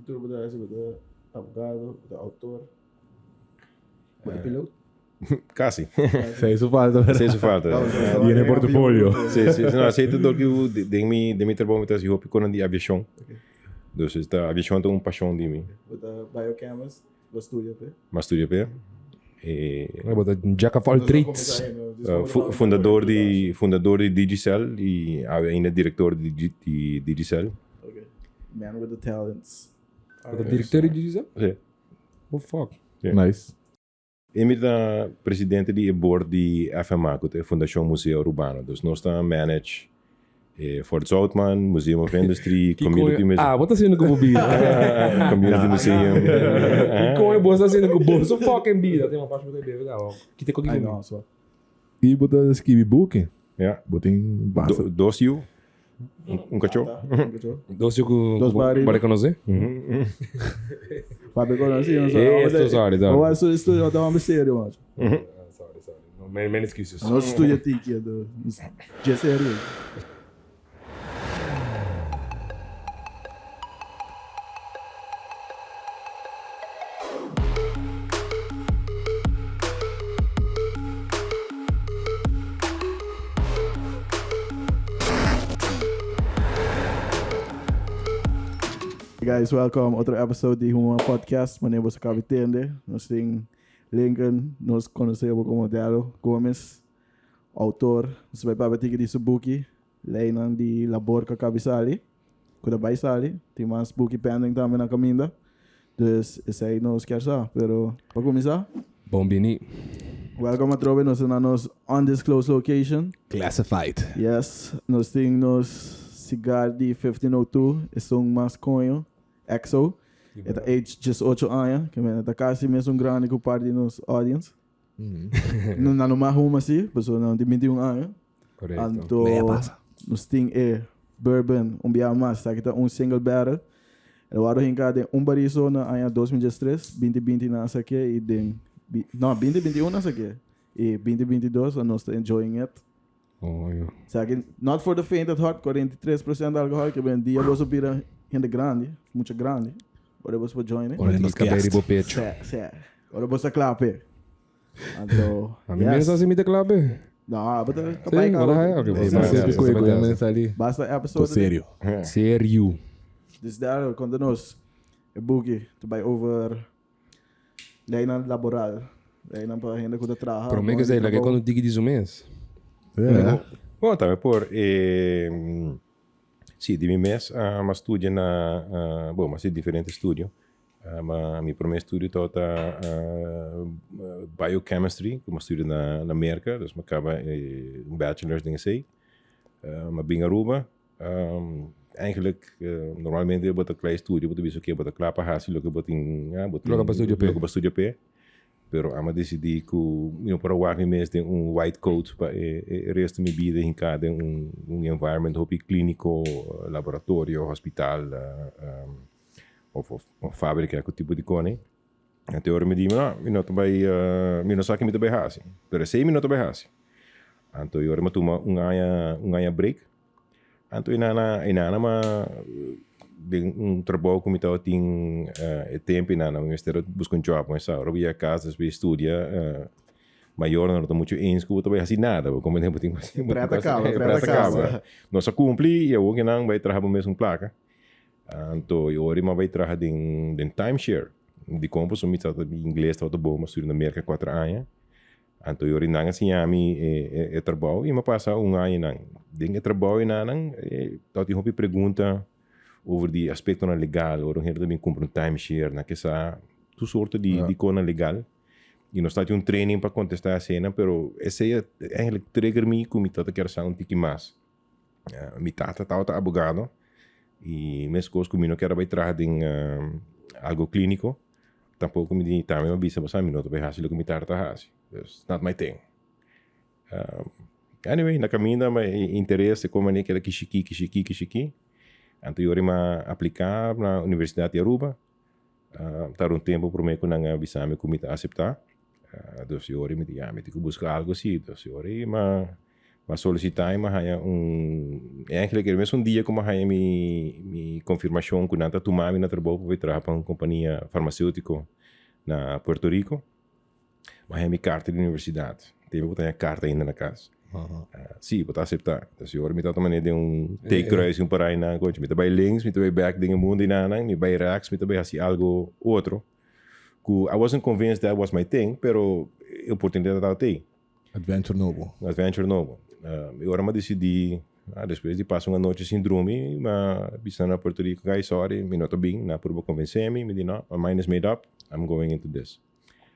Título betul betul abogado, betul autor. Piloto. Casi. Sei isso falta. Sei isso falta. Tiene portfolio. Sim. Não, aceito do que de mim trabalho muitas vezes com a aviação. Dus a aviação tem paixão de mim. Betul biochemist, was studio pe. Mas estudia bem. Jack of all trades. Fundador de Digicel e ainda diretor de Digicel. Okay. Man with the talents. O diretor de Gisele? Sim. Oh, fuck. Yeah. Nice. Ele é presidente de board de FMA, que é a Fundação Museu Urbano. Dus nós estamos manage Fort Zoutman, Museum of Industry, Community Museum. Ah, bota sendo como vida. Community Museum. E como é bom estar sendo como bom? Só fucking vida. Tem uma parte para beber, legal. Que tem Ai, coquinho. não, só. E bota skibby book. Ja. Bota em base. Dossiu. Cachorro. Doce com... Dos bares. Para conhecer? Para conhecer, não Isso, sorry. Ou é só estúdio, dá uma sério, mano. Sorry. Menos excuses. Nosso estúdio aqui, do GSR. Hey guys, welcome. Outro episode de Huma Podcast. Meu nome é Capitende. Nós temos Lincoln, nós conhecemos como Daryl Gomes, autor. Nós vamos para tirar de book, leinan de labor com a Cabisali, com a Baisali. Tem mais book pending também na caminho. Dus esse aí nós quer só. Pero para começar, Bombini. welcome a trobe. Nós estamos nos undisclosed location. Classified. Yes, nós temos nos cigar de 1502. É masconho. EXO. É da age just 8 anos, que é da casa mesmo grande que o par de nos audience. Não na numa ruma assim, pessoa não de 21 anos. Correto. Anto nos tem bourbon, bia mais, tá que tá single barrel. Eu aro hincade bariso na ano 2013, 2020 na aqui e den não 2021 na aqui. E 2022 nós tá enjoying it. Oh, yeah. Sabe, not for the faint at heart, 43% de alcohol que bem dia você pira gente grande, muito grande. Ora você pode join, né? Ora nos caberi bo pecho. Sim. Ora você clape. Então, A mim mesmo assim me declabe. não, bota Sim, capaz ora é. que Sempre coisa ali. basta Tô episode. sério. Sério. This there quando nós é boogie to buy over leinan laboral. Leinan para ainda quando trabalha. Pero me que sei, la que quando digo diz o mês. Bom, também por sim, de mim mês, mas estudio na bom, mas é diferente estúdio. Mas meu primeiro estúdio toda biochemistry, que eu estudo na América, dus me acaba bachelor's dingen sei. Maar bem Aruba, eigenlijk normalmente eu boto klein estúdio, boto bicho que boto clapa hasi, lo que boto em, Logo para estúdio P. Logo para estúdio P. Pero ama decidi que para o ar mesmo tem white coat para resto me vida em cada environment hopi clínico, laboratório, hospital, ou fábrica que tipo de cone. Então eu me digo, não também, não sabe que me também hasi, pero sei me não também hasi. Então eu me toma anha break. Então inana ma de trabalho como estava tem tempo na universidade busco job mas agora via casa se estudia maior não está muito em escola também assim nada como tempo tem Prata acaba. nossa cumpri e eu que não vai trabalhar mesmo placa então eu ori mas vai trabalhar de timeshare de como sou muito de inglês estava bom mas estou na América 4 anos então eu ori não assim a mim trabalho e me passa ano não de trabalho não então tem uma pergunta over die aspecten na legal, or een também compra timeshare, na que essa tu sorte de cona legal. E nós temos training para contestar a cena, pero esse é eigenlijk trigger me como tata quer ser tiki mais. Mi tata tá abogado e mes coisas como não quero vai trabalhar em algo clínico. Tampouco me diz também uma bisa para mim não vai fazer o que mi tata faz. It's not my thing. Anyway, na caminho mas interesse como nem que kishiki. Então eu ia aplicar na Universidade de Aruba. Tá tempo para mim que não bisa me comita aceitar. Então eu ia me buscar algo assim. Então eu ia Maar solicitar maar hij eigenlijk er is een dia como hij mi confirmação que nanta tu mami na trabalho para trabalhar para uma companhia farmacêutico na Puerto Rico. Maar hij mi carta de universidade. Teve botar a carta ainda na casa. Sim, botar aceitar. Então se eu me tá tomando de T-kruis um para aí na coach, me tá bij links, me tá bij back dingen mundo na me bij rechts, me tá bij assim algo outro. I wasn't convinced that was my thing, pero oportunidade da tem. Adventure novo. Adventure novo. Agora eu decidi, depois de passar uma noite síndrome, mas visando na Puerto Rico, guys, sorry, me noto bem, na por convencer-me, me disse, no, my mind is made up, I'm going into this.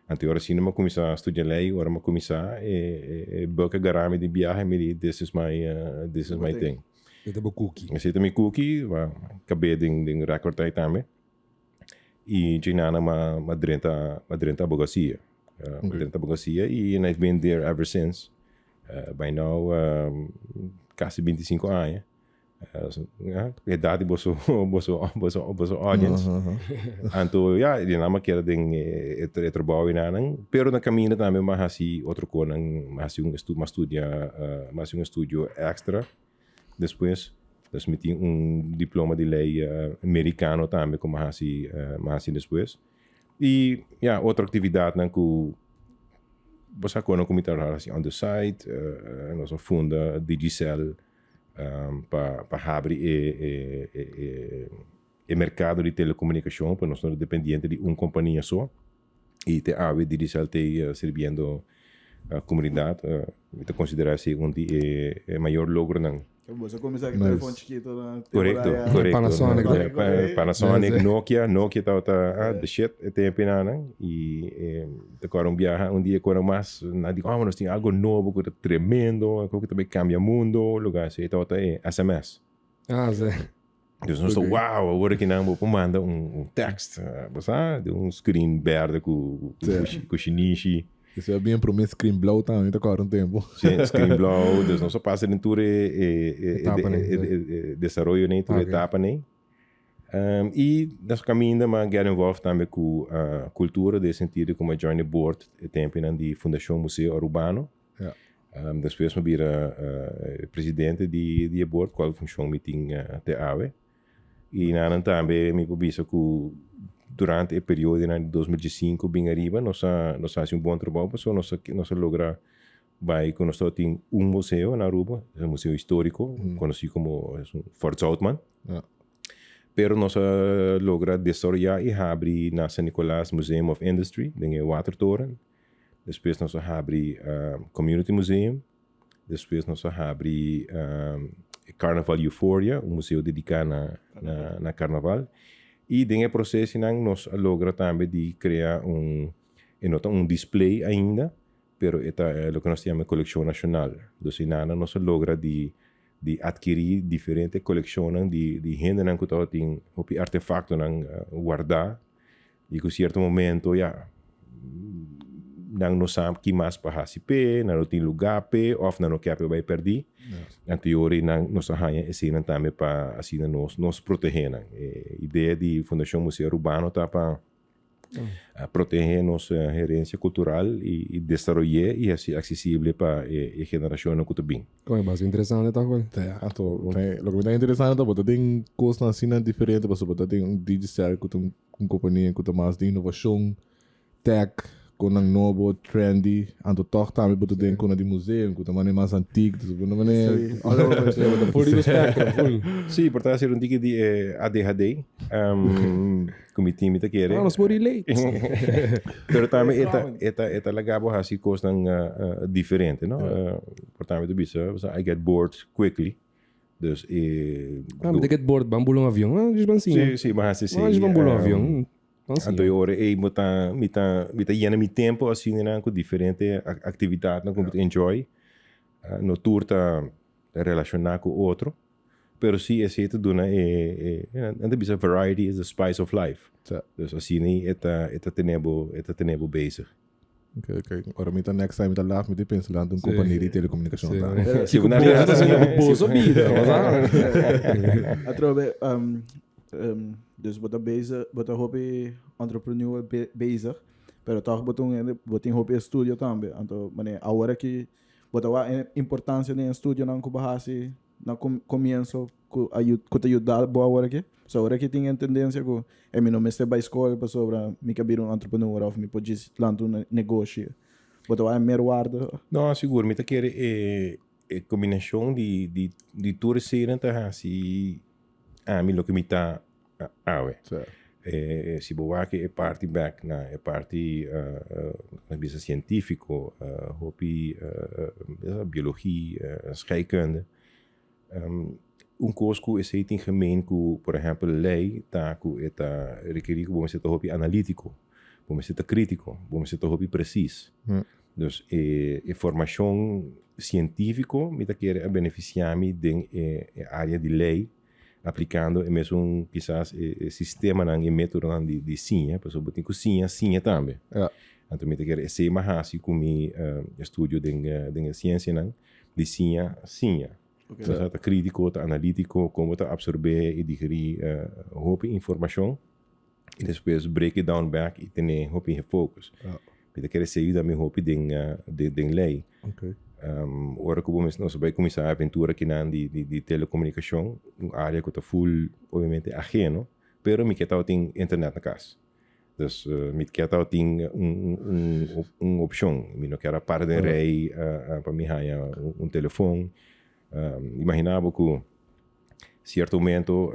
Então, agora sim, eu comecei a estudar lei, agora eu comecei a boca garame de viagem, me disse, this is my thing. Ito ba cookie? Eu sei também cookie, acabei de recordar também. E Jinana madrenta advocacia. Madrenta advocacia e I've been there ever since. By now, quase 25 anos. Idade bosso audience. Então, ja, die nama kera ding trabalho inanang, pero na caminho também mahasi outro conang, mahasi um estúdio extra. Depois, dus met diploma de lei americano também como mahasi depois. E ja, outra atividade na que você quando comentar assim on the site, nossa funda Digicel para abrir o mercado de telecomunicação, para nós não dependente de uma companhia só. E te ave Digicel te servindo a comunidade, te considera-se maior logro não. Você começar com o telefone chiquito na Correcto. Panasonic, Panasonic, Nokia tá the shit, tempo nana e agora viaja dia quando mais, na digo, nós tem algo novo, que tremendo, que também cambia mundo, lugar assim, então SMS. Zé. Dus nós wow, agora que não vou mandar text, de screen verde com shinichi. Isso é bem para o meu screen blow também, tá agora tempo. Sim, screen blow, dus nós passa em tudo desenvolvimento, né, tudo etapa, né. E nós caminhamos a get involved também com a cultura, de sentido como a journey board, tempo de Fundação Museu Urbano. Depois eu vira presidente de board, qual função meeting te ave. E na também me publica que durante o período de 2005 bem arriba nós fazemos bom trabalho, porque nós logra vai que nós temos museu na Aruba, é um museu histórico, conhecido como Fort Southman. Pero nós logra desarrollar e abrir na San Nicolás Museum of Industry, em Watertoren. Depois nós abrir Community Museum. Depois nós abrir Carnaval Euphoria, um museu dedicado na Carnaval. E dentro do processo nós logra também de criar um display ainda, pero é o que nós chamamos de coleção nacional. Então, nós logra de adquirir diferentes coleções de gente que tem artefactos guardar e que em certo momento não sabe que mais para receber, não tem lugar ou não quer vai perder. Então, hoje nós arranjamos esse também para assim nos proteger. A ideia de Fundação Museu Urbano está para proteger nossa herência cultural e desenvolver e assim acessível para a geração que tem. Como é mais interessante, tá agora? Lo que me está interessante é que tem coisas assim diferentes, porque tem um digital que tem uma companhia que tem mais de inovação, tech, com um novo, trendy, ando toch também botar dentro com de museu, com também mais antigo, então não é Full do spectrum, full. Sim, portanto, ser tipo de ADHD, como time te quer. Nós vamos relate. Pero também é legal assim coisas diferentes, não? Portanto, tu bisa, I get bored quickly. Dus mas get bored, bambulo um avião, diz bem sim. Sim, mas assim. Mas bambulo um avião. Então, eu me llena mi tempo assim, né, com diferentes atividades, como enjoy. No tour tá relacionar com outro, pero sim é certo dona anda bisa variety is the spice of life. Dus assim né, eta tenebo bezig. Ok. Ora, me next time, me laat me pensa lá de uma companhia de telecomunicação. Sim, na realidade assim, bolso vida, Através dus bota hobby entrepreneur bezig, pero toch boting hobby studio também. Então, agora que Bota a importância de estudo não kubahasi na começo que te ajudar boa hora que. So hora que tinha tendência que é me não me estar para escola para sobre me cabir entrepreneur ou me pode lançar negócio. Bota a merwarde. Não, seguro, me tá querendo combinação de tudo ser assim, me lo que me tá ué. Se boa que é parte back na é parte bisa científico, hopi biologia, scheikunde. Curso que esse tem gemeen que, por exemplo, lei tá que eta requerir que vamos ser hopi analítico, vamos ser crítico, vamos ser hopi preciso. Dus informação científica me tá querer beneficiar-me de área de lei aplicando mesmo quizás sistema e método de ciência, por exemplo, tem que ciência também. Então me tá querer ser mais assim com mi estudo de ciência de ciência. Okay. Tá crítico, tá analítico, como tá absorver e digerir hope informação e depois break it down back e ter hope focus. Kita quer sair da minha hope de lei. Okay. Ora que nós vai começar a aventura aqui na de telecomunicação, uma área que está full, obviamente, ajeno, pero me quer tem internet na casa. Dus me quer tem uma opção. Me não quero parar de rei para me ganhar telefone. Imaginava que certo momento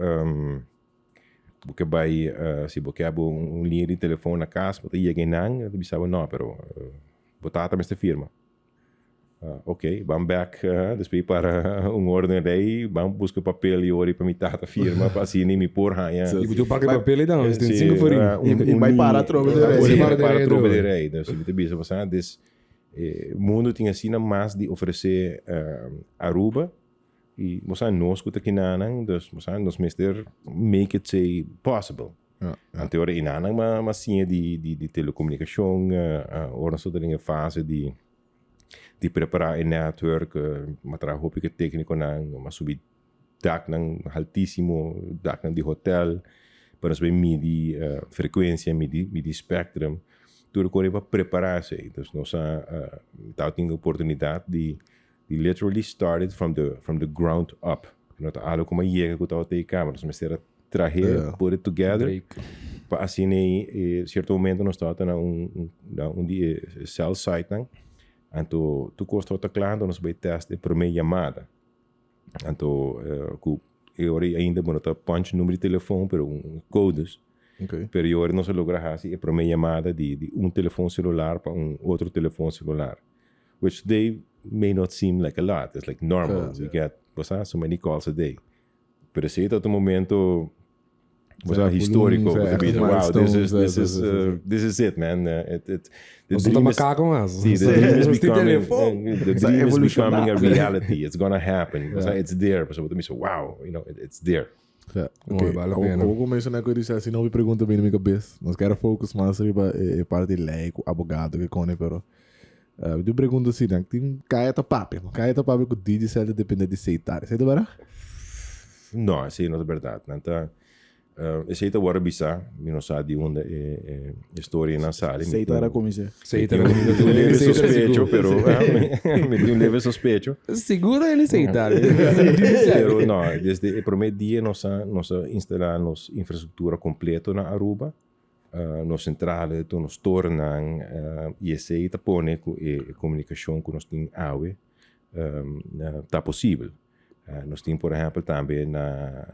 porque vai se você abre linha de telefone na casa, você ia ganhar, você pensava não, pero botar também esta firma. Ok, vamos back depois para ordem rei, vamos buscar papel e ori para me dar a firma para assim nem me por ganhar. E você paga papel e não, você tem 5 forinhos. E vai para a troca de rei. Para a troca de rei. Então, se você pensa, você o mundo tinha assim mais de oferecer Aruba e nós que aqui nanang, dus nós mister make it say possible. Então ora inanang mas sim de telecomunicação, ora só tem a fase de preparar a network, matra hopi que técnico mas subir dak nang altíssimo, dak nang de hotel, para saber medir frequência, medir spectrum, tudo para preparar-se. Então nós temos a oportunidade de literally started from the ground up. Não tá algo como chega que tá tem câmeras, mas era trazer, put it together. Para assim certo momento nós tá na cell site não. Então tu custa tá claro, nós vai testar a primeira chamada. Então eu ainda não tá punch número de telefone para codes. Okay. Pero eu não se logra assim a primeira chamada de telefone celular para outro telefone celular. Which they may not seem like a lot. It's like normal. We get so many calls a day. Pero esse é o momento histórico. Wow, this is it, man. The dream is becoming a reality. It's gonna happen. It's there. So wow, it's there. Okay. Vou começar a coisa assim, não me pergunta bem na minha cabeça. Nós quero focar mais sobre a parte de lei, advogado que cone, pero eu pergunto assim, tem caia papi que DJ certo depende de aceitar. Isso é verdade? Não, isso não é verdade. Então, esse é o agora bisa, não sabe onde é história na sala. Aceita era como isso. Aceita. Me leve sospecho, pero me leve sospecho. Segura ele aceitar. Pero não, desde o primeiro dia nós instalamos infraestrutura completa na Aruba. Nos centrale, nos tornam e esse aí põe a comunicação que nós temos AUE está possível. Nós temos, por exemplo, também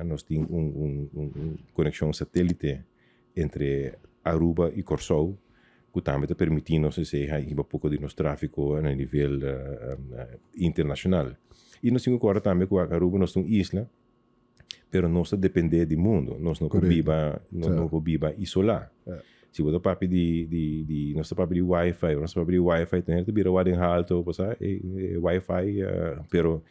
nós temos conexão satélite entre Aruba e Corsou, que também está permitindo um pouco de nosso tráfego a nível internacional. E nós temos agora também que Aruba nós temos isla, pero não se depende do mundo, nós não viva isolar. Se você papi de nosso papi de Wi-Fi, tem que vir a alto, Wi-Fi, pero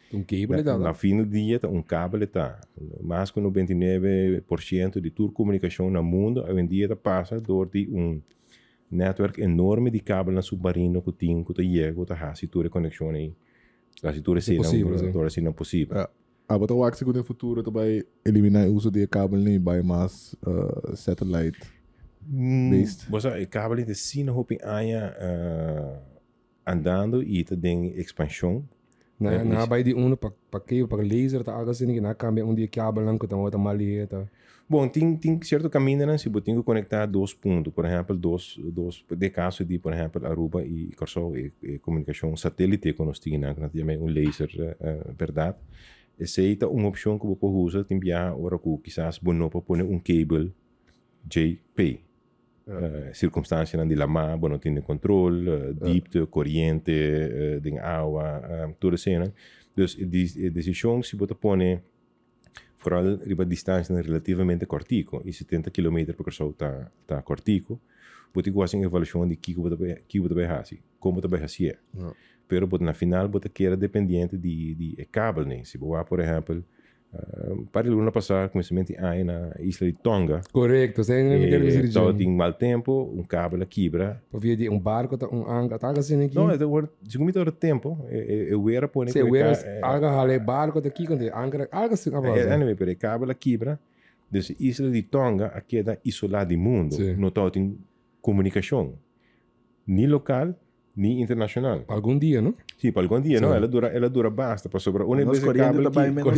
na fim do dia cabo está, mais que 99% de toda comunicação no mundo hoje em dia passa por network enorme de cabo na submarino que tem que chega a se toda conexão aí, se toda não possível. Mas eu acho que no futuro tu vai eliminar o uso de cabo e vai mais satellite based. Você cabo de sino hopi aya andando e tem expansão. Na bij die uno para laser tá algo assim que na cambia dia cabo lang ko tamo maleta. Bom, tem certo caminho, né? Se você tem que conectar dois pontos, por exemplo, de caso de, por exemplo, Aruba e Corsol, e comunicação satélite, que nós temos, que também um laser, verdade? Essa é uma opção que você pode usar, tem que ora que quizás você não pode pôr um cable JP. Circunstância de lama, você não tem controle, diepte, corrente, de água, tudo assim, né? Então, a decisão, se você põe vooral riba distância relativamente cortico, e 70 km per ora está cortico, pode quase uma avaliação de que você vai fazer, como você vai fazer. Pero na final você quer dependente de cabo, né? Se você, por exemplo, para o ano passado, começamento aí na isla de Tonga, Correcto, você não me quer dizer então tem mal tempo, cabo quebra. Havia de barco, anga, tá assim aqui. Não, se como o tempo, eu era por se alga hale barco daqui quando anga alga assim agora. Anyway, pero cabo quebra. Dus isla de Tonga aqui é isolada do mundo, não tem comunicação, nem local, nem internacional. Algum dia, não? Sim, para algum dia, não? Ela dura basta para sobrar. Uma vez corrente também não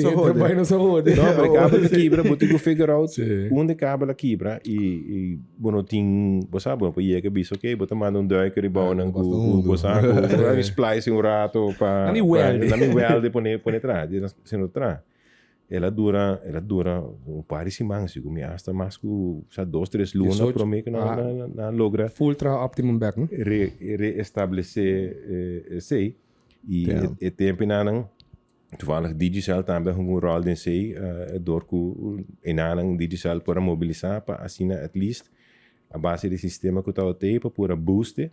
se rode. Não, mas cabo quebra, você tem que figure out onde cabo quebra e bueno tem, você sabe, para ir que bicho, ok, você manda duiker e bom não você sabe, splice rato para na mi weld pone atrás, se não atrás. Ela dura par de semanas, eu me hasta mais que 2-3 lunas para mim que não logra ultra optimum back, não? Reestabelecer sei e tempo não toevallig Digicel também um rol in sei door que enanang Digicel para mobilizar para assim at least a base do sistema que está tem para booster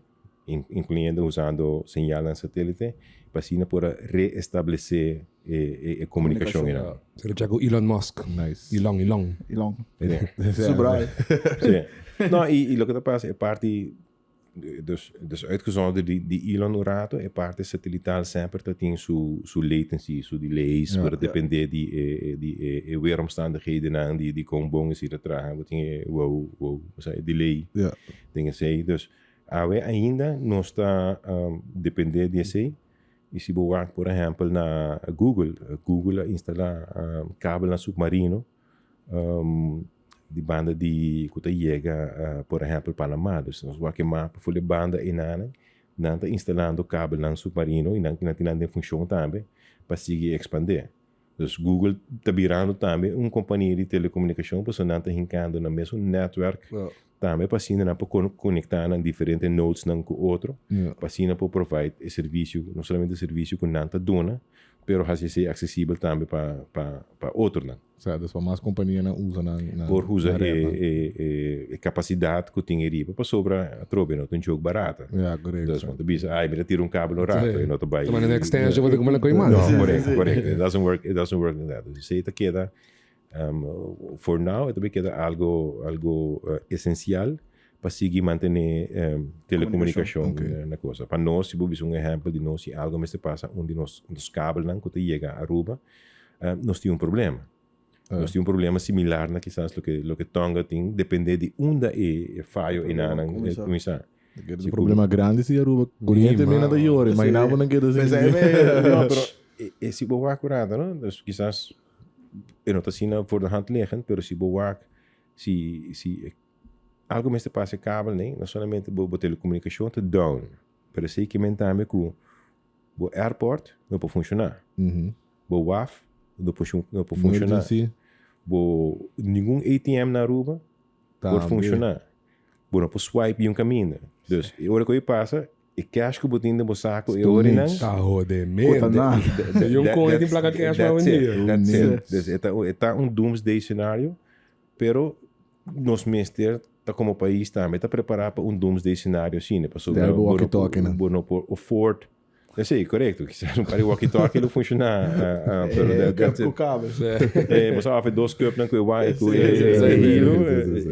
incluindo usando sinal em satélite para assim para reestabelecer a comunicação. Você já com Elon Musk. Nice. Elon. Subrai. Não, e o que passa é parte dus uitgezonderd die Elon Orato é parte satelital sempre dat tem su latency, su delays, para depender die weeromstandigheden aan die komen bongen zie dat tragen, wat dingen wow, zei delay, dingen sei, dus we ainda não está depender de sei. E se você, por exemplo, na Google instala cabo na submarino de banda de que chega, por exemplo, Panamá. Então, nós vamos queimar para a banda inana, não está instalando cabo na submarino e não tem função também para seguir expandir. Então, Google está virando também uma companhia de telecomunicação para não estar rincando no mesmo network também para assim não para conectar em diferentes nodes com o outro, para assim não para provide o serviço, não somente o serviço que não está dona, mas assim ser acessível também para outro não. Certo, para mais companhia não usa na por usar a capacidade que tem ali para sobra a trobe não tem jogo barato. Correto. Então, quando bisa, me tira um cabo no rato e não te vai. Mas na extension vou ter como com imagem. Não, correto. It doesn't work like that. Se te queda for now, também queda algo essencial para seguir manter telecomunicação na coisa. Para nós, se você exemplo de nós, se algo me se passa onde nos cabos não que chega a Aruba, nós temos problema. Nós temos problema similar na quizás lo que Tonga tem, depende de onde é falho e nada começar. O problema grande se Aruba corrente menos da hora, mas não não queda assim. Não, pero se você acurado, não? Então, quizás eu não estou assim por da hand liggen, pero se você se algo me se passa cabo, né? Não somente a telecomunicação está down, pero sei que também que o airport não pode funcionar. O WAF não pode funcionar. Nenhum ATM na Aruba pode funcionar. Não pode swipe um caminho. Então, a hora que eu passa, e cash que eu botinho no saco, e hora não. Tá rodemento. E coin tem placa cash para vender. That's it. Está doomsday cenário, pero nós mestre tá como país também está preparado para doomsday cenário assim, né? Passou o walkie-talkie, né? O Ford. Eu sei, correto. Quizás para o walkie-talkie não funcionar. Com cabo. Você vai fazer 2 cups na coisa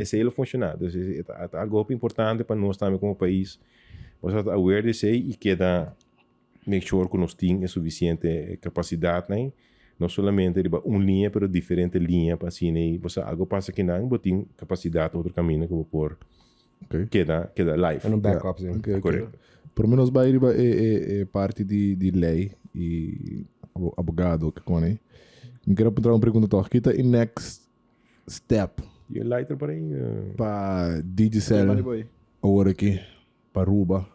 esse ele funcionar. É algo importante para nós também como país. Você está aware de sei e queda make sure que nós temos suficiente capacidade, né? Não somente uma linha, mas diferente linha para assim, né? Você algo passa que não, tem capacidade outro caminho que vou pôr Ok. queda live. En een backup, sim. Ok, ok. Correto. Por menos vai riba parte de lei e abogado que come. Me quero perguntar uma pergunta toch. Kita in next step Je lighter por aí. para Money Digicel boy. agora aqui para Aruba.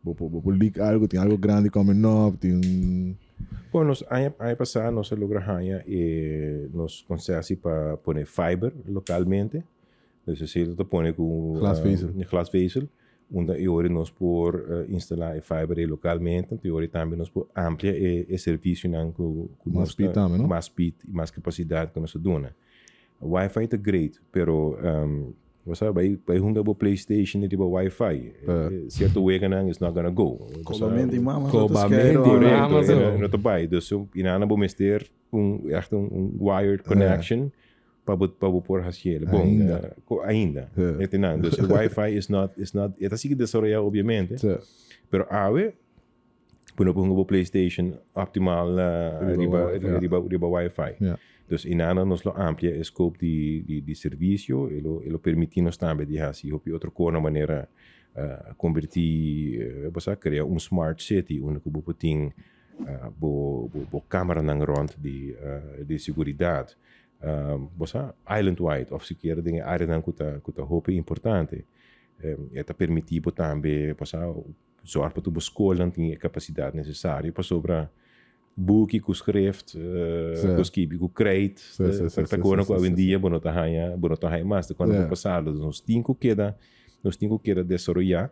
Vou leak algo, tem algo grande coming up, tem Bom, ano passado nós logramos nos consegui para pôr fiber localmente. Então, se você põe com glasvezel, onde agora nós por instalar fiber localmente, então agora também nós por ampliar o serviço com mais speed também, não? mais speed e mais capacidade que nós dona. Wi-Fi é great, pero você vai juntar o PlayStation e o Wi-Fi. Certo way não is not gonna go. Colamente mama. Colamente, Correto, Amazon. não vai. Então, inana vamos ter echt wired connection para pôr hacienda. Bom, ainda. Então, o Wi-Fi is not é assim que desenvolver obviamente. Pero ave puno o PlayStation optimal riba Wi-Fi. Dus inana nos lo amplia o scope de serviço e lo permitimos também de assim op outra cor maneira convertir criar smart city onde que bo tem bo câmera nang rond de seguridade island wide of se quer dingen área nang kuta hope importante eta permitivo também zorg para tu escola tem a capacidade necessária para sobra boek ku schrift ku skibi ku crate tá quando hoje em dia bono tá mais de quando passado nos cinco queda desarrollar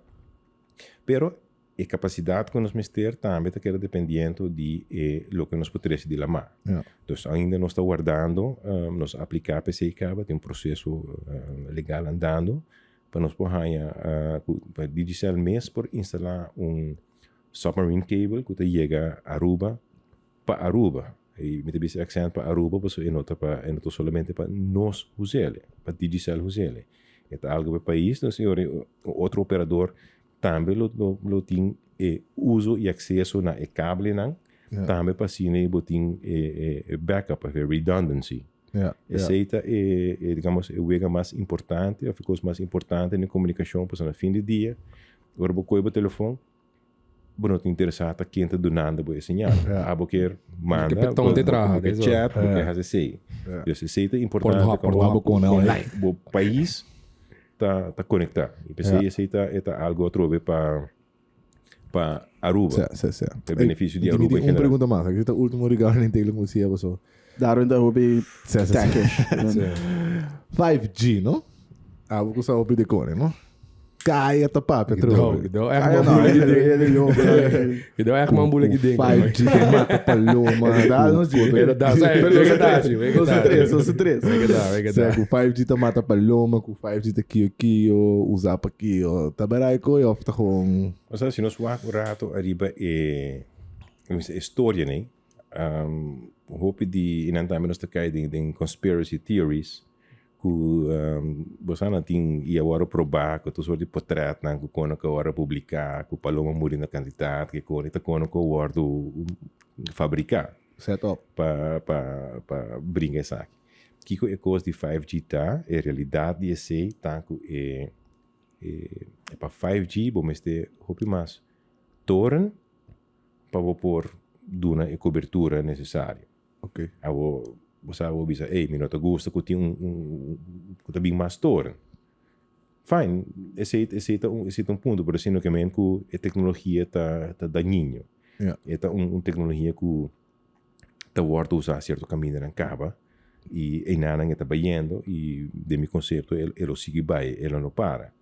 pero a capacidade que nós ter também está queda dependendo de lo que nós podemos de la mar então ainda nós está guardando nós aplicar PCI-CABA tem processo legal andando para nós para Digicel mês por instalar submarine cable que chega a Aruba para Aruba. E me debes accent para Aruba, pues nota solamente para nós usele, para Digicel usele. É algo para país, então senhor, outro operador também lo tem uso e acesso na cable não, também para cine botin backup, redundancy. Essa digamos o wega mais importante, a coisa mais importante na comunicação, pues no fim do dia, agora vou coiba telefone não te interessado quem está donando boa señal. Abo quer manda, porque chat, porque faz assim. Então, isso é importante para o país tá conectado. E pensei isso é algo outro para Aruba. O benefício de Aruba. Uma pergunta mais, aqui está o último regalo nem tem como se você. Daarom dat we tankish. 5G, não? Vou usar o bidecone, não? Kaya ta pa, Petro. Deu echt maar een boeletje ding. 5G, mata paloma. São três. Com 5G ta mata paloma, com 5G ta kio, usar pa kio. Tabaray ko, of ta kung... Mas se nós vamos rato arriba história, né? Hoop de inantame nós ta cai de conspiracy theories. Que você não tem e agora provar que tu só de portrait não que quando que agora publicar que paloma muri na candidato que quando está quando que agora fabricar setup para brincar isso aqui que é coisa de 5G tá é realidade de esse tá que é para 5G vamos ter hope mais torre para pôr duna e cobertura necessária ok você vai dizer, me não te gusta que tem que tem mais torre. Fine, esse é ponto, por assim que a tecnologia tá daninho. É tecnologia que tá worth usar certo caminho na caba e nada está bayendo e de meu conceito ele sigue bem, ele não para.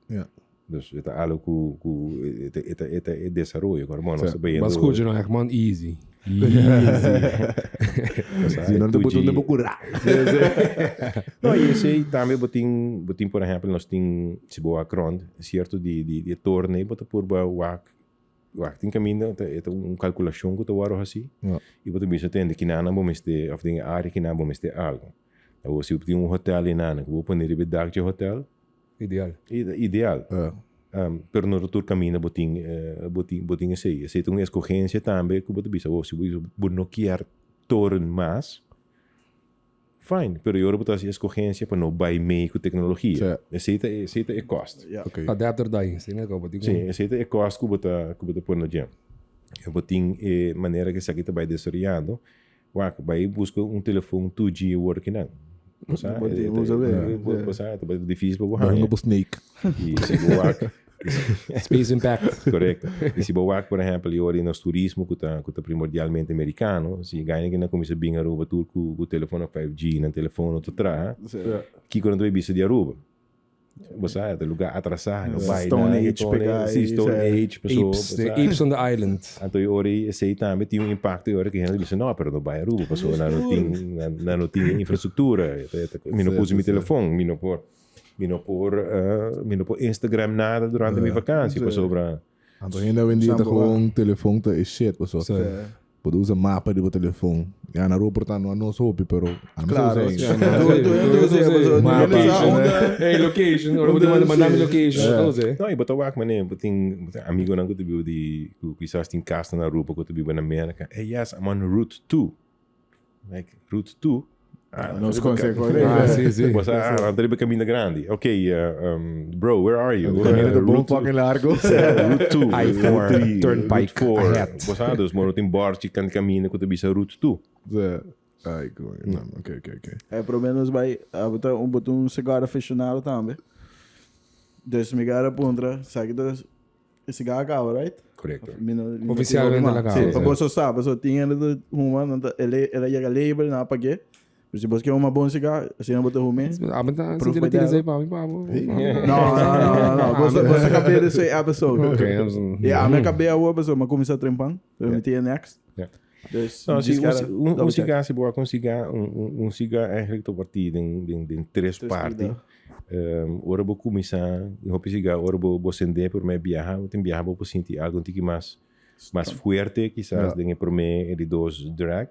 Então, é algo que é desenvolvimento. Agora, mano, nós bayendo. Mas escute, não é que man easy. Não te botou nem procurar. Não, e esse também botin por exemplo, nós tem se boa crond, certo de torneio, bota por wak tem caminho, é calculação que tu waro assim. E bota bisa tem que nana vamos ter, of tem área que nana vamos ter algo. Ou se tem hotel e nana, que vou pôr nele bedar de hotel. Ideal. Pero no outro caminho botin esse. Esse tem uma escolhência também que botar bisa, se você não quer torre mais fine. Pero eu botar a escorrência para não buy meio com tecnologia. Aceita é cost. Ja. Ok. Adapter daí, sim, né? Sim, aceita é cost que botar pôr no jam. Eu botin maneira que isso aqui vai desorientado. Vai buscar telefone 2G working now. Você é difícil para Bang borrar. op een snake. E se boa Space Impact. correto. E se boa, por exemplo, eu ori no turismo que tá primordialmente americano, se ganha que na começa bem a Aruba tudo com o telefone 5G, no telefone tu tra, que quando vai bisa de Aruba. Você é lugar atrasado, não vai Stone Age pegar Stone Age, pessoa. Apes on the island. Então eu ori sei também tem impacto eu ori que gente disse não, pero não vai Aruba, pessoa não tem infraestrutura, me não pus meu telefone, me não por Instagram nada durante minha vacância, pessoa para Então ainda vendia gewoon telefoon te is shit, pessoal. Pode usar mapa de telefone. Ja, na Rupert não nos hopi, pero Claro, Hey, location. Mandar location. não, e botou o mané, tem amigo não que tu viu de quizás tem casa na Aruba que tu viu na América. Hey, yes, I'm on Route 2. Like Route 2. Nos consegue. Sim. Você andando por caminho grande. Okay, bro, where are you? caminho de bom fucking largo. Route 2. I-4, Turnpike, ahead. Você dus maar tem bord kan caminho que tu bisa Route 2. Ai, ok. É, pelo menos vai botar um cigarro aficionado também. Dus cigarro puntra, sabe que cigarro acaba, right? Correto. Oficialmente ela acaba. Sim, você sabe, você tinha uma, ela chega label na paguei. Se você quer uma boa cigarro, assim não botar ruim. Abenta, se ele tira aí para mim, Não. Você acabou desse episode. Ok. A minha cabeça é uma pessoa, mas começa a trempar, eu meter next. Não, se cigarro se boa com cigarro, cigarro eigenlijk te partir de três partes. Ora vou começar, eu vou cigarro, ora vou acender por minha viagem, eu tenho viagem vou sentir algo que mais forte, quizás de por mim de dos drag.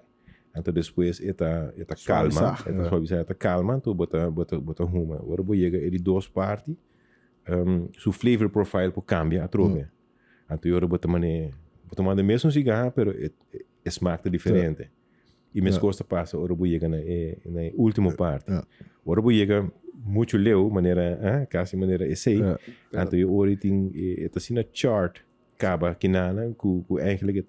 Então depois eta calma, então bota uma. Agora vou chegar de duas partes. Su flavor profile por cambia a trove. Então agora bota maneira mesmo cigarro, pero smaak diferente. E minha costa passa, agora vou chegar na última parte. Agora vou chegar muito leu, maneira, quase maneira essay. Então agora tem eta assim na chart. Acaba que nada, que eigenlijk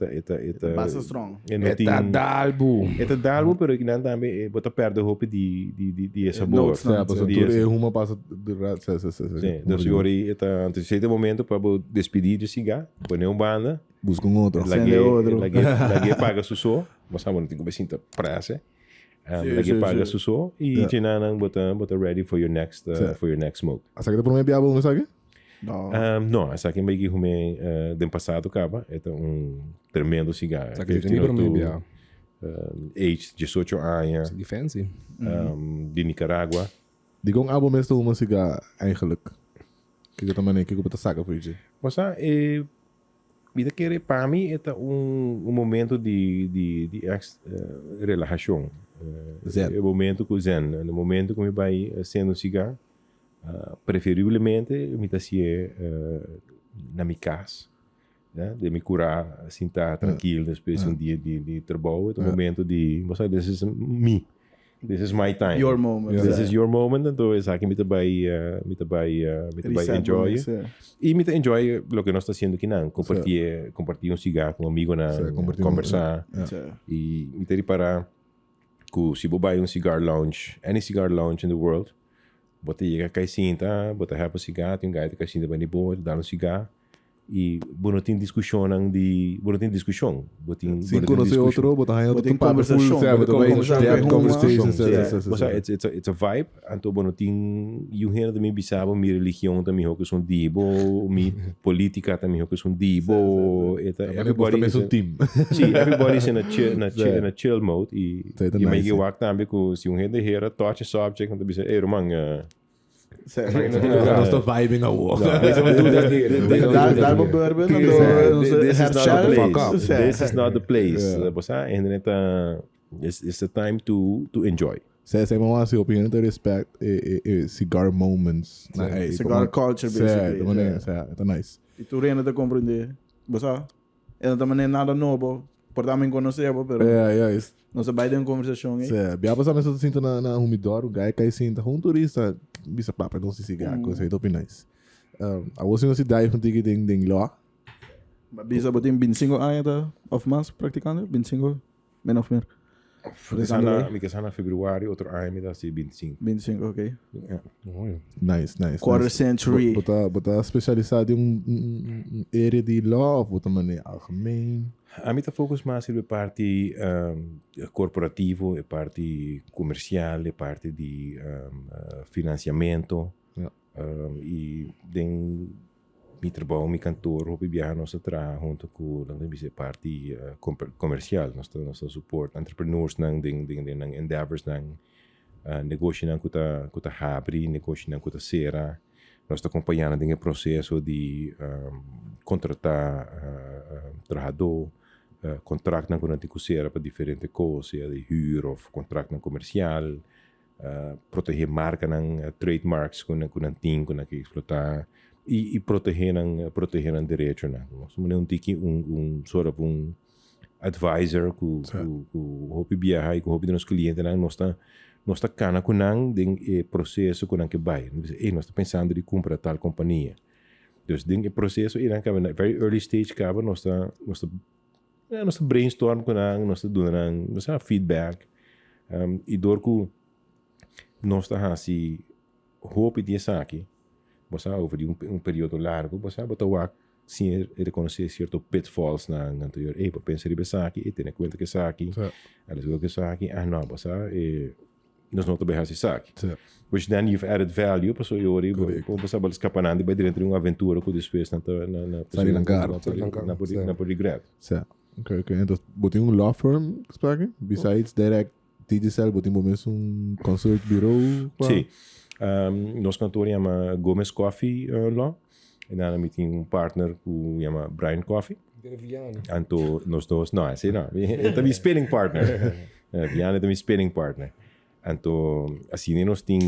Basta strong. Eta dalbo. Eta dalbo, pero que nada também bota perto hope de sabor. Uma passa de rato. Sim, então agora eta antecede momento para despedir de cigarro, põe banda, busca outro. Lagi paga suso, mas não tem como sinta praça. Lagi paga suso e tinha bota ready for your next smoke. Asa kita por biabo não sabe? Não, essa aqui é meio que do passado acaba, é tremendo cigarro. Essa aqui tem para mim, biabo. Age 18 anos. Die fancy. De Nicarágua. Digo abo mesmo uma cigarro eigenlijk. Que também que eu saca por isso. Mas vida que para mim é momento de relaxação. É o momento que zen, no momento que me vai sendo cigarro. Preferivelmente me assim na minha casa, né? De me curar, assim tá tranquilo depois dia de trabalho, é o momento de, você this is me, this is my time, Your moment. this is your moment, então é aqui me vai enjoy e me enjoy o que nós está fazendo aqui não, compartilhar cigarro com um amigo na conversar e me ter para que se você vai cigar lounge, any cigar lounge in the world. Bota chega a cinta, bota rapa cigarro, tem gaita que cinta bem boa, dá cigarro e não tem discussão Sim, conhecer outro, botar em outro conversação, it's a vibe, então não tem eu ainda também bisava minha religião também que são dibo, minha política também que são dibo, everybody is a team. Sim, everybody is in a chill mode e meio que o também que se ainda era touch subject, então bisa irmão Nós estamos vibing a war. Daar bourbon, this is not the place. It's the time to enjoy. Você uma assim, opinião de respect cigar moments. Cigar culture, basically. Tá nice. E tu reina de compreender. Você? É também nada novo. por também conhecemos, pero Isso. não se vai ter uma conversação aí. Bia pasar nessa cinta na humidor, o guy cai cinta, um turista, bisa papa, não sei se gá, coisa aí, top nice. A você não se dá aí contigo ding lá. Bisa botin 25 anos tá of mas praticando, 25 menos of meer. Mica sana februário, outro ano me dá se 25. 25, ok. Yeah. Nice. Quarter century. Bota especializado em área de law, bota maneira algemeen. A mim tá focus mais sobre parte corporativo, e parte comercial, e parte de financiamento. Yeah. E den mi trabalho, mi cantor, hopi viajar nós tra junto com a parte comercial, nós support entrepreneurs nang ding nang endeavors nang negócio nang kuta abrir, negócio nang kuta sera. Nós acompanhando o processo de contratar trabalhador, contrato nang kunang tikusera para diferentes coisas, de huur of contrato nang comercial, proteger marca nang trademarks kunang ting kunang que explotar. E proteger ang direito na. So muna sort of advisor ku hopi biyahay ku hopi de nos cliente na nós tá cana kunang ding processo kunang que vai. Nós tá pensando de comprar tal companhia. Dus ding processo irang ka na very early stage ka ba nós tá brainstorm kunang nós tá doing nós tá feedback. E dor ku nós tá hasi hopi dia saki. Você over período largo, você vai sim reconhecer certos pitfalls na anterior. Para pensar em aqui, e ter conta que isso aqui, eles vão que isso aqui, não, você nós não trabalhamos isso aqui. Which then you've added value, para sua hora, você vai escapando vai dentro de uma aventura que depois na por regret. Okay. Então, botei law firm, besides direct digital, botei mesmo consult bureau. Sim. Nosso cantor chama Gomes Coffee lá. E nós temos partner que chama Brian Coffee. Então, nós dois, não, assim não. Também spinning partner. Viana também spinning partner. Então, assim nós temos,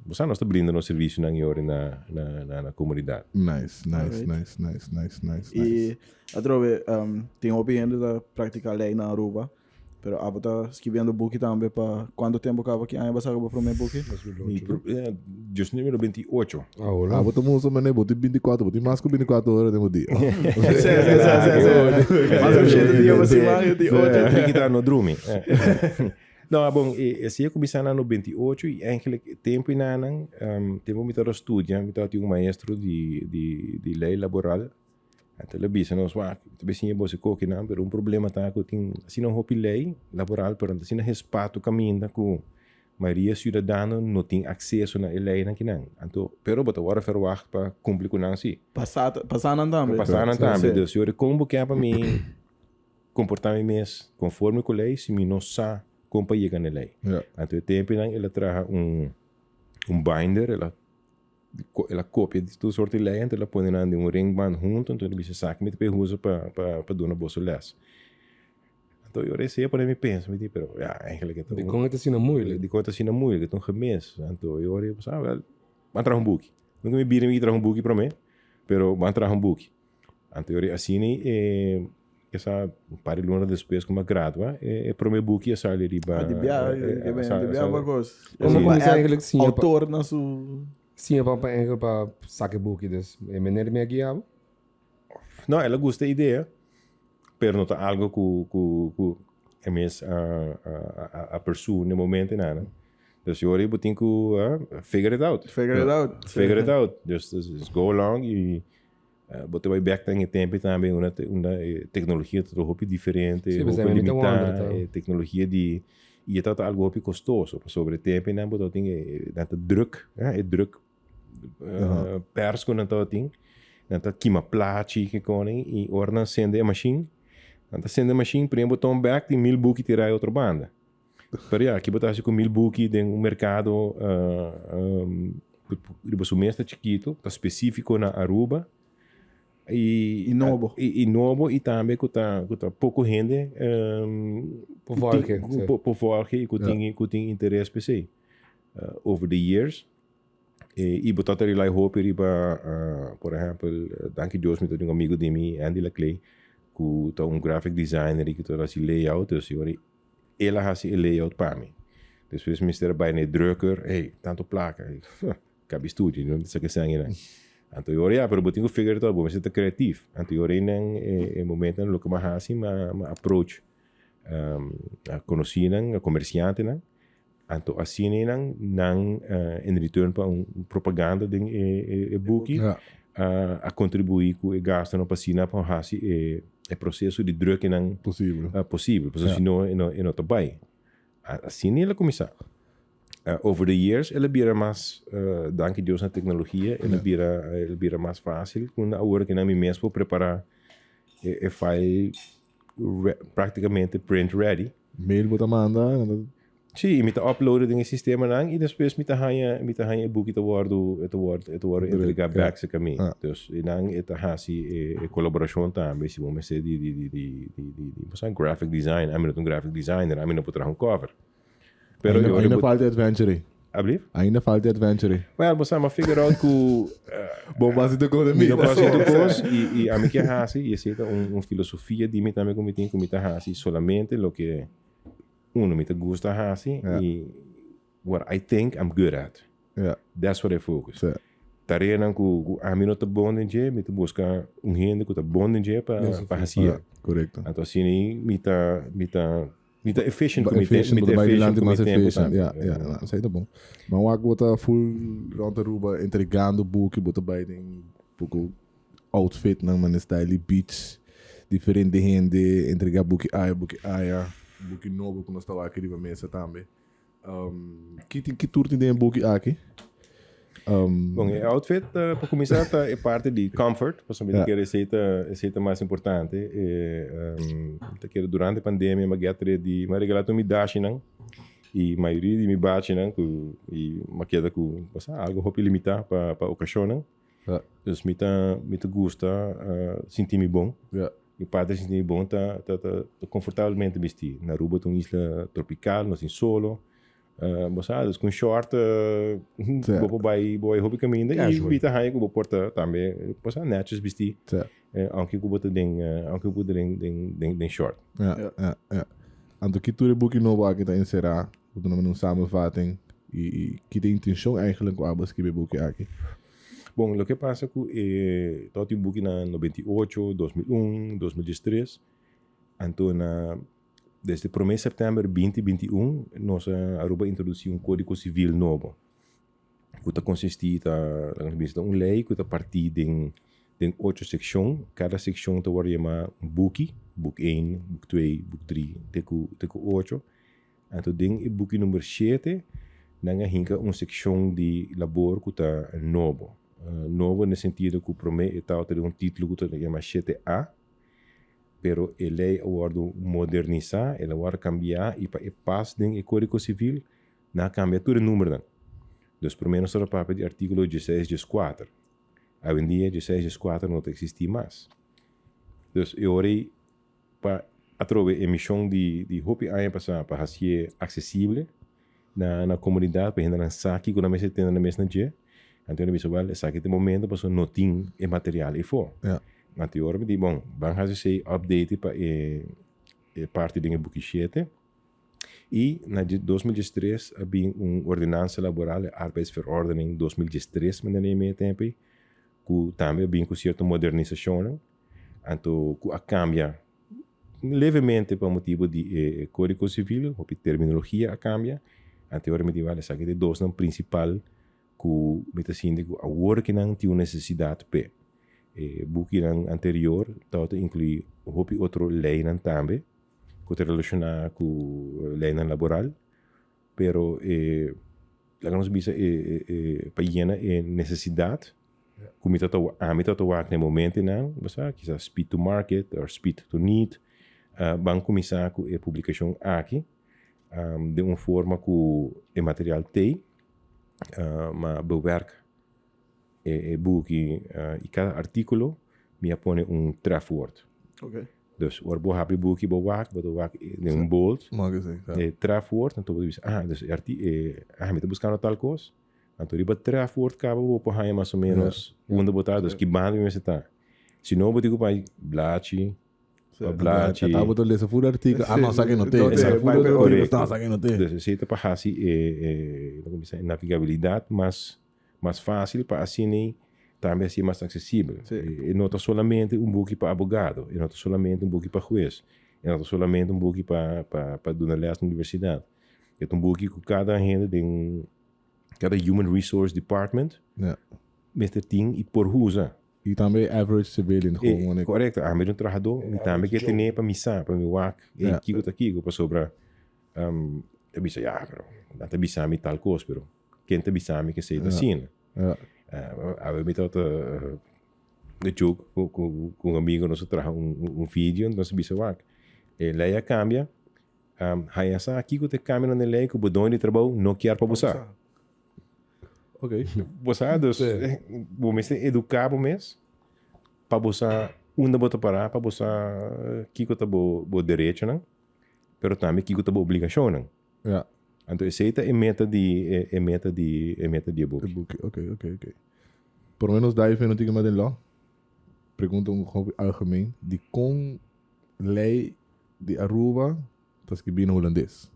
nós estamos brindando nosso serviço na comunidade. Nice. E a droga tem opinião da praticar lei na Aruba. Pero abo tá escrevendo book também para quanto tempo acaba aqui aí você acaba para meu book? Just número 28. Ah, bota música mas bota 24, bota mais que 24 horas de dia. Mas o jeito de você mais de hoje Tem que estar no drumming. Não, bom, esse é começando no 28 e eigenlijk tempo inanang tempo me taro estudia, me taro um maestro de lei laboral. Então ele disse nósว่าtalvez sim você coque não, pero problema tá que tem assim não hopi lei laboral, pero assim não respeito caminho com maioria cidadão não tem acesso na lei na kinang. Então, pero bota hora verwacht para cumprir com assim. passando também. Passando também, Deus, senhor, como que é para mim comportar-me mesmo conforme com a lei, se me não sa como para chegar na lei. Então, o tempo não ele traz binder, ela cópia de toda sorte de lei, então ela põe em ringband junto, então ele diz saque me te usa para dar uma boa les. Então eu receio para mim penso, me diz, pero eigenlijk De conta assim não muito. De conta assim não muito, então gemes. Então eu orei, sabe, vai trazer book. Nunca me viram me trazer book para mim, pero vai trazer book. Então eu orei assim que essa para luna depois como gradua, para mim book é sair ali para de biar coisa. Como começar eigenlijk sim. Autor na sua Sim, para saque book des. É maneira me guiar. Não, ela gosta da ideia, pero não tá algo que é mesmo a pessoa no momento não. Então eu orei botin que figure it out. Figure it out. Just go along e botar vai back em tempo também uma tecnologia totalmente diferente, limitada, tecnologia de e é algo muito custoso, sobre tempo não botar tem druk, druk pers com não tem, não queima plástico que conem e orna acende a machine, não acende a machine, prende botão back tem 1000 book tirar outra banda. Pero aqui botar com 1000 book tem mercado o mês está chiquito, está específico na Aruba. E novo e também que tá pouco rende por volta que tem interesse para si over the years e botar ali lá hope riba por exemplo danke Deus me tem amigo de mim Andy Laclay ku ta graphic designer que tu assim layout, dus ori ela hasi layout para mim. Depois mister bij een drukker, hey, tanto placa. Cabe estúdio, não sei que sangue, né? Então, eu olhei, pero botinho figure todo, vamos ser criativo. Então, eu olhei em momento no que mais assim, ma approach a conhecer a comerciante, né? Então, assim, nang in return para propaganda de book, a contribuir com o gasto no passina para hasi o processo de druk nang Possível. possível, porque senão não tá bem. Assim, ela começar. Over the years, ela vira mais, danke Deus na tecnologia, ela vira mais fácil. Quando a hora que não me mesmo preparar o file praticamente print ready. Mail bota manda. Sim, me tá uploaden em sistema nang e depois me tá hanha book te worden entregar back se caminho. Dus nang eta hasi colaboração também, se vamos ser de graphic design, a mim não graphic designer, a mim não pode trazer cover. Pero ainda falta adventure. Ablief? Ainda falta adventure. Well, você mas figure out que Bombasi de coisa minha. E a mim que hasi, e essa é filosofia de mim também como tem hasi somente lo que uno me gusta hasi e what I think I'm good at. Yeah. That's what I focus. Yeah. Tareia que a mim não tá bom em dia, me tá buscar gente que tá bom em dia para hasi. Correto. Então assim me tá efficient com mi tempo. Ja, sei tá bom. Mas o água tá full rond Aruba entregando book, bota bij den pouco outfit na man style beach, diferente gente entregar book novo que nós estava aqui de mesa também. Que tour tem book aqui? Bom, o outfit, para começar, é parte de comfort, possivelmente que é a receita mais importante. Durante a pandemia, eu regalado me dashi, e a maioria de me bate, e uma queda com algo hobby limitar para a ocasião. Então, me gusta sentir-me bom. E parte de sentir-me bom, tá confortavelmente vestido. Na Aruba, tem uma isla tropical, nós em solo. Dus com short, vou para hobby caminho e vita high que vou portar também, posso netos vestir, aunque eu boto den short. Anto que tudo book novo aqui tá encerrar, boto numa samenvatting e que tem intenção eigenlijk com abas que be book aqui. Bom, o que passa que todo o book na 98, 2001, 2003, então desde o 1 de setembro de 2021, nós Aruba introduziu Código Civil novo. Que consiste em lei que partir de 8 secções. Cada secção está chamada book 1, book 2, book 3, teco 8. Então, em book número 7, nós temos uma secção de labor que está novo. Novo no sentido que o primeiro tem um título que se chama 7A. Pero a lei agora modernizar, ela agora cambiar e para paz do Código Civil, não cambia todo o número. Então, primeiro nós temos o artigo 16, 14. Hoje em dia, 16, 14 não existe mais. Então, eu orei para através da emissão de roupa para ser acessível na comunidade, para ainda não saque quando a gente tem na mesma dia. Então, eu disse, saque de momento, para não tem material e for. Anterior, me bom, vamos fazer update para parte do book 7. E na 2013 havia uma ordenança laboral, arbeidsverordening 2013, mas não é tempo, que também havia uma certa modernização. Então, a cambia levemente para motivo de Código Civil, ou terminologia a cambia. Anterior, me digo, essa aqui é dois não principal, que me está sendo a work que não tem necessidade para. Book anterior, todo inclui outra lei também, que está relacionada com a lei laboral, pero la nós bisa para llenar necessidade, como está no momento não, quizás speed to market ou speed to need, vão começar com a publicação aqui, de uma forma que o material tem, mas bewerk book e cada artículo me põe trefwoord. Okay. Dus waar bo happy book bo wak in bold. Trefwoord, então você dus me tá buscando tal coisa. Então riba trefwoord cabo vou por aí mais ou menos onde botar, dus que bando me está. Se não botigo pai blachi, Blachi. Tá botando esse full artigo. Ah, não, sabe que não tem. Não tem, Esse full vai artigo, correto. não, sabe que não tem. Dus aceita para navegabilidade mais fácil para assim também ser mais acessível. Sim. E não é somente um book para advogado, e não é somente um book para juiz, e não é somente um book para jornalista na universidade. É um book que cada gente tem cada human resource department, Yeah. Mr. Ting e por usa. E também average civilian. Gewoon, Correto, a melhor trabalhador, e também que tem para missar, para me wak, e Yeah. kiko ta kiko para sobra. Eu bisa ja, pero não te bisa mi tal coisa, pero quem te bisa mi que sei ta assim. Ja. A me tot de joke com um amigo nosso traga vídeo, nós bisa wak. E leia cambia. Hij asa kiko te cambia na lei que o bodão de trabalho não quer para buscar. Ok. Você, dus, vou me educar para mês, para você, bota parar, para você, que tá bo direito, não? Pero também que tá bo obrigação, não? Ja. Então, essa é meta de book. Ok. Por menos daí vem não mais lá. Pergunta algemeen. Die kon lei de Aruba, tas que bem holandês.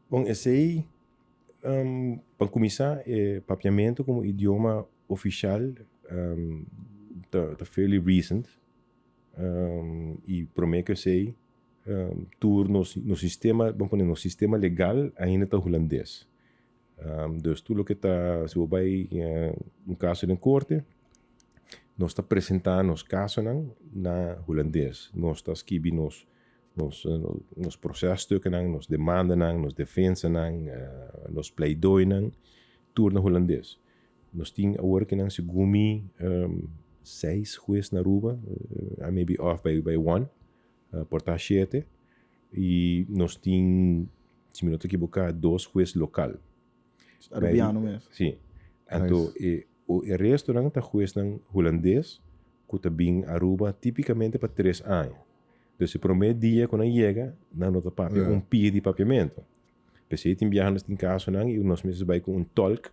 Bom, esse aí, para começar, papiamento como idioma oficial, tá fairly recent. E prometo que sei, tour no sistema, vamos poner no sistema legal ainda está holandês. Dus tudo que está, se vai um caso em corte, nós está apresentando os casos na holandês. Nós está escrevendo nos processtukken, nos demanden, nos defensa, nos pleidooien, tudo na holandês. Nós temos a work em segumi 6 juízes na Aruba, I may be off by one, por tá 7, e nós temos, se me não equivocar, 2 juízes local. Arabiano mesmo. Sim. Então, o resto está juiz holandês, que está bem Aruba, tipicamente para 3 anos. Então, se primeiro dia, quando chega, não nota papel, pia de papiamento. Porque tem viajantes em caso, e nós mesmos vai com tolk,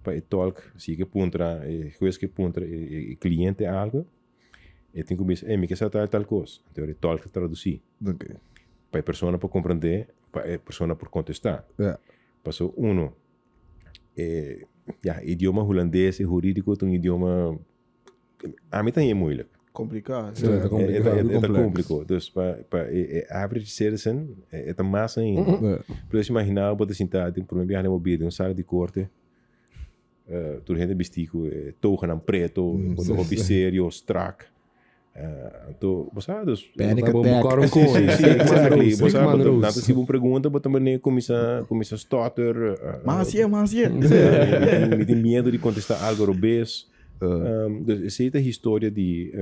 para o tolk, se que puntra, juiz que puntra, cliente algo, e tem que dizer, me que essa tal coisa. Então, o tolk traduzir. Ok. Para a pessoa para compreender, para a pessoa para contestar. Ja. Passou idioma holandês e jurídico é um idioma a mim também é muito Complicado. Ja, dat komt é complicado. Dus para average citizen é mais ainda. Ja. Para você imaginar, pode sentar, tem por exemplo, uma bíblia, sala de corte, tudo gente vestido, toga em preto, quando hobby sério, strak. Então, você sabe, Panic Vou attack. buscar um coisa. exactly. Você Man sabe, rules. nada se uma pergunta, mas também começa a stutter. Mas é. Me tem medo de contestar algo robês. Essa é a história de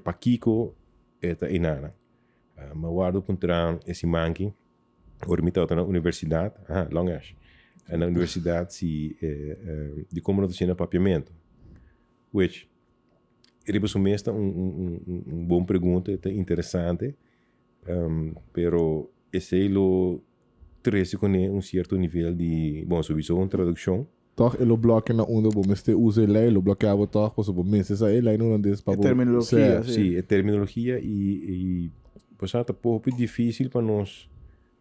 Paquico eta inana. Mas guardo contra esse manque, ormita na universidade, longas. Na universidade de como não tinha papiamento. Which ele mesmo um bom pergunta, interessante, pero esse lo trece com um certo nível de, bom, sowieso uma tradução. Toch, ele bloqueia na onda, bom, mas te usa ele, ele bloqueava toch, pois bom, mas essa ele não holandês para Terminologia. Sim, é terminologia e pois é, tá pouco difícil para nós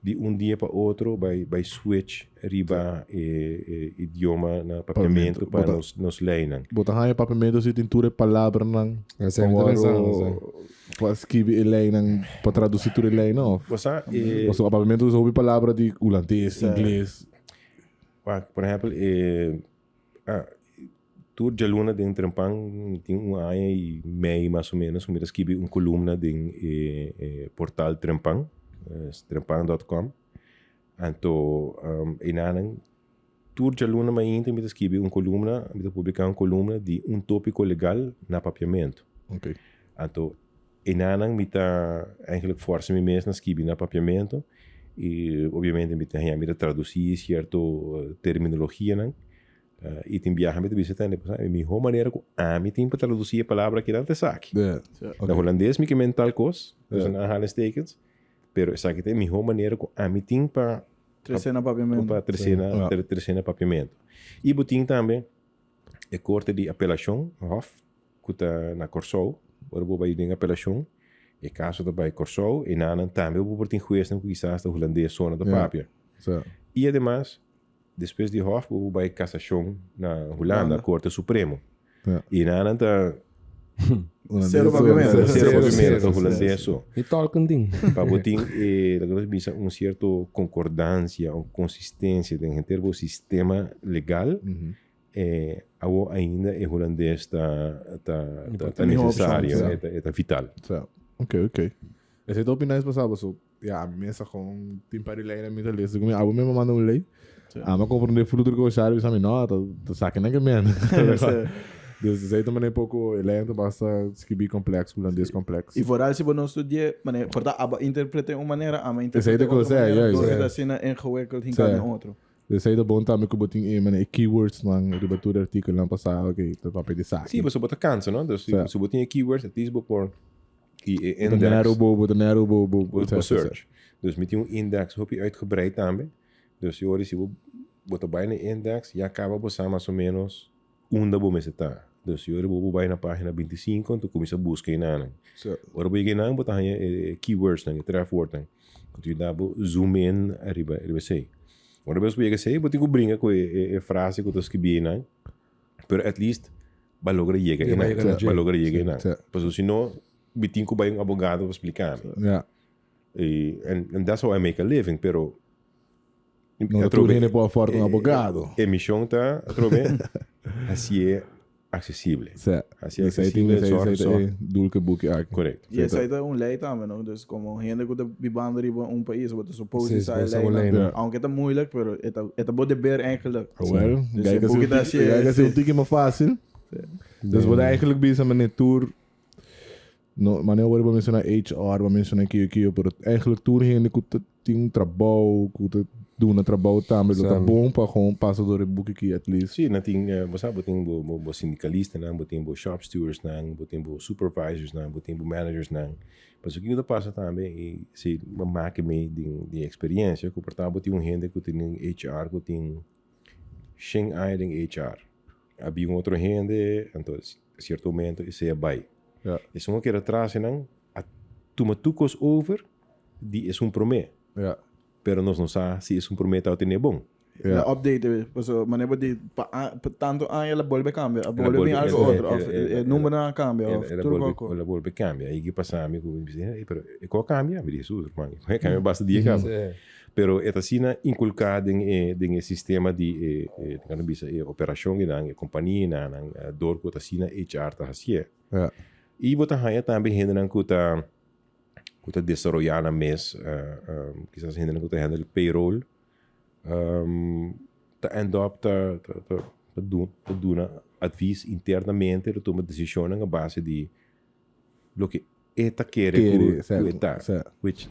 de dia para outro vai switch riba idioma na papiamento para nos leinen. Bota hanya papamento si tintura palavra nang Essa é interessante. para escrever ele nang para traduzir tudo ele não. Você Mas o papamento usa palavra de holandês, inglês. por exemplo, tudo de aluna de Trampang tem ano e meio mais ou menos, me escrevi coluna de portal Trampang, trampang.com. Então, inanang tudo de aluna mais ainda me escrevi coluna, me publicar coluna de tópico legal na papiamento. Ok. Então, inanang me tá eigenlijk força me mesmo escrever na papiamento e obviamente me tá traduzir certo terminologia não. E tem viajar me visitar depois a minha maneira com a mim tem para traduzir a palavra que não te sabe. Yeah. Na holandês me que mental coisa, então na halestekens, pero sabe que tem minha maneira com a mim tem para Terceira papiamento. para terceira papiamento. E botin também é corte de apelação, hof, kuta na Corsou, ora bo bai ding apelação, e caso da bai Corsou, e nanan também bo portin juez na quizás da holandês zona da papia. Zo. E además, depois de Hof, bo bai cassação na Holanda, Corte Supremo. Ja. E nanan ta Zero pagamento. zero pagamento zero, da holandês so. E tal que ding. Para botin bisa certo concordância ou consistência em termos do sistema legal, awo ainda é holandês tá necessário, é vital. Zo. Oké. Esse é o opinião passava, so, ja, mensen gewoon 10 paar lijnen met de les. Ik ben mesmo manda um lei. Mas compreender fruto que eu achava, eu disse, não, tá saque nem que men. Dus ze zei maar een pouco lento, basta escrever complexo, holandês complexo. E vooral se você não estudia, mané, porta aba interpreta uma maneira, ama Esse aí interpreta é que eu sei, maneira, ja, door ja. het assim ingewikkeld hinkaan in outro. Dus zei de bom também que eu botei keywords lang, de batura artikel lang passar, ok, dat papel de saque. Sim, você bota cansa, não? Dus você botin keywords, het is por index. Voor search. Dus met die index heb je uitgebreid também. Dus je hoort, se bota bijna index, já acaba você mais ou menos onde você está. Dus je hoort, bij na página 25, tu começa a buscar em nada. Ora, bij na bota keywords, né, trefwoorden. Tu dá zoom in, arriba sei. Ora, bem, você sei, bota que brinca com a frase que tu escrevi, né? Pero at least, vai logra chegar em nada. Vai logra chegar em nada. Porque senão, bitinho bij een advogado para explicar. Ja. And that's how I make a living, pero não tu viene por fora um advogado. A missão tá, trobe, assim é acessível. Assim é acessível, só dulce boek eigenlijk. Correct. E essa aí é lei também, não? Dus como gente que tá vivendo em país, você supõe que essa lei, aunque tá moeilijk, pero é bom de ver eigenlijk. Well, kijk eens een tikje maar fácil. Dus wat eigenlijk bij zijn meneer tour. No, mas eu vou mencionar HR, vou mencionar aqui, pero eigenlijk tudo gente que tem trabalho, que doen trabalho também, dat é bom para gewoon passar door het boek aqui at least. Sim, nating você botem bo sindicalista, não, botem bo shop stewards, não, botem bo supervisors, não, botem bo managers, não. Mas o que eu passa também e se marca me de experiência, que portanto botem gente que tem HR, que tem Sheng Ai em HR. Havia outro gente, então certo momento isso é vai. Ja. Is een keer atrás en toen me toekomst over, die is een promé. Ja. Pero nós não sabe se is een promé tá tendo bom. Ja. Update, so maneira de tanto ela volve cambia, volve algo outro, o número cambia, Ela volve cambia. Aí que passa a mim com dizer, pero qual cambia? Me diz, man, cambia basta dia cambia. Pero esta sina inculcada em sistema de operação e companhia na dor que esta sina HR tá assim. Ja. E botar raia também rendendo que desarrollar na mês, quizás rendendo que handle payroll, end up doen advies internamente, de tomar decisão na base de lo que eta quer which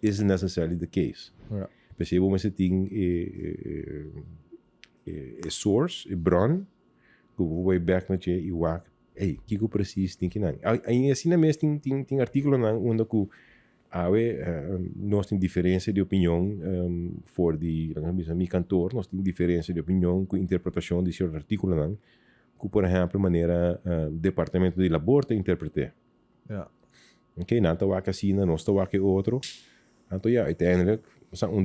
isn't necessarily the case. Ja. Percebo mas tem source, bron, que vai back na che e wak. Hey, kiko precies denk je nou? En je ziet na mes ting artikel na onde ku nós tem diferença de opinião voor die mi kantoor, nós tem diferença de opinião com interpretação de certo artikel na ku por exemplo maneira departamento de labor te interpretar. Ja. Ok, nanta waka sina, nós ta waka outro. Então ja, uiteindelijk,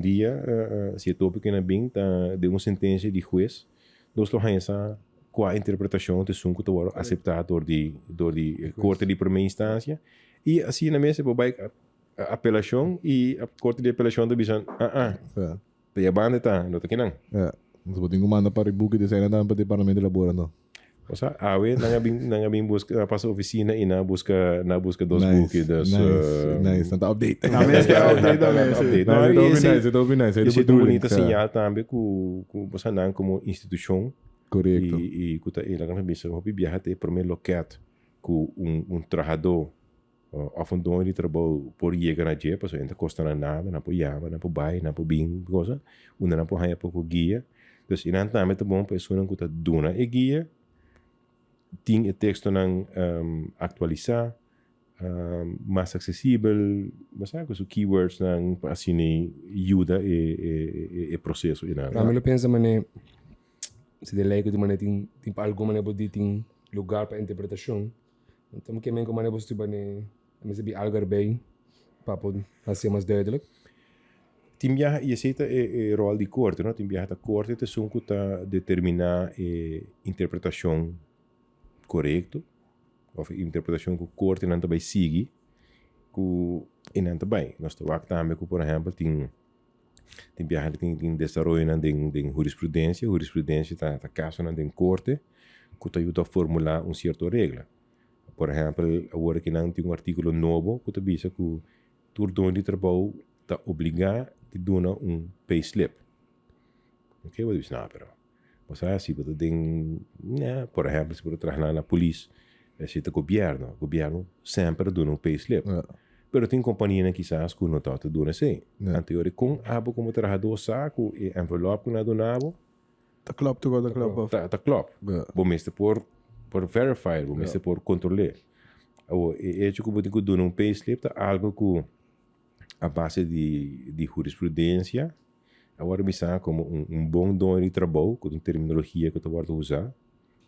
dia se topic na bing de sentença de juez, nós lo hansa qua interpretação de sunco te worden acceptado door die corte de primeira instância e assim na mesa vai apelação e a corte de apelação de bisan te yabande tá não tá kinang Mas boting manda para o book de sair para o departamento de labor não. O sea, awe nanga bin busca passa oficina e na busca dos books dus nice, tá update. Na mesa update. Não, nice. Isso é bonita señal também com você não como instituição. Correcto. E kuta ela kan bisa hopi viajar para meu locat com trabalhador of um dono de trabalho por chegar na dia, para não custa nada, não apoiava, não apoiava, não apoiava, coisa, não apoiava pouco guia. Então, e não também é bom para pessoa que dona e guia, tem o texto não atualizar, mais acessível, mas sabe os keywords não assim ajuda e processo e nada. Para mim eu penso mané se de lei que tu mané tem algo mané pode tem lugar para interpretação. Então, que men como maneira você bane, mas be algo erbij, para poder fazer mais duidelijk. Tim viaja, je ziet het rol di corte, no? Tim viaja da corte te sunku ta determinar interpretação correcto, of interpretação que o corte não também sigue, que e não também. Nós estamos também, por exemplo, tem viaja tem desenvolvimento de jurisprudência tá caso na den corte, que te ajuda a formular certa regra. Por exemplo, agora que não tem artigo novo, que te diz que o dono de trabalho está obrigado a dar payslip. Ok, você diz, não, pero você se você tem, por exemplo, se você trabalhar na polícia, se o governo sempre dá payslip. Pero tem companhia que quizás que não está dando assim. Anterior, com abo como trabalhador saco e envelope que não donava, Dat klopt toch wel, dat klopt af. tá klopt. Bom, mestre por verify, bom mestre por controlar. O hecho que você tem que payslip tá algo que a base de jurisprudência agora me sabe como bom dono de trabalho, com terminologia que tu vai usar.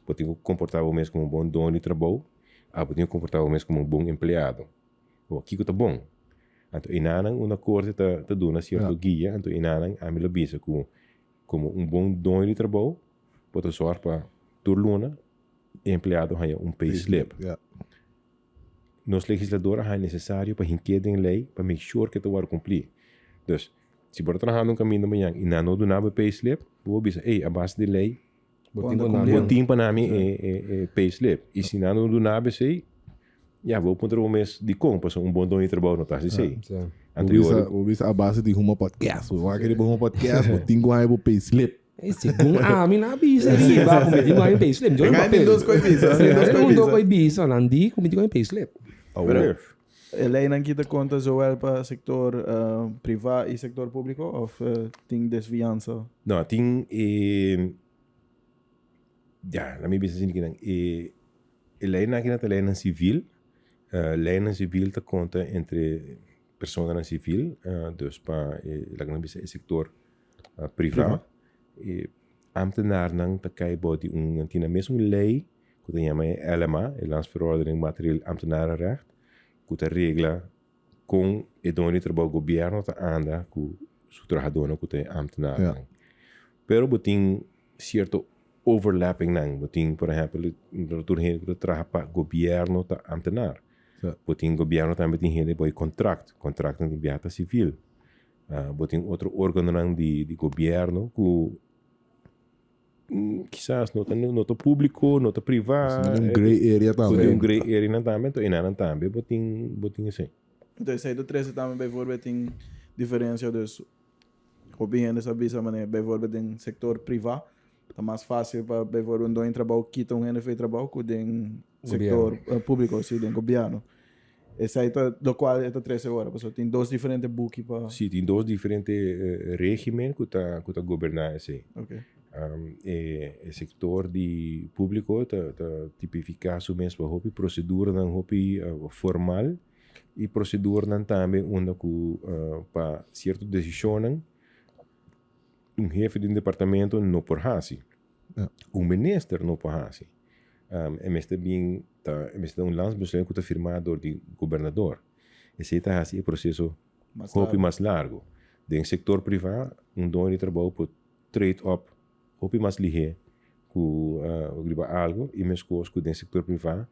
Você tem que comportar o mesmo como bom dono de trabalho, você tem que comportar o mesmo como bom empregado. Aqui que tá bom. Então, inanan uma corte tá dando certo guia, então inanan a mim bisa como bom dono de trabalho, pode soar para turluna, empregado ganha payslip. Nos legisladores é necessário para inquietar em lei para make sure que tu vai cumprir. Então, se você trabalhar num caminho de manhã e não donava payslip, você bisa, a base de lei, botim para mim payslip. E se não donava, sei, vou pôr o mês de compra, bom dono de trabalho, não está assim. Vou ver a base de uma podcast. Vou querer uma podcast, vou ter que payslip. Segundo mim na bisa ri ba kung hindi mo yung payslip. Diyan Ganha tem dois coisas. Mundo ko bisa, nandi kung hindi ko yung payslip. Lei não kita conta zowel para sector privado e sector público of tem desviança? Não, tem na minha bisa assim que não lei na que lei na civil, lei na civil ta conta entre pessoas na civil, dus para lá na bisa sector privado. Ambtenaar nang takay body tina mesmo lei que tem chama LMA, Landsverordening Materieel Ambtenarenrecht, que te regla com o dono de trabalho governo ta anda com o trabalhador que tem ambtenaar. Pero botin certo overlapping nang, botin por exemplo, no turno que trabalha para governo ta ambtenaar. Botin governo também tem gente boy contract de biata civil. Botin outro órgão nang de governo que quizás nota público, nota privado. Grey area também. Grey area também, então não também, botin assim. Então, isso aí do 13 também, bijvoorbeeld, tem diferença dos opiniões dessa bisa, mas bijvoorbeeld, em sector privado, é mais fácil para, bijvoorbeeld, dono de trabalho, quitar NF trabalho, que em sector público, assim, em governo. Esse aí, do qual é 13 horas, pessoal, tem dois diferentes books para... Sim, tem dois diferentes regímenes que tá governar, assim. Ok. O sector de público tá tipificar o mesmo hopi procedura não hopi formal e procedura não também onde para certa decisão chefe de departamento não por hasi ministro não por hasi este bem este landsbestuur que está firmado do governador esse tá assim processo hopi mais largo do sector privado dono de trabalho por trade up hopi mais ligeiro que algo e mesmo coisa que dentro do setor privado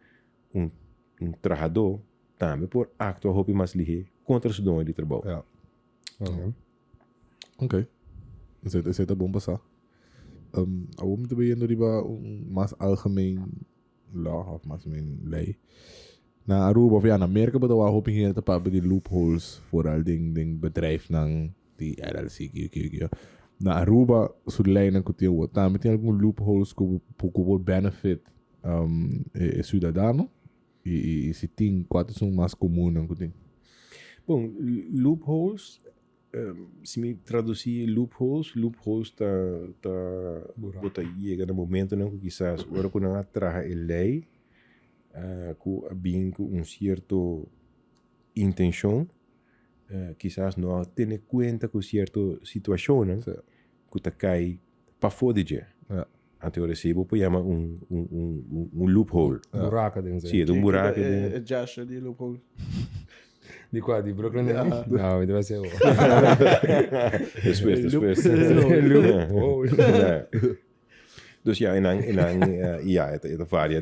trabalhador também por acto hopi mais ligeiro contra o dono de trabalho. Ok. Esse é bom passar. Vamos também indo riba mais algemeen law of mais algemeen lei. Na Aruba of na Amerika bedoel we hoping hier te pakken die loopholes vooral ding bedrijf nang die LLC na Aruba su lei nang kutiu wat também tem algum loopholes que por benefit cidadano e se tem quatro são mais comum nang kutiu. Bom, loopholes se me traduzir loopholes tá bota chega no momento não que quizás agora quando atrás a lei com bem com certo intenção quizás não tem conta com certa situação que tá cai para fora de Então eu recebo para chamar loophole. Buraca dentro. Sim, é um buraco. É Josh ali, loophole. Di qua, di Brooklyn? No, deve ser. Depois. Loophole. Dus ja, het varia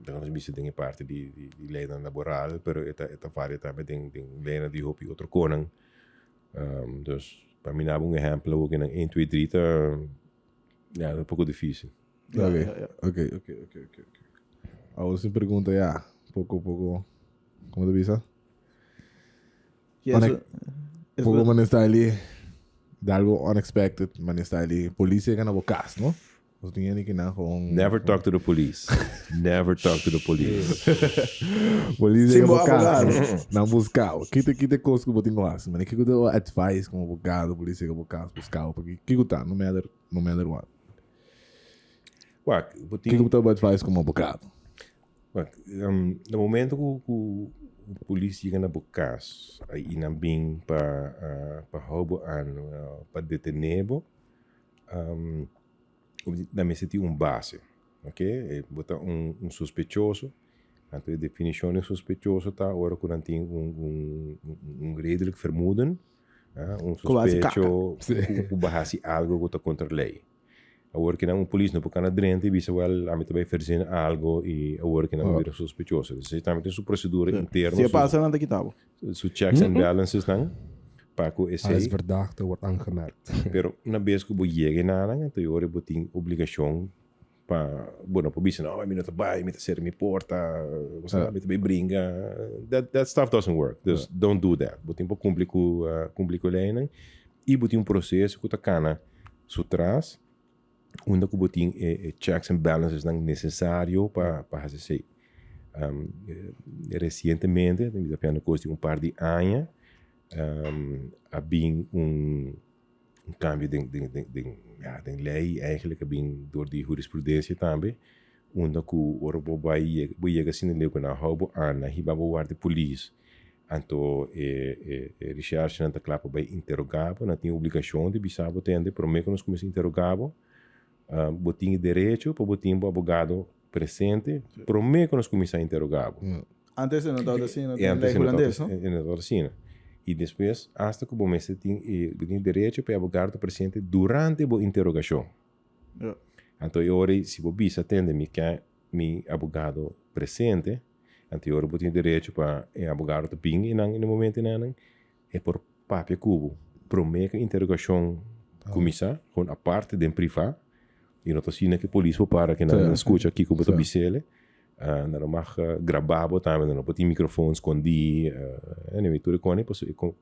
dan is dingen parte die leden laboral, pero het varia também ding leden die hoop je outro koning. Dus para mim um exemplo ook in een 1, 2, 3 ja, dat is pouco difícil. Ok. Ahora se pergunta, pouco, como tu bisa? Pouco man está ali, de algo unexpected, man está ali, polícia que na bocas, no? Os ninguém que na com... Never talk to the police. Never talk to the police. Polícia que bocas, não buscar. Quite coisa que botem lá, mas que eu advice como abogado, polícia que bocas, buscar, porque que tá, no matter what. Que eu tô advice como abogado. No momento que o polícia chega na bocas, aí não vem para roubo para detener-bo, também se tem base, ok? Botar suspeitoso, então a definição de suspeitoso tá agora quando tem redelijk vermoeden, suspeito que base algo que está contra a lei. Agora que não polícia não pode adrente, bisa well, a mim também fazer algo e agora que não vira suspeitoso. Então também tem sua procedura interna. Se passa não daqui tava. Su checks and balances não. Para que esse Als verdachte wordt aangemerkt. Pero na vez que você chega na área, então eu tenho obrigação para, bueno, para bisa não, me não trabalho, me ser me porta, você me também brinca. That stuff doesn't work. Just don't do that. Você tem para cumprir com a lei e você tem processo que tá cana su trás, onde você tem checks and balances não necessário para fazer isso. Recentemente, apenas coisa par de anos, havia cambio de lei eigenlijk door die jurisprudência também onde que o Orobo vai assim ele que na roubo na hibabo de polícia então recherche na clapa vai interrogado na tem obrigação de bisabo tende por meio que nós começamos interrogado botinho direito para botinho advogado presente por meio que nós começamos interrogado antes não estava assim não tem antes lei holandês não estava assim e depois, hasta que você tem direito para o advogado presente durante a interrogação. Então, eu se você atende que é meu advogado presente, então eu tenho direito para o advogado ping no momento é por papel cubo. Promete que a interrogação começa com a parte de privado e não estou que a polícia para que não escuta aqui como está bisele. Não mag gravar também, não pode microfone escondido, anyway, tudo com a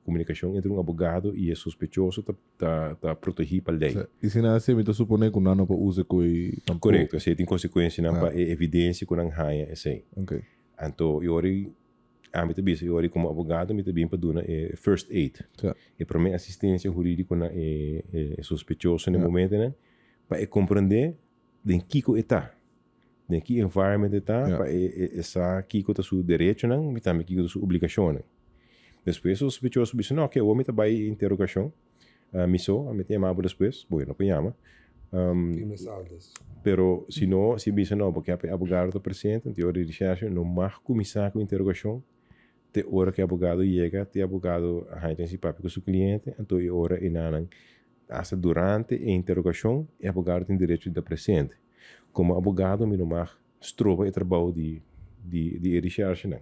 comunicação entre advogado e o suspeitoso tá protegido pela lei. E se não é assim, então suponho que não pode usar coi. Correto, se tem consequência não para evidência que não há assim. Ok. Então eu também como advogado me também para dar first aid. E para mim assistência jurídica na suspeitoso no momento né, para compreender de que está. De que environment está para essa que está seu direito não, mas também que está sua obrigação. Depois o suspeitoso diz não, que o homem está vai interrogação, miso, a mim tem amado depois, bueno, pues llama. Pero se não, se diz não, porque a advogado está presente, então a recherche não mais começar com interrogação, até hora que o advogado chega, até o advogado a gente se papo com seu cliente, então a hora e não, hasta durante a interrogação, o advogado tem direito de estar presente. Como advogado, me não mais estroba o trabalho de recherche não.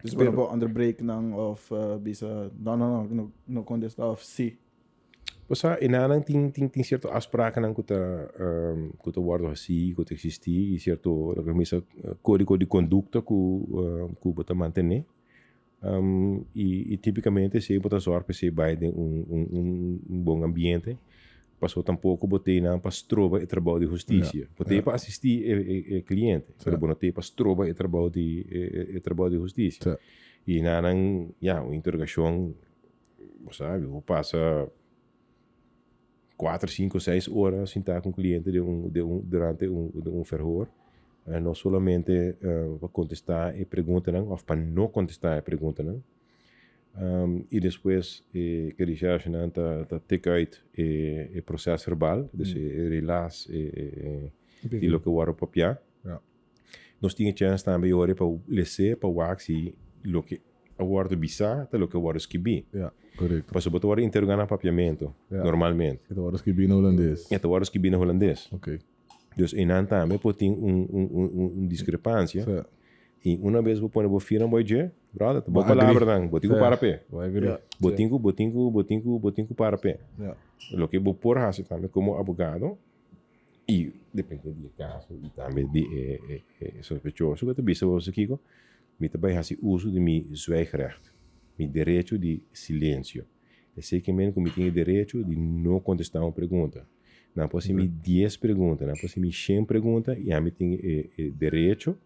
Dus we hebben onderbreek dan of bisa no contest of si. Posa inanan ting certo afspraken nan kuta guardo assim, kuta existir e certo camisa código de conduta ku bota mantener. E tipicamente se bota sorte se vai de bom ambiente. Passou tampouco botei na para trova e trabalho de justiça. Botei para assistir o cliente, mas botei para trova e trabalho de justiça. E na uma interrogação, sabe, eu passo 4, 5, 6 horas sem estar com o cliente durante verhoor. Não somente para contestar a pergunta, ou para não contestar a pergunta. E depois que a recherche tá tek uit o processo verbal, dus relaas e lo que waro papia. Ja. Nós tinha chance também ore para lecer para waxi lo que a waro bisa, tá lo que waro escrever. Ja, correto. Passo botar waro interrogar no papiamento, normalmente. Então, agora escrevi no holandês. E tá waro escrever no holandês. Ok. Dus em nan também pode ter discrepância. Certo. E uma vez vou pôr no fira um boije, brother, boa Vai palavra agree. não, botinho para pé. Vai agree. Botinho para pé. Ja. Lo que vou pôr assim também como advogado e depende do caso e também de sospechoso que também você Kiko, me também faz uso de meu zwijgrecht, meu direito de silêncio. Eu sei que mesmo que tenho direito de não contestar uma pergunta. Não posso me 10 perguntas, não posso me 100 perguntas e a mim tenho direito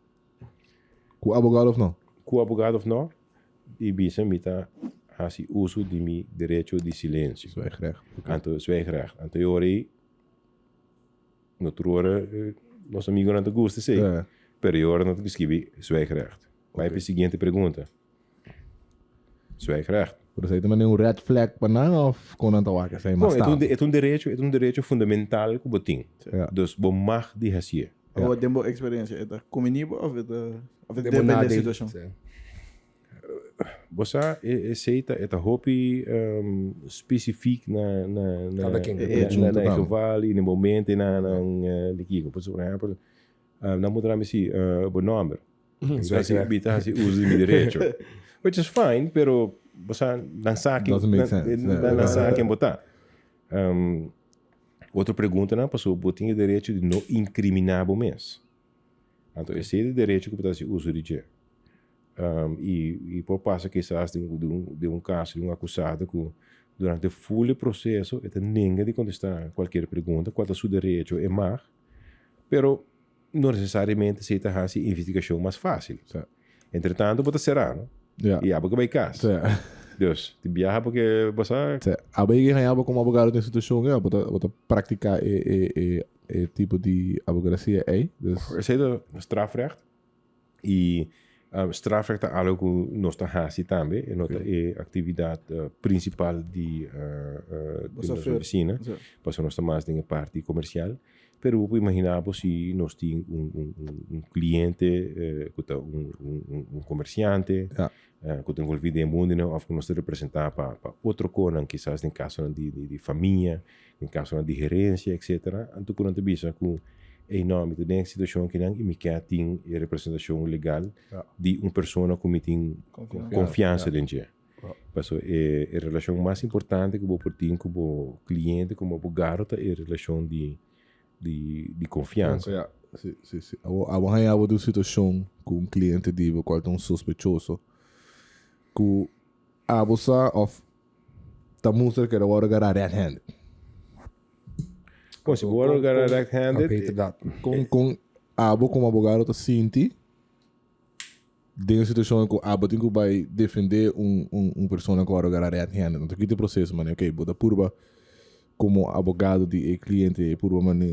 Com o abogado ou não? com o advogado ou não, e bisa me tá faz uso de meu direito de silêncio. Isso é recht. Então, zwijgrecht. Então, eu orei, no hora, nosso amigo não te gosta, sei. É. Pero eu ora não te escrevi zwijgrecht. Vai para a seguinte pergunta. Zwijgrecht. Por isso aí também tem um red flag para não ou com não tá waka, sai Bom, mais é um direito fundamental que você tem. Ja. Dus, você mag de fazer. Ou tem boa experiência, é comigo ou é Demo depende da nadeel. situação. Você aceita esta hobby específico na Cada quem. geval, in een moment, de kiko. Por exemplo, não mudar me se o nome. Você usa de direito. Which is fine, pero você não sabe Doesn't make sense. não sabe quem botar. Outra pergunta, não, passou, você tem o direito de não incriminar o mês. Então, esse é o direito que você usa de direito. E por passo que se de um caso de um acusado que durante o full processo ninguém de contestar qualquer pergunta qual é o seu direito é mais, pero não necessariamente se está a investigação mais fácil. Certo. Entretanto, você será, não? Ja. E abre que caso. Certo. Dus, de viaja porque você Certo. A bem ganhava como abogado da instituição, é, bota praticar e tipo de advocacia aí. er zit een strafrecht e strafrecht é algo que nós estamos também, é nossa atividade principal de nossa oficina, porque nós estamos em parte comercial. Pero imaginamos se nós temos cliente, comerciante, que tem envolvido em mundo, ou que nós representar para outro coisa, quizás em caso de família, em caso de gerência, etc. Então, quando a gente com enorme de situação que não me quer tem representação legal de uma pessoa que me tem confiança dentro. Então, a relação mais importante que eu tenho com o cliente, como abogado, é a relação de confiança. Ja, sim. A banhava de situação com um cliente de qual é suspeitoso, que a bolsa of tá música que era hora gara red hand. Bom, se o gara right-handed, Com a bo como abogado tá senti de uma situação que a tem que vai defender pessoa que hora gara red hand. Então que tem processo, mano, ok, bota purba como abogado de cliente purba mano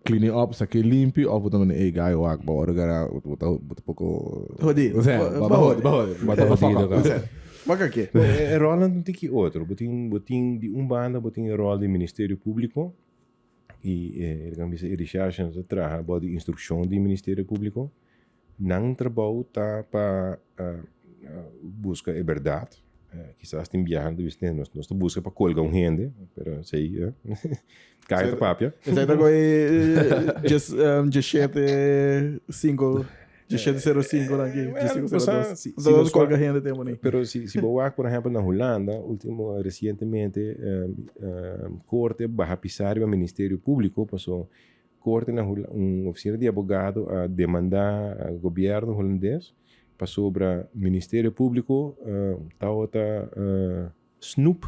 cleaning up, saque limpo, ou botar mano, ei, guy, ou agora hora gara botar pouco Jodido. Baka aqui. é rol não tem que outro. Botin de banda, botin rol do Ministério Público e ele recherche na traha about de instrução do Ministério Público. Não trabalho tá para buscar a verdade. Quizás tem viajando, nós busca para colgar gente, pero sei, cai da papia. Você tá com 1705 aqui. Todos colga renda tem ali. Pero se boa, por exemplo, na Holanda, recentemente, corte barra pisar o Ministério Público passou corte na oficina de advogado a demandar o governo holandês passou para Ministério Público snoop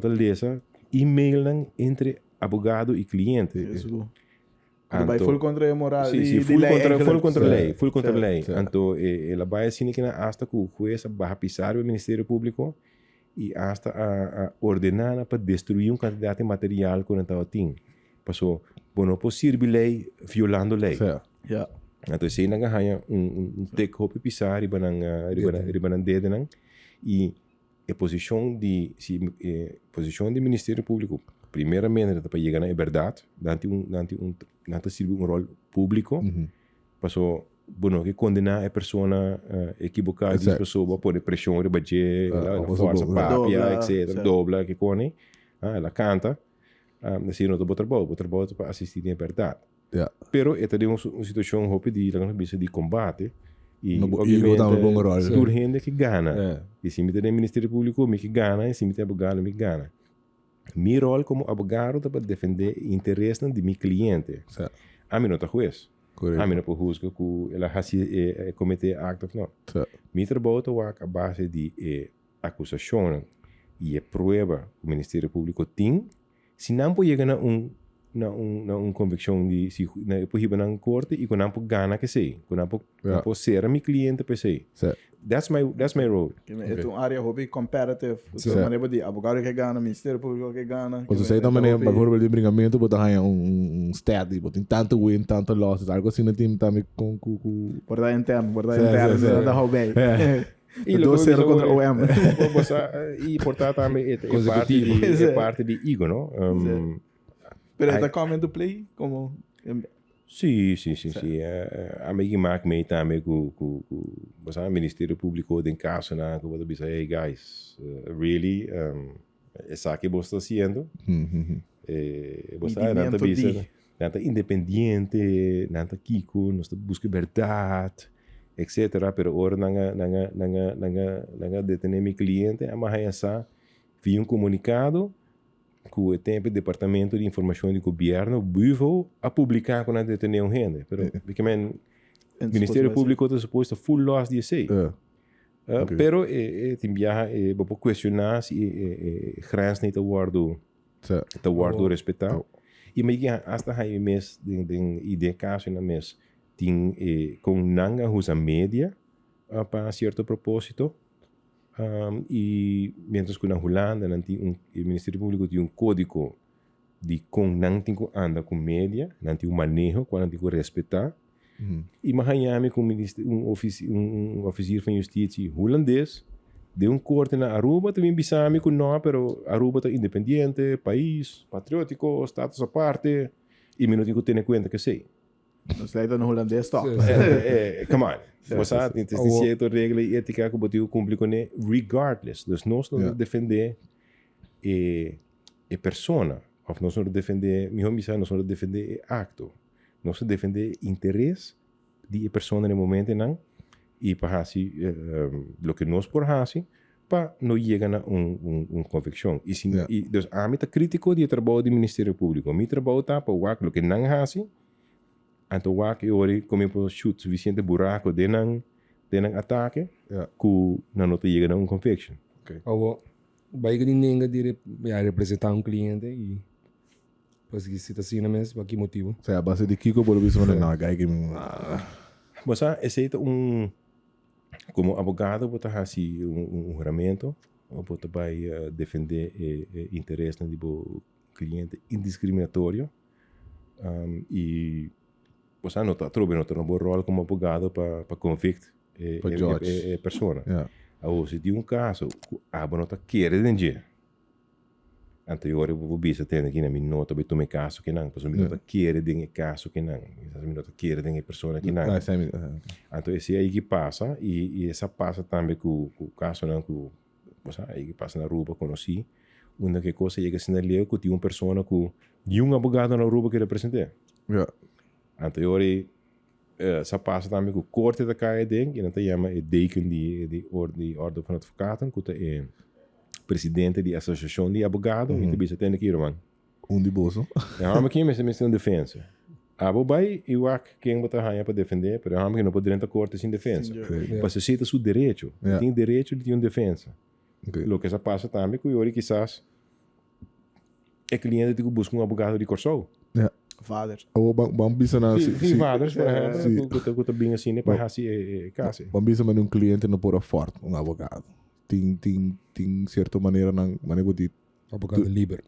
lesa e-mail entre advogado e cliente. Vai full contra a moral full contra lei. Então, ela vai assim que hasta que o juez vai pisar o Ministério Público e hasta a ordenar para destruir quantidade de material que não está tem. Passou, não é possível lei violando lei. Então, se não ganha take hope pisar riba ng dedo nang E a posição de Ministério Público, primeiramente, para chegar na verdade, dante servir um rol público, passou, bueno, que condenar a pessoa equivocada, a pessoa pôr pressão, rebater, força, papia, etc., dobla, que cone, ela canta, assim, não estou trabalho para assistir à verdade. Pero esta é uma situação de combate, e obviamente surge que gana. E se me tem Ministério Público, me que gana, e se me tem abogado, me gana. Meu rol como abogado é para defender o interesse de meu cliente. A mim não está juiz. A mim não pode juzgar que ela ha cometer acto ou não. Meu trabalho é a base de acusação e a prova que o Ministério Público tem. Se não pode chegar na convicção de se pode ir na corte e quando não pode ganhar que sei, quando não pode ser meu cliente para sei. That's my role. É uma área hobby comparative. Você maneira de abogado que ganha, Ministério Público que ganha. Você sei também para o bringamento, botar um stat, botar tanto win, tanto losses, algo assim no time também com Por interno, da hobby. E lo 2-0 contra o OM. E portanto também é parte de ego, não? Pero está comendo play como Sim. A mim maak mee também com o Ministério Público em caso na que você diz, hey guys, really, essa que você está fazendo, você não está independente, não está kiko, não está buscando verdade, etc. Pero ora não detener meu cliente, mas essa via comunicado que o tempo Departamento de Informação do Governo vivo a publicar quando detener gente. Pero, porque o Ministério Público está suposto full loss de sei. Pero tem viaja para questionar se grens niet te worden respeitar. E me diga hasta aí mes den ideia caso na mes tem com nanga usa mídia para certo propósito. E mientras que na Holanda o Ministério Público tem código de como não tem que andar com média, não tem manejo, quando tem que respeitar. E Miami com oficial de justiça holandês de corte na Aruba também bisami com não, pero Aruba é independente, país, patriótico, status à parte, e não tem que ter em conta que sei. Nos leidt een Hollandees toch? Come on. Você tem certa regra e ética que você cumpre com ele regardless. Dus nós não defender a persona, ou nós não defender, melhor dizendo, nós não defender o acto. Nós defender o interesse de a persona no momento não e para assim, o que nós por assim, para não chegar a convicção. E dus a mim tá crítico de trabalho do Ministério Público. Mi trabalho tá para o que não assim. Então, eu como shoot suficiente buraco de não ataque, que não te chega a conviction. Vai que ninguém dire representar cliente e pues que se está assim mesmo, para que motivo? O sea, a base de Kiko por isso não gai que Mas aceita como abogado você assim juramento, você vai defender interesse do cliente indiscriminatório e você não está no bom rol como abogado para convict a pessoa. Ou se tem caso, não está querendo dinheiro. Anterior eu vou ver se tem aqui na minha nota, eu tomei caso que não, porque eu não está querendo caso que não, eu não está querendo a pessoa que não. Então esse aí que passa e essa passa também com o caso não que você aí que passa na rua conheci, uma que coisa chega assim na lei que tem uma pessoa que de abogado na rua que representa. Anterior essa passa também com o corte da caia ding e não te chama o deken de orde van advocaten, que é presidente da associação de advogados e também tem aqui irmão. De bolso. Mas aqui mesmo em defesa. Abo vai eu acho que quem botar rainha para defender, mas que não pode entrar corte sem defesa. Para se cita seu direito, tem direito de ter uma defesa. O que essa passa também que eu quizás é cliente que busca advogado de corso. Vader. Vamos pensar na sim, vaders, que tá bem assim, né, para assim caso. Vamos pensar na cliente não pode forte advogado. Tem certa maneira não maneira de advogado livre.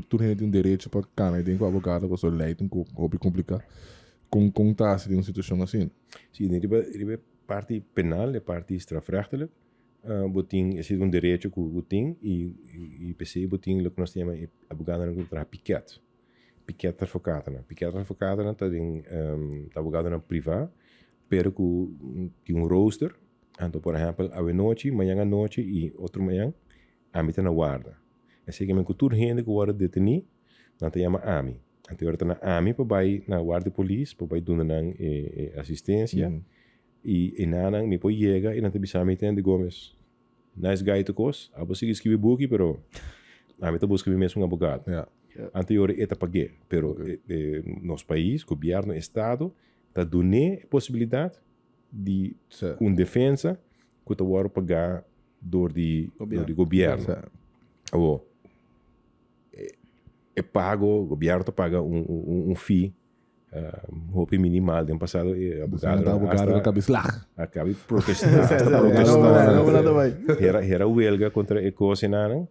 Tu tem direito para cana, tem que o advogado você leite um pouco complicado com tá se uma situação assim. Sim, ele parte penal, a parte strafrechtelijk, botín, es un derecho que botín y PC botín lo que nós chama abogado na contra piquet. Piquet advogado, né? Piquet advogado né tá em abogado na privado, pero que rooster, então por exemplo, a noite, manhã à noite e outro manhã, a mim tá na guarda. Assim que me cultura gente que guarda deteni, não te chama AMI. Então eu tá na AMI para vai na guarda de polícia, para vai dando assistência. E nada, me pode chegar e não te bisa me de Gomes. Nice guy to cos, a você escreve book, pero a mim tá buscando mesmo advogado. Yeah. Anterior é paguei, pero nosso país, governo, estado, tá dando a possibilidade de uma defesa que tá agora pagar do governo. Oh, é pago, o governo tá paga fee roupa minimal do passado e abogado acaba slag. Acaba protestando. Não vai. Era huelga contra a coisa nada.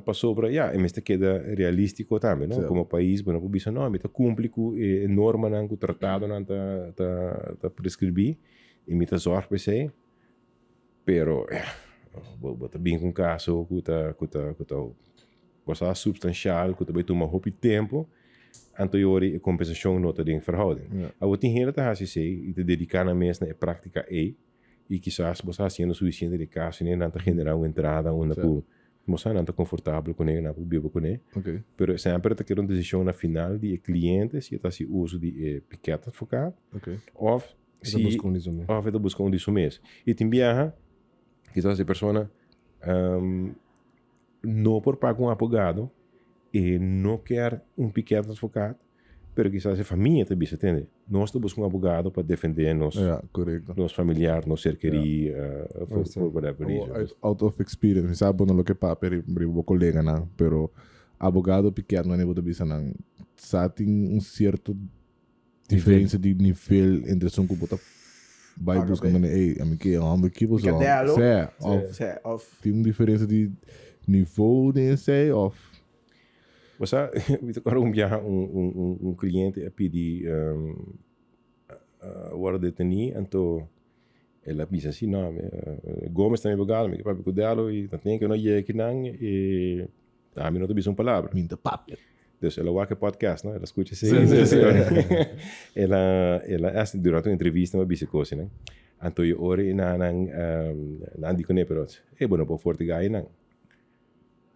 Passou para mas queda realístico também, não? Como país, bueno, o bicho não, tá cumpre com norma não, com tratado não tá prescrever e me tá sorte para sei. Pero bota bem com caso que tá coisa substancial, que também toma roupa tempo. Anteriori a compensação nota de verhouding. A wat in hele te sei te dedicar na mes na prática e quizás você haciendo suficiente dedicação nem nanta generar uma entrada onde pu moça nanta confortável com ele na pu vivo com ele. Okay. Pero sempre te quero uma decisão na final de cliente se tá se uso de piquet advogado. Okay. Of se busca um disso mês. E tem viaja quizás a pessoa não por pagar um advogado e não quer piquet advogado, pero quizás a família também se entende. Nós estamos buscando um advogado para defender nos familiares, nos ser querido, for whatever reason. Out of experience, sabe no lo que pa per o colega na, pero abogado piquet não é botar bisa nang sa tem certo diferença de nível entre som que bota vai buscando a mim que equipo só tem uma diferença de nível de sei off. Você agora cliente a pedir agora detenido, então ela diz assim, não, Gomes também abogado, me papai cuidado e tem que não ir aqui não e a mim não te diz uma palavra. Minta papo. Dus ela vai que podcast, não? Ela escuta assim. Ela durante uma entrevista uma bicha coisa, né? Então eu ore não digo nem pero é bom para forte gai não.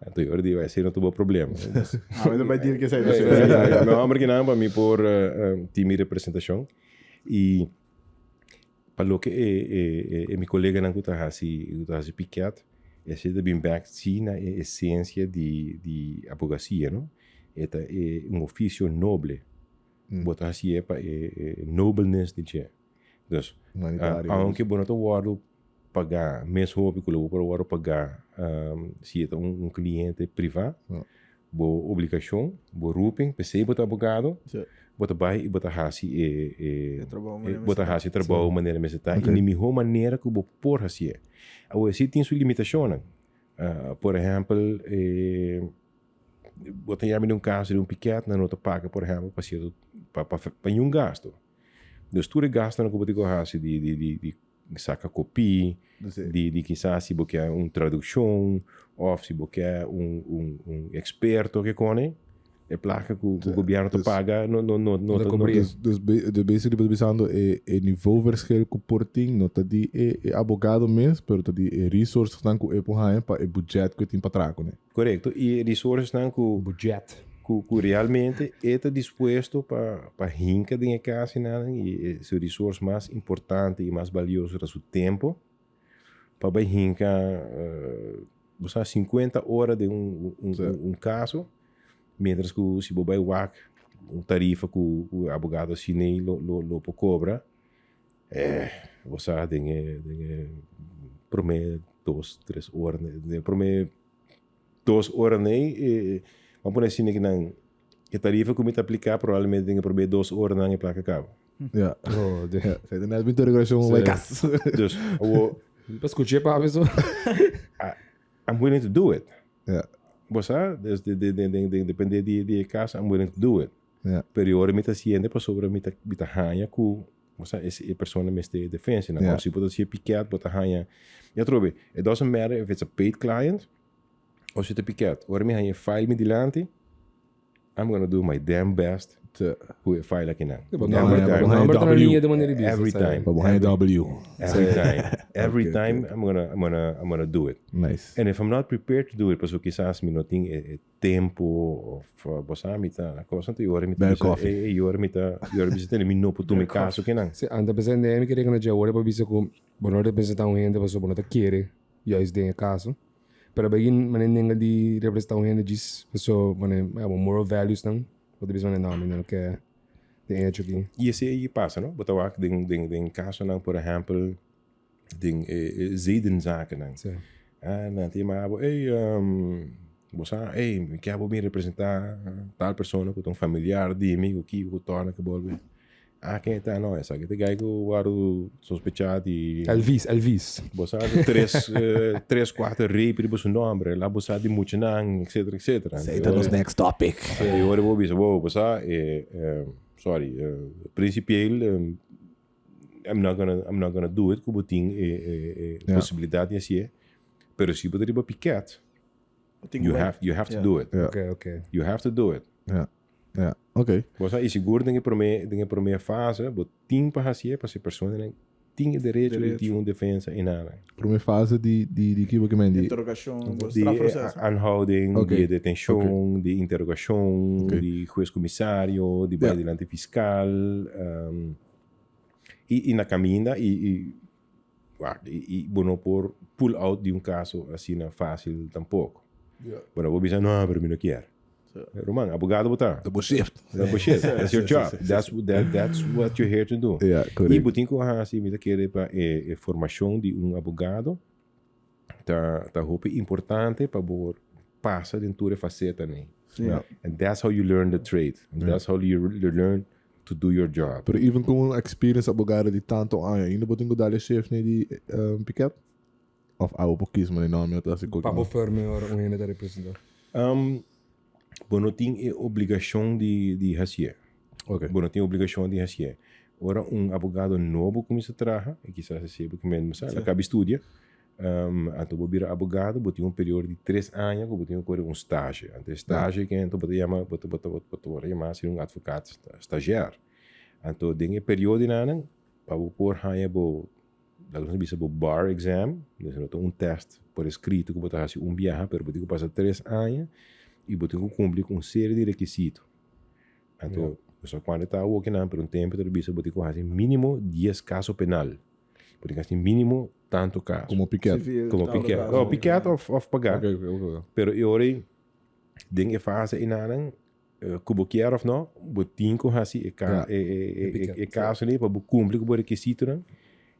Então eu digo assim não tem problema. Mas não vai dizer que sai meu amor que não para mim por time representação e para lo que meu colega não está assim piquet esse de bem back sim na essência de advocacia, não? É ofício nobre. Botar assim para nobleness de che. Dus aunque bom não guardo pagar mesmo hobby que eu vou pagar se é cliente privado, boa obrigação, boa roeping, PC botar advogado, botar bai e botar hasi botar hasi trabalho maneira mesmo tá e nem melhor maneira que eu vou por hasi. Agora se tem sua limitação, por exemplo, botar já um caso de piquet na nota paga, por exemplo, para um gasto. Dus tu gasta na que eu hasi de saca copia, de quizás se você quer tradução, ou se você quer experto que conhece, é placa que o governo te paga, não Dus basically pensando é nível verschil que porting, não tá de abogado mesmo, pero tá de resources que estão com para budget que tem para trás, né? Correto. E resources estão com budget. Que realmente está disposto para rinca de casa e seu recurso mais importante e mais valioso é o seu tempo para rinca 50 horas de caso, mientras que se você vai tarifa que o advogado chinês lo cobra, você tem prometer 2-3 horas, prometer 2 horas vamos por assim que a tarifa que me aplicar provavelmente tem que prometer 2 horas na placa cabo. Ja. Você tem mais muita regulação vai casa. Dus Para escutar para a pessoa. I'm willing to do it. Ja. Você depende de casa, I'm willing to do it. Ja. Periode met a ciende para sobre met a hanha ku Você é persona mesmo defensa, né? Se você é piquet, bota hanha. Eu trouxe, it doesn't matter if it's a paid client ou se é piquet. Ora me hanha file me dilante, I'm gonna do my damn best to file aqui não. Every time. Every time I'm gonna do it. Nice. And if I'm not prepared to do it, porque quizás me não tem tempo of bossa mita, coisa tu ora mita, ora mita me não puto me caso que não. Se anda pensando em que na dia ora para bisa com bono representar um gente para bono tá querer e aí tem caso. Pero bagin manen di representar um gente diz pessoa manen moral values não. Pode bisa manen não que tem hecho aqui. E esse aí passa, não? Botar o den caso não, por exemplo, den zedenzaken não. Não tem mais, você, me quer me representar tal pessoa que é um familiar de amigo que o torna que bolve. Quem está não, essa que tem que o aro sospechado de Elvis. Você três, quatro rei para o nome, lá você de muito não, etc. Say that was next topic. Eu vou dizer, você sorry, principieel, I'm not gonna do it, como tem possibilidade assim, pero se você riba piquet, you have to do it. Okay. You have to do it. Yeah. Okay. Você é seguro que a primeira fase, você tem para fazer para ser pessoa tem direito de ter uma defesa em nada. Primeira fase de que interrogação, de aanhouding, de detenção, de interrogação, de juiz-comissário, de bailante fiscal, e na caminha e bueno por pull out de caso assim não fácil tampouco. Bueno, vou dizer não, pero não quero. Roman, abogado botar. Double shift. That's your job. That's what you're here to do. Yeah, correct. E botin com assim, me querer para formação de abogado. Tá importante para passar dentro da faceta né. And that's how you learn the trade. And that's how you learn to do your job. Pero even com experience abogado de tanto ainda botin com dar chef né de piquet of ao pouquíssimo né nome tá assim para o firme ou um ainda representar. Não tem obrigação de fazer. Não tem obrigação de fazer. Ora, advogado novo começa a trabalhar, e quizás você sabe, acaba de estudar. Então, vou virar advogado, vou ter período de 3 anos, vou ter estágio. Então, estágio que então vou chamar ser advogado estagiário. Então, tem período ano para pôr o bar exam, então teste por escrito que vou fazer viagem, mas vou passar 3 anos. E vou ter que cumprir com uma série de requisitos. Então, só quando está working por tempo, eu vou ter que fazer mínimo 10 casos penal. Porque assim, mínimo tanto caso. Como piquet. Piquet of pagar. Pero eu orei, tenho que fazer em nada, como quer ou não, vou ter que fazer caso ali, para cumprir com o requisito.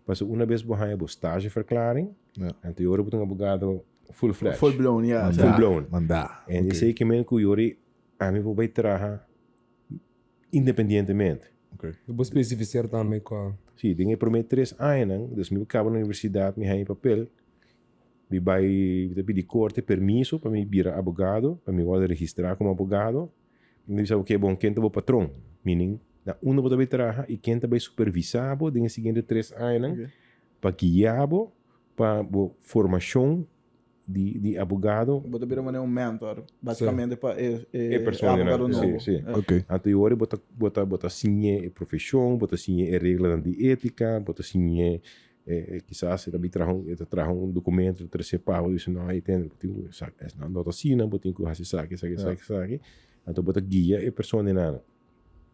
Mas uma vez vou fazer estágio verklaring, então eu vou ter um advogado full-fledged. Full blown, yeah. Full blown. Mandar. En ik sei que men que Yuri a mim vou trabalhar independentemente. Eu vou especificar também com Sim, tenho por mim 3 anos, então me acabo na universidade, me em papel, me vai pedir corte permiso para me virar advogado, para me poder registrar como advogado. Me diz que bom, quem é o patrão, meaning na uma vou trabalhar e quem vai supervisar, tenho seguinte 3 anos para guiar, para formação de advogado. Bota bira um mentor, basicamente para pessoa advogado novo. Sim. Ok. Então, bota sinye profissão, bota sinye regra de ética, bota sinye quizás também traga documento, terceiro pago, isso não aí tem, não nota assina, bota que saque. Então, bota guia pessoa nada.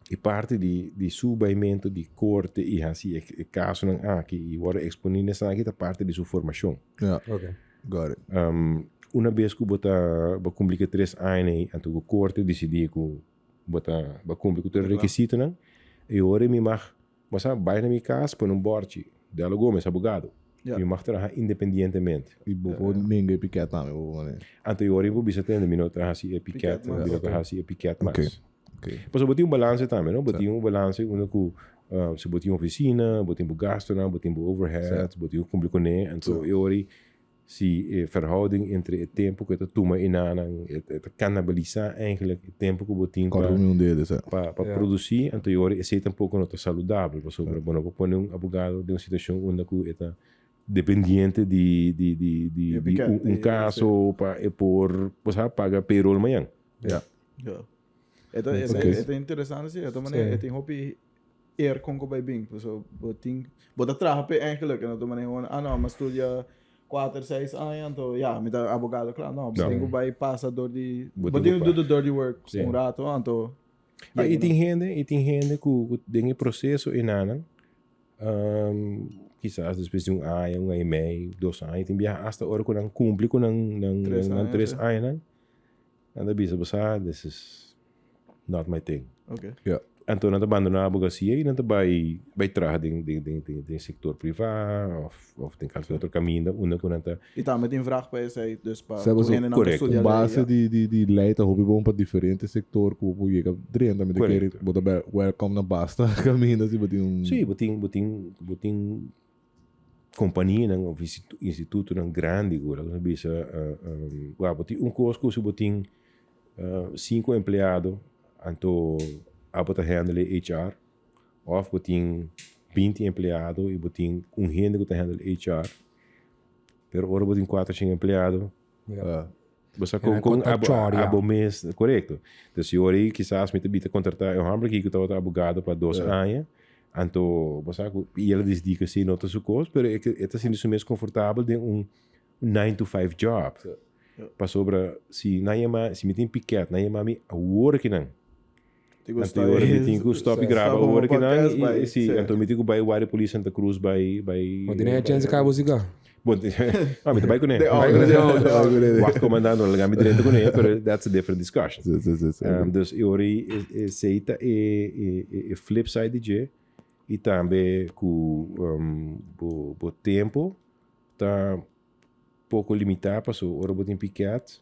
E parte de subimento de corte e assim, caso não que agora exponer nessa aqui, parte de sua formação. Okay. Got it. Uma vez que vou cumprir 3 anos, então o corte decidir que vou cumprir com o requisito, não? E agora me vai na minha casa para um board de Gomes, advogado. Me trabalhar independentemente. E vou ninguém piquet também. Então agora vou visitar a minha trabalhar piquet, mais. Okay. Mas eu tenho balance também, não? Eu tenho balance se eu tenho oficina, eu tenho gasto, eu tenho overhead, eu tenho cumprir com ele. Então eu agora verhouding entre het tempo que tu toma inanang, het cannibaliza eigenlijk het tempo que botin Corre um deles, para produzir, então eu é ser tampouco não saudável, por sobre bueno, vou pôr advogado de uma situação onde que está dependiente de caso para por, você paga payroll amanhã. Ja. Het is interessant, zie je. Het is hobby eer kon bij Bing. Zo, wat traag eigenlijk. En dat manier gewoon, maar studia 4, 6 anos, então, ja, met de advogado, claro, não, você tem que vai passar door die, but you do the dirty work, um rato, então. E tem gente que tem processo em ano, quizás depois de ano e meio, 2 anos, tem viajar hasta hora que não cumpre com 3 anos, and bisa besar, this is not my thing. Okay. Yeah. Então, não abandonar a advocacia e não vai trabalhar em sector privado of tem qualquer outro caminho, onde que não tá. E tá, met die vraag bij zij, dus para correto. Com base de lei, tá hobby bom para diferentes sectores, que o chega dentro, também quer botar welcome na basta, caminho assim, botin sim, botin companhia não, instituto não grande, agora, que bisa botin curso que botin 5 empregados, então a botar handle HR, of botin 20 empregados e botin gente que tá handle HR. Pero agora botin 4, 5 empregados. Você com abo mês, correto. Então se ori quizás me te contratar um homem que tá advogado para 2 anos. Então, você e ele diz que sim, nota sua coisa, pero é tá sendo mais confortável de 9 to 5 job. Para sobre se me tem piquete, na me a hora que não. Então, eu tenho que stop e gravar a hora que não. E sim, então me tenho que ir para a polícia Santa Cruz, vai. Mas tem a chance de cabo zica. Bom, me vai com ele. O comandante não liga-me direto com ele, mas that's a different discussion. Dus eu aceita e flip side de e também com o tempo tá pouco limitado, para o hora botar piquete.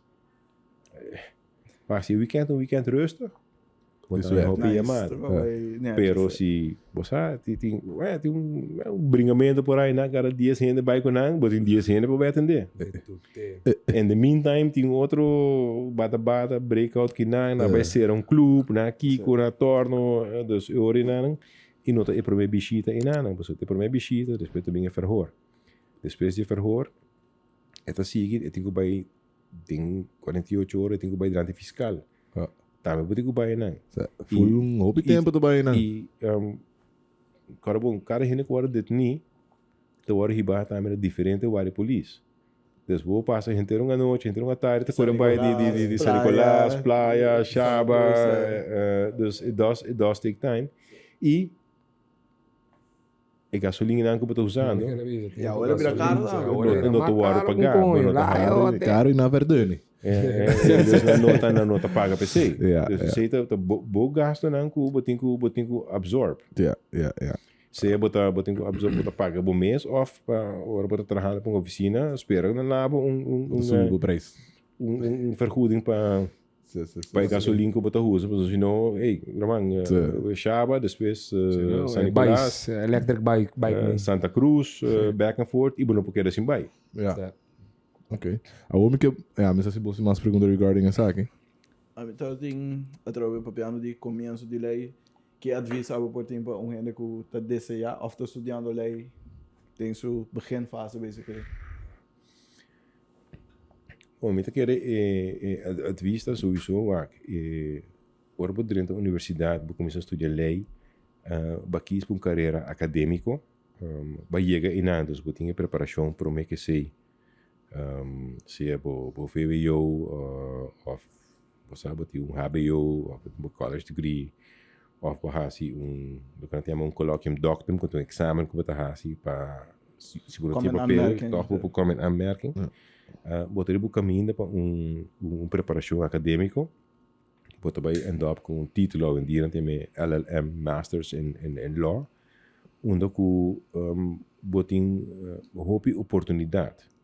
Mas se weekend rustig. Isso é. Pero se você tem bringamento por aí na cara 10 gente vai com não, botem 10 gente para atender. In the meantime tem outro bata breakout que não vai ser clube, na Kiko, na torno, dus urinan e nota e primeira visita e não, você tem primeira visita, depois também é verhoor. Depois de verhoor, é seguir, eu tenho que vai tem 48 horas, eu tenho que vai durante fiscal. Também vou ter que ir não. Foi hobby tempo do bairro não. E cada gente que era detenido, então era riba também diferente do área polícia. Então vou passar gente uma noite, gente uma tarde, agora vai de San Nicolás, Playa, Chaba, dus it does take time. E a gasolina não que eu estou usando. E agora vira caro lá. Não estou a pagar. Caro e na verdade. Na nota paga PC. Você tá bom gasto não que botin que absorb. Se botar que absorb paga bom mês off para hora botar trabalhar para uma oficina, espera na labo preço. Vergoeding para gasolina que botar usa, mas senão, ramang Chaba, depois San Nicolás, electric bike, Santa Cruz, back and forth e não porque assim vai. Ok. A homem que mas se você mais pergunta regarding essa aqui. Então tem através do piano de começo de lei que advisa por tempo gente que está deseja of está estudando lei tem sua beginfase basically. Bom, me quer advista sowieso ora durante a universidade vou começar a estudar lei, bakis para uma carreira acadêmico, vai chegar em anos, vou ter preparação para o que sei. Se é para VWO, ou você tem HBO, ou um college degree, ou para se do que tem colloquium doctum, com examen que você tem para se você tem papel, toch para comment aanmerking. Botar o caminho para preparação acadêmico, botar vai end up com título em dia tem LLM Masters in Law, onde que botem hobby oportunidade.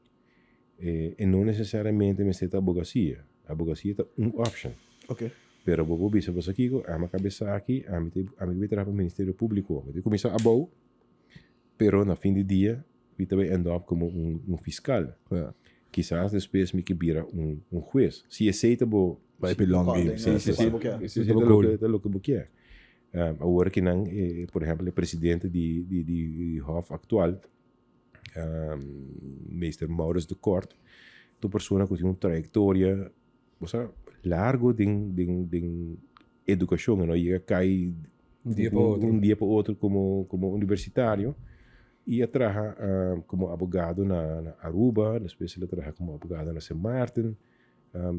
E não necessariamente me seta a advocacia. A advocacia é uma opção. Ok. Pero vou ver se você aqui, a minha cabeça aqui, a minha vai trabalhar para o Ministério Público. Eu comecei a pero na fim de dia, eu também end up como fiscal. quizás después me que vira un juez. Si aceita bo Vai per long game. Sim, Sim, sim, sim. sim. se Sim, é lo que você agora que não por exemplo o presidente de Hof atual meester Maurits de Kort tu persona que tem uma trajetória você largo de educação não chega cai dia para outro. um dia para outro como universitário e trabalha como advogado na Aruba, depois ele trabalha como advogado na St. Maarten,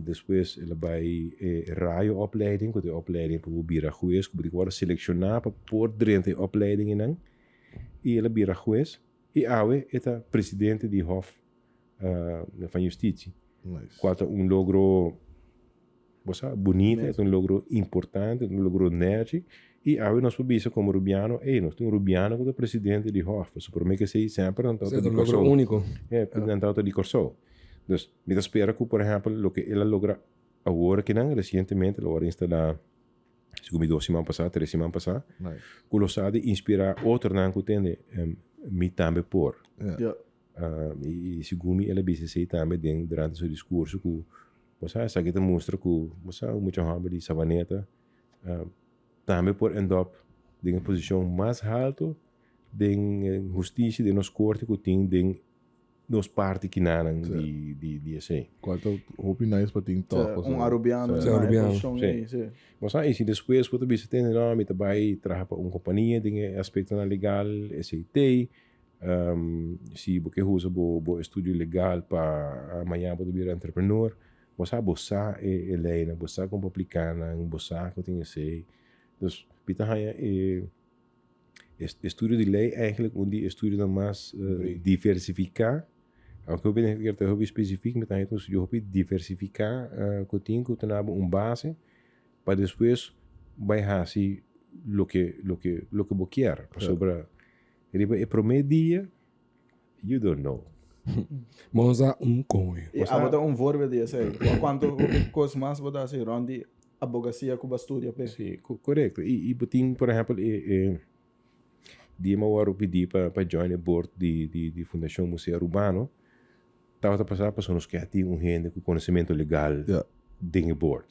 depois ele vai raio opleiding, que é opleiding para virar juiz, que agora selecionar para pôr dentro da opleiding não, e ele vira juiz e awe é presidente de Hof van Justitie. Nice. Quanto logro bonito, é logro importante, logro nerd. E aí nós podemos como Rubiano, nós temos um Rubiano que é o presidente de Hof, so por mim que sei sempre não Isso é um logro único. não está de Corso. Então, me espera que, por exemplo, o que ele logra agora que não recentemente, ele agora instalar, segundo 2 semanas passadas, 3 semanas passadas, Nice. que ele sabe inspirar outro não que tem, me também por. Ja. E segundo ele disse sei também durante seu discurso que você sabe que mostra que você muito rápido de Savaneta também por end up em uma posição mais alta de justiça de nos corte que tem de nos parte que não de assim. Quanto hope nice para tem talk. Arubiano. Sim. Arubiano. Sim. Mas aí se depois você bisa tem nome também trabalha para uma companhia de aspecto legal SAT se você usa o estudo legal para amanhã você virar entrepreneur você é lei você como aplicana você que tem esse então pita estudo de lei eigenlijk estudo mais diversificar aunque eu ben que eu específico mas então eu diversificar que tem que ter base para depois vai assim lo que você quer sobre el primeiro dia, you don't know. Vamos a coin. E botar voorbeeld desse aí. Quanto coisa mais botar assim, onde a advocacia que estudia pe. Sim, correto. E botin, por exemplo, dia eu vou pedir para join a board de Fundação Museu Urbano. Estava a passar pessoas que têm gente com conhecimento legal dentro do board.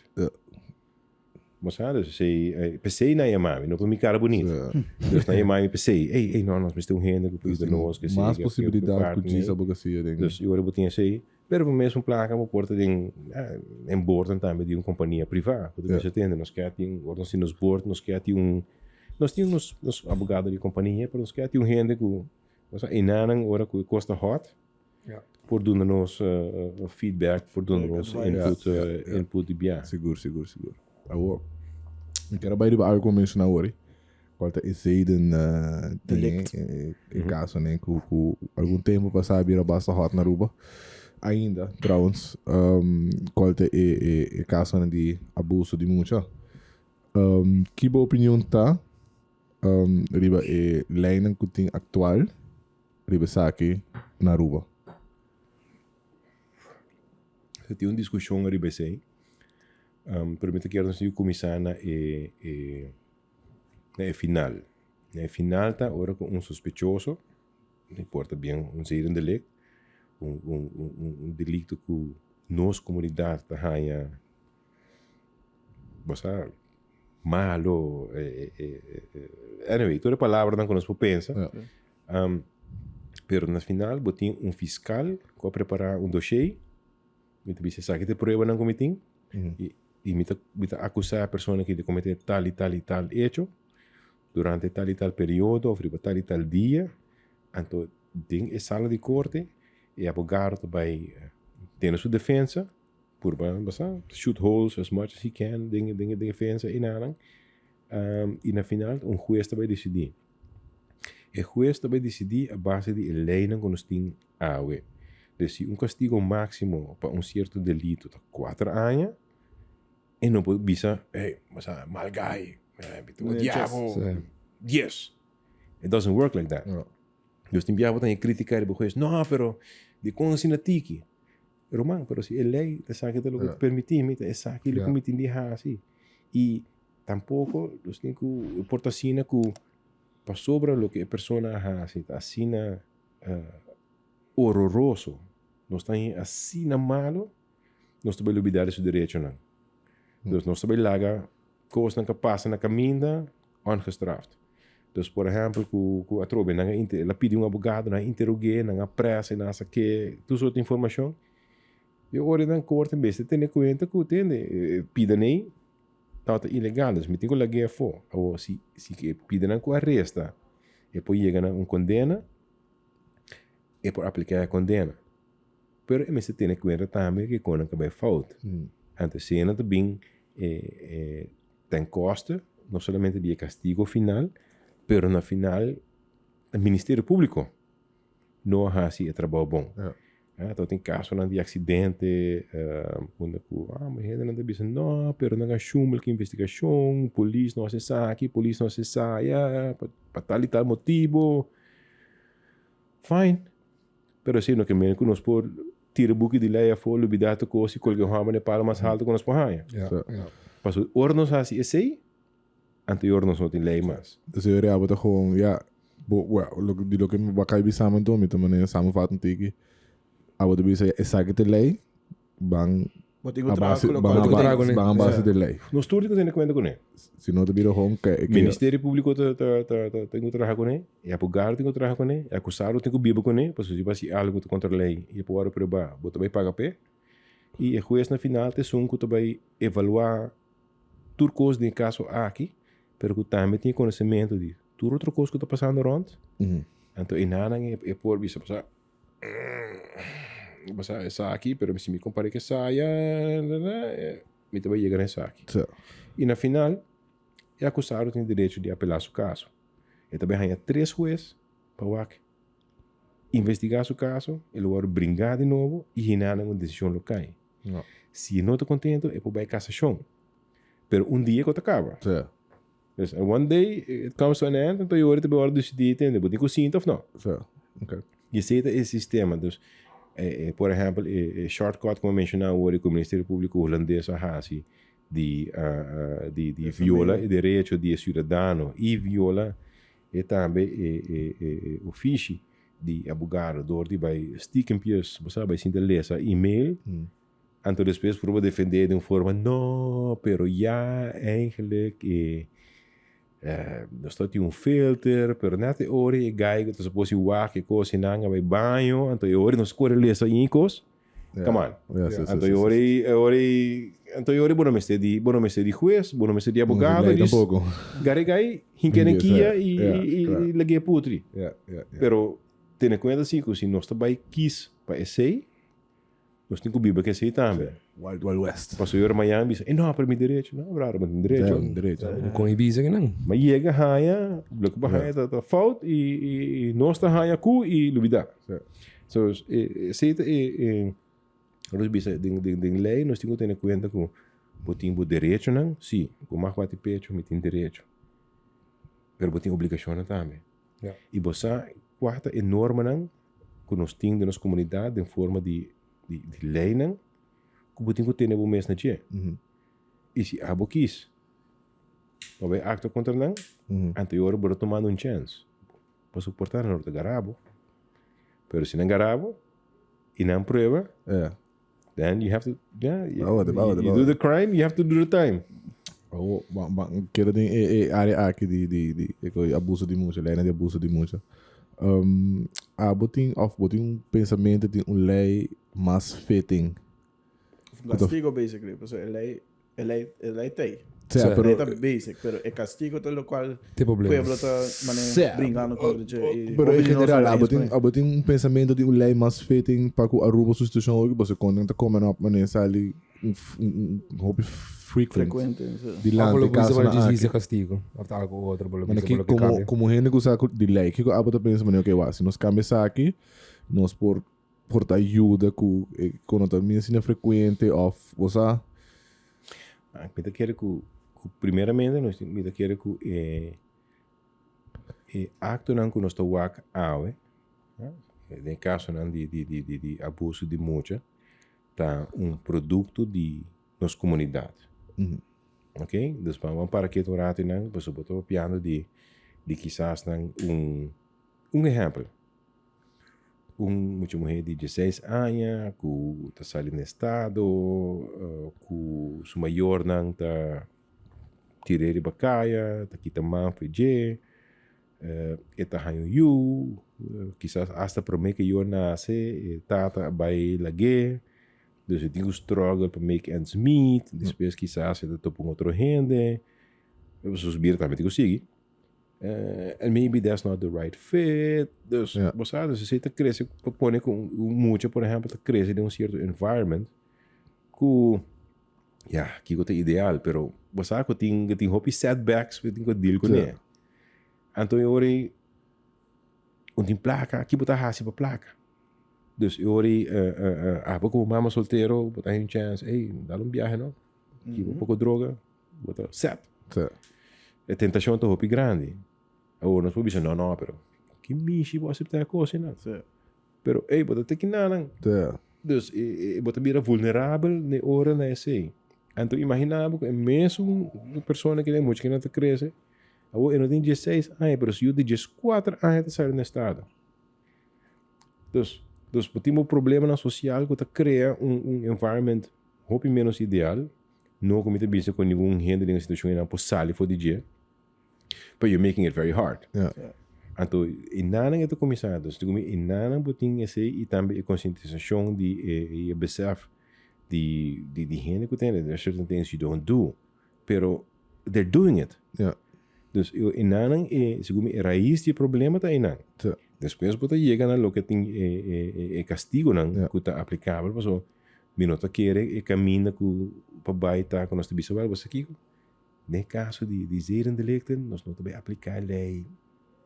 Mas sei, pensei na Yamami, não para me cara bonito. Então na Yamami pensei, ei, não, nós temos gente que precisa de nós, que mais possibilidade que diz a advocacia. Então eu botinha sei, pero mesmo placa uma porta em board também de uma companhia privada, que você entende, nós quer ter nós temos board, nós quer ter nós temos nos advogados de companhia, pero nós quer ter gente que nós inanan ora que custa hot. Por dando-nos feedback, por dando-nos input de bia. Seguro. Agora, eu quero bair para algo mencionar hoje. Quanto a esse tem caso, né, que algum tempo passado vira basta hot na Aruba. Ainda, trouwens, quanto a caso de abuso de mucha. Que boa opinião tá? Riba a lei que tem atual, riba aqui na Aruba. Você tem uma discussão ali bem, permite que nós começar na final. Na final tá agora com suspeitoso, não importa bem um delito, delito que nossa comunidade tá hanya, você malo, anyway, toda palavra não conosco pensa, pero na final botin fiscal que vai preparar dossiê. Me te sabe que te prueba não cometim e me acusar a pessoa que cometeu tal e tal hecho durante tal e tal período ou tal e tal dia. Então, tem a sala de corte e o advogado vai ter sua defesa por shoot holes as much as he can de defesa e nada. E na final, juiz vai decidir. O juiz vai decidir a base de lei que nós temos agora. Se castigo máximo para certo delito de 4 anos, e não pode bisa, mas mal guy, o diabo, 10. It doesn't work like that. Dus tem diabo tem criticar o juiz, não, pero de consina tiki. Román, pero si a lei te sabe que lo que permitir, te sabe que lo que me tinha assim. E tampouco los tem que portacina que para sobre lo que a persona ha assim, assina horroroso. nós estamos assim na malo, nós também olvidar seu direito não. Então nós também laga coisas que passam na caminho ongestraft. Dus, por exemplo, com a trobe, ela pediu um advogado, na interroguei, na pressa, na que, tudo outra informação. Eu olho na corte, mas você tem em conta que tem, pida nem, tá ilegal, mas me tem que lagar fora. Ou se pida não com arresta, e depois chega na condena, e por aplicar a condena. Pero você tem em conta também que quando acaba falta. Antes, se não também tem custo, não somente de castigo final, pero na final, o Ministério Público não faz esse trabalho bom. Então tem caso de acidente, onde mas ele não deve não, pero não assume que investigação, polícia não acessa aqui, polícia não acessa, para tal e tal motivo. Fine. Pero se não que menos nós por tira buque de lei a fora, olvidar a coisa e colgar uma maneira para mais alto com nós por aí. Passo ornos assim esse anterior não tem lei mais. Dus je hebt het gewoon, ja, die lo que me va a caer samen doen met de manier samenvatten tegen. Abo de bisa exact de lei, bang a base de lei. No estudo que tem conta com ele. Se não te vira home que Ministério Público tem que trabalhar com ele, e advogado tem que trabalhar com ele, e acusado tem que viver com ele, para se vai algo contra a lei e por provar, você vai pagar pé. E o juiz na final te sum que vai evaluar tudo coisa de caso aqui. Pero que também tem conhecimento de tudo outra coisa que está passando rond. Então, e nada é por vista passar. Passar essa aqui, pero se me compare que saia, me também chegar nessa aqui. E na final, o acusado tem direito de apelar seu caso. E também há 3 juízes para investigar seu caso, ele vai brincar de novo e nada uma decisão local. Se não está contente, é para a cassação. Pero dia que acaba. Yes, and one day it comes to an end, então eu te behoorde decidir, entende? Você tem que sim of não. E esse é o sistema. Dus, por exemplo, shortcut, como mencionava hoje, com o Ministério Público holandês, de viola o direito de cidadão e viola também o fiche de advogado, door die bij stiekempjes, bij Sinterlesa e-mail. Então depois prova defender de uma forma, não, pero ja, eigenlijk... nós temos filter, pero nete ori gai que tu supposi wak ko sinanga by banho, então ori nos corre lesa incos. Come on. Então ori bono meste di juez, bono meste di abogado, gai hinkenen kia e lege putri. Pero ten conta assim que se nós também quis para esse, nós temos que viver que esse também. Wild West. Passou eu Miami e não, para mim direito, não, bravo, mas direito. Com Ibiza que não. Mas chega raia, bloco barraia tá falta e nós tá raia cu e lubida. So se nós bisa de lei nós temos que ter conta com botinho direito não, sim, com mais bate pecho, me tem direito. Pero botinho obrigação também. E você quarta enorme não, que nós temos de nossa comunidade em forma de lei não. Que botinho que tem o mês na dia. E se abo quis, vai acto contra não, anterior bora tomando um chance. Para suportar no garabo. Pero se não garabo e não prova, then you have to, you do the crime, you have to do the time. Quero de área aqui de abuso de multa, lei de abuso de multa. Botinho pensamento de uma lei mais fitting. Castigo, basically. Pues lei tem. Pero lei tá basic, pero é castigo pelo qual Tem problema. pueblo tá brincando com o pero em geral, botin pensamento de uma lei mais fitting para que arruba a situação hoje, você quando tá comendo uma maneira ali hobby frequent. De lá de casa na aqui. Castigo. Até algo outro, como gente que usa de lei, que a bota pensa maneira que se nós cambia aqui, nós por ajuda com quando também ensina frequente of você me quero que primeiramente nós me quero que acto não que nós está wak awe, em caso não de abuso de multa, tá produto de nossa comunidade, ok? Então vamos para que tu rate não, você botou piano de quizás não exemplo. muita mulher de 16 anos, que está saindo no estado, que o maior não está tirando bacaia, está quitando manfred, está ganhando quizás hasta para mim que eu nasce, tata vai lague, dus eu tenho struggle para make ends meet, depois quizás eu estou com outra gente, eu sou subir também tenho seguir. And maybe that's not the right fit. Dus, você se você cresce, põe com muito, por exemplo, cresce de certo environment, que, que é ideal, pero você tem hopi setbacks, você tem que deal com ele. Então eu ori, tem placa, aqui botar raça para placa. Dus eu ori, como mama solteiro, botar um chance, dá viagem não, aqui pouco droga, botar set. A tentação é hopi grande. Ou nós podemos dizer, não, pero que mishi vou aceitar a coisa, não? Pero, bota ter que nada. Dus, bota vira vulnerável na hora na esse. Então, imaginava que é mesmo uma pessoa que tem muito que não te cresce, eu não tenho 16 anos, pero se eu tenho 14 anos, eu saio no estado. Dus, temos um problema na social que cria environment hope menos ideal, não como te bisa com nenhum gente em situação não possível for dia. But you're making it very hard. Então, inanang ito começado. Então, inanang buting esse e também a conscientização de e besef de gente que tem. There are certain things you don't do, pero they're doing it. Dus inanang segundo a raiz do problema tá inang. Depois você chega na lo que tem castigo não que tá aplicável, porque minota querer caminha com para baita com nosso bisavô você aqui. No caso de zedendelicten, nós não também aplicar a lei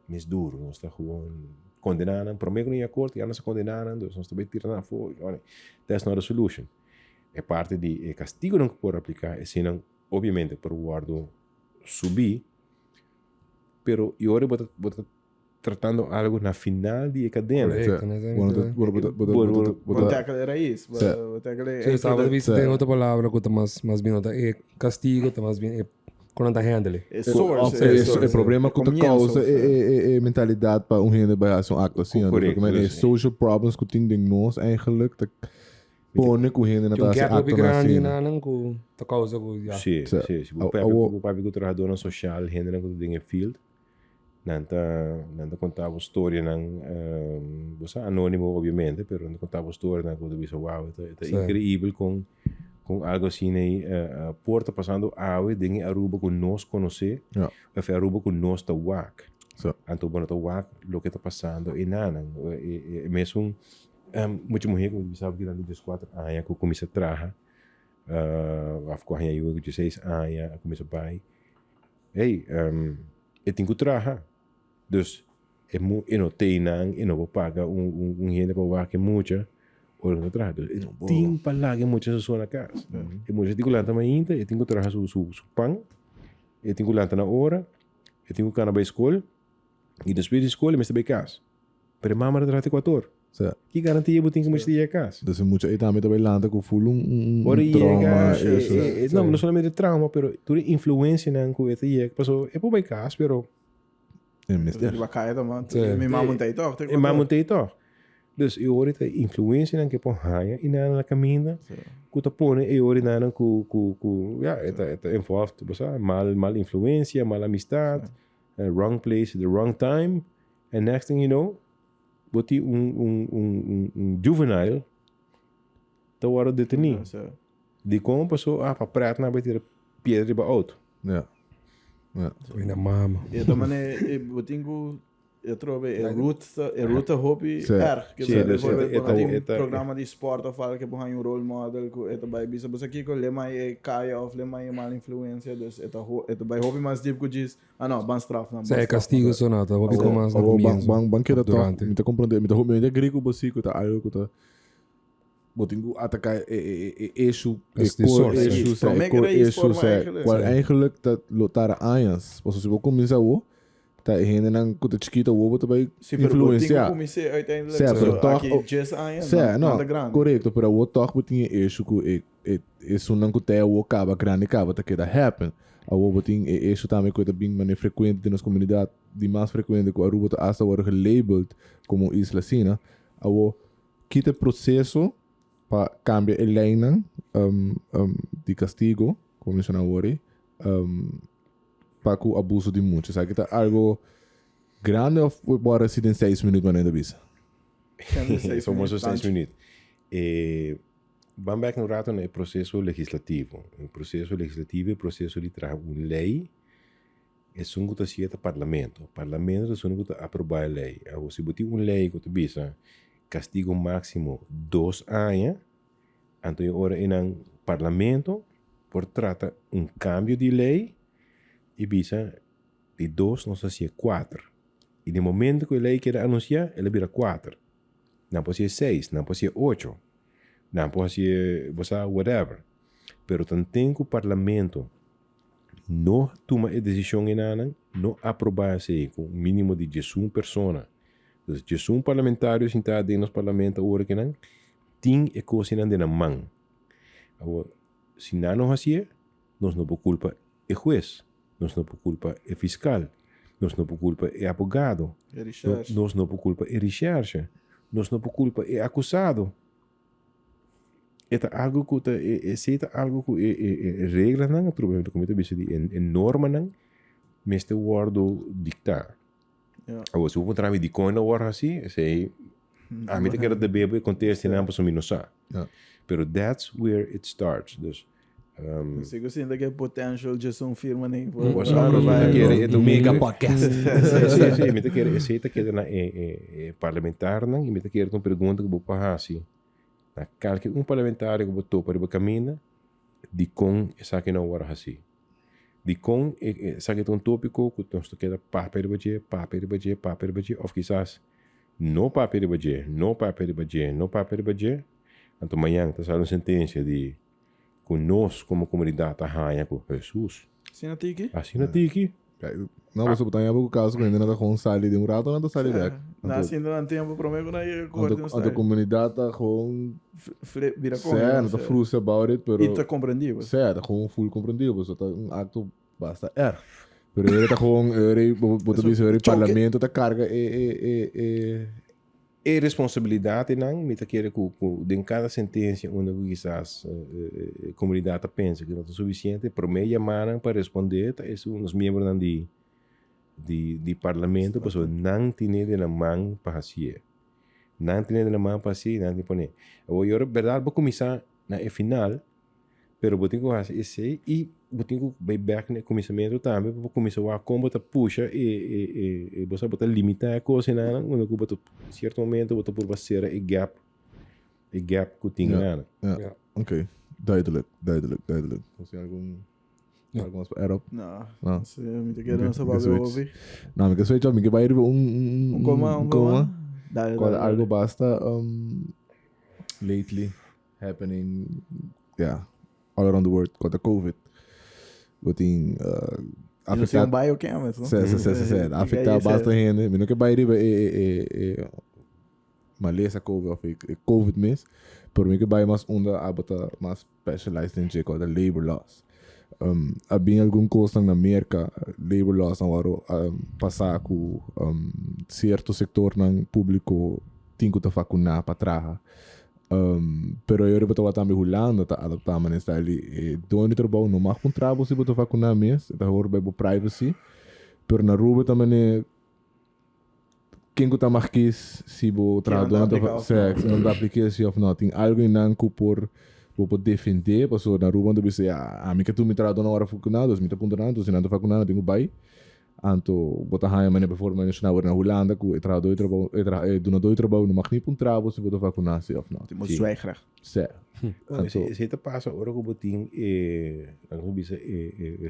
mais duro, nós está gewoon condenando, prometo em acordo, e nós condenando, nós também tirando a fora. That's not a solution. É parte de castigo não que pode aplicar, e se não, obviamente, para o guardo subir, pero eu agora vou tratando algo na final de cadena. Botar raiz. Estava visto tem outra palavra que está mais bem nota, é castigo, está mais bem quando está handle. É problema que causa é mentalidade para gente bij zo'n act assim, correct. É social problems que tem de nós eigenlijk te põe com gente na taça act grande na não que ta causa que sim. O papi que trabalhou na social, gente não que tem field. Nanta contava história você anônimo obviamente, pero nanta contava história na que você wow, é incrível com algo assim aí porta passando água dinge Aruba que nós conhecer, ou Aruba que nós tá wak. Então quando tá wak, o que tá passando e nada, mesmo muito mulher que sabe que dá 14 anos que começa a trabalhar, afco aí eu 16 anos começa a pai, eu tenho que trabalhar. Dus eu não tenho eu não vou pagar gente para wak que muito ou não trabalho. Eu tenho para lá que muitas pessoas na casa. Eu muitas digo lá também eu tenho que trabalhar su pão, eu tenho que lá na hora, eu tenho que ir na escola e depois da escola eu estou em casa. Pero mama trabalha 4 horas. Que garantia eu tenho que me estar em casa? Dus muita aí também landa com full trauma. Não somente trauma, pero toda influência na que eu tenho, passou é para casa, pero Mijn ma moet toch? Mijn ma moet toch? Dus je hoort de influentie dan que põe raia e na caminha, que tu põe e hoort na het envolve, você mal influência, mal amistad, wrong place, the wrong time, and next thing you know, boti juvenile, tá hora detenido. De como passou para pratar na beira pedra de auto. Foi na mama. Eu também eu trouxe ruta hobby erg. Een programa de sport of algo que põe role model que é bij bisa você aqui com lema é caia of lema é mal influência dus é bij hobby mais tipo que diz não ban straf não. É castigo só nada, hobby com mais na banqueira durante. Me tá compreendendo, me tá hobby ainda grego você que tá algo que tá botingo atacar eixo qual eigenlijk dat lotara anos posso se vou começar o tá rende não que tá chiquita o vou também influenciar certo aqui 10 anos não correto para o toque botinho eixo que isso não que tem o acaba grande acaba tá que da happen a o botinho eixo também que tá bem mais frequente nas comunidades de mais frequente que a Aruba tá hasta agora gelabeled como isla sina Awo, quita processo para cambiar a lei de castigo, como mencionou agora, para o abuso de muitos. Sabe que tá algo grande ou bora se tem 6 minutos para ainda visa? Famoso 6 minutos. Vamos back no rato no processo legislativo. O processo legislativo é o processo de trazer uma lei é um que está no parlamento. O parlamento é um que está aprovar a lei. Se você tem uma lei que está castigo máximo 2 anos, então agora no parlamento por tratar cambio de lei e bisa de 2 não sei se é 4. E no momento que a lei quer anunciar, ela vira 4. Não pode ser 6, não pode ser 8. Não pode ser, whatever. Pero tem que o parlamento não toma a decisão em nada, não aprovar com um mínimo de 18 pessoas. Então, 18 parlamentários sentados dentro do parlamento agora que não tem a coisa na mão. Se não assim, nós não por culpa é juiz, nós não por culpa é fiscal, nós não por culpa é advogado, nós não por culpa é recherche, nós não por culpa é acusado. É algo que é algo que regra não, provavelmente como eu disse, é norma não, mas este word dictar. Agora se eu encontrar me de coisa word assim, sei, a mim te quero de bebê contexto não para não sabe. Pero that's where it starts. Dus sigo sendo que é potential de firma nem mega podcast. Sim, me te quero aceita que é parlamentar não, e me te quero uma pergunta que vou fazer assim. Na calque parlamentar que botou para o caminho de com essa que não era assim. De com essa que um tópico que nós queda papel de budget, ou quizás no papel de budget, no papel de budget. Então amanhã está saindo sentença de com nós como comunidade arranha com Jesus. Assim na tiki. Não, você botar em algum caso que ainda não está com saída de rato, não está saída back. Assim não tempo para mim quando a comunidade está com vira com não está frustrada about it, pero está compreendido. Certo, com full compreendido, você está acto basta pero ele está com ele botar disso ele parlamento está carga E responsabilidade não, me quer que em cada sentença onde quizás a comunidade pensa que não é suficiente, por meia semana para responder, é um dos membros de parlamento, pessoa não tem na mão para fazer. Não tem na mão para fazer, não tem para fazer. Agora, verdade, vou começar na final, pero vou ter que fazer esse e vou ter que ir back no começamento também, vou começar a como tá puxa e você botar limitar a coisa não, quando eu botar certo momento vou por basear o gap que tem nada. Ok, duidelijk. Você algum aspect Não. Se me te quero não saber ouvir. Não, mas isso me que vai ir coma. Algo basta lately happening all around the world com a COVID. Botin afetar biochemist. Afetar bastante gente. Me não que vai ir maleza COVID mesmo. Por mim que vai mais onda abota mais specialized em jeito da labor laws. Havia algum coisa na América labor laws agora passar com certo setor não público tem que vacinar para trás. Pero eu estava também rolando, tá adaptando nessa ali. Dono de trabalho não mais contrato se você vacinar mesmo, tá agora bem privacy. Pero na rua também quem que tá mais quis se o trabalhador não dá aplicação ou não, tem algo em nanco por defender, pessoa na rua onde você a mim que tu me trabalhador na hora vacunado, me tá apontando, se não tá vacunado, tenho bai. Anto botar a minha performance na Holanda com o trabalho donador de trabalho não mag niet trabalho se você vacinar se ou não. Temos zwijgerig. Certo. Esse passa agora que botin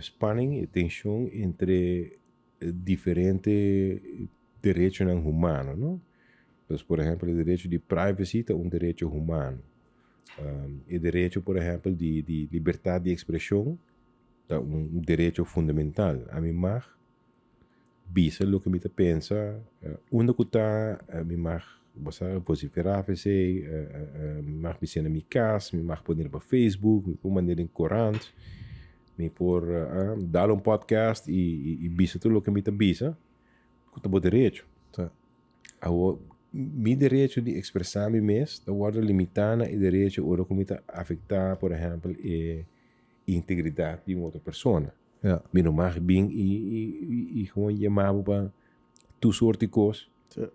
spanning e tensão entre diferentes direitos humanos, não? Então, por exemplo, o direito de privacy é direito humano. O direito, por exemplo, de liberdade de expressão é direito fundamental. A mim mais bisa lo que me pensa onde que está me mag vociferar você me mag bisa na minha casa me mag pôr para Facebook me pôr maneira em corante me pôr dar podcast e bisa tudo lo que me bisa que tá bom direito mi direito de expressar me mesmo, da ordem limitada e direito ora como está afetar, por exemplo, a integridade de uma outra pessoa. Ja. Me não mais bem e gewoon chamar para tu soort de coisas.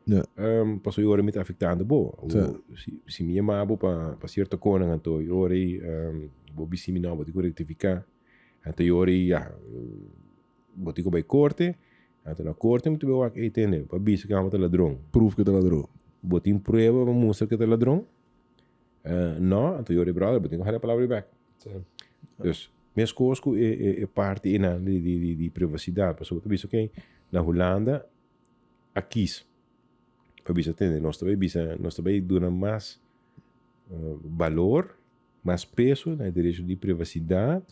Ja. Passo ora me está afetando boa. Se me chamar para certa coisa, então ora vou bisimi não vou te rectificar. Então ora vou te vai corte. Então na corte me tu vai entender, para bis que é ladrão. Proof que te ladrão. Botin prueba para mostrar que é ladrão. Não, então ora brother, botin que a palavra back. Dus minhas coisas é parte de privacidade. Por exemplo, tu ok, na Holanda aqui para bisa entender, nós também dando mais valor, mais peso na direito de privacidade,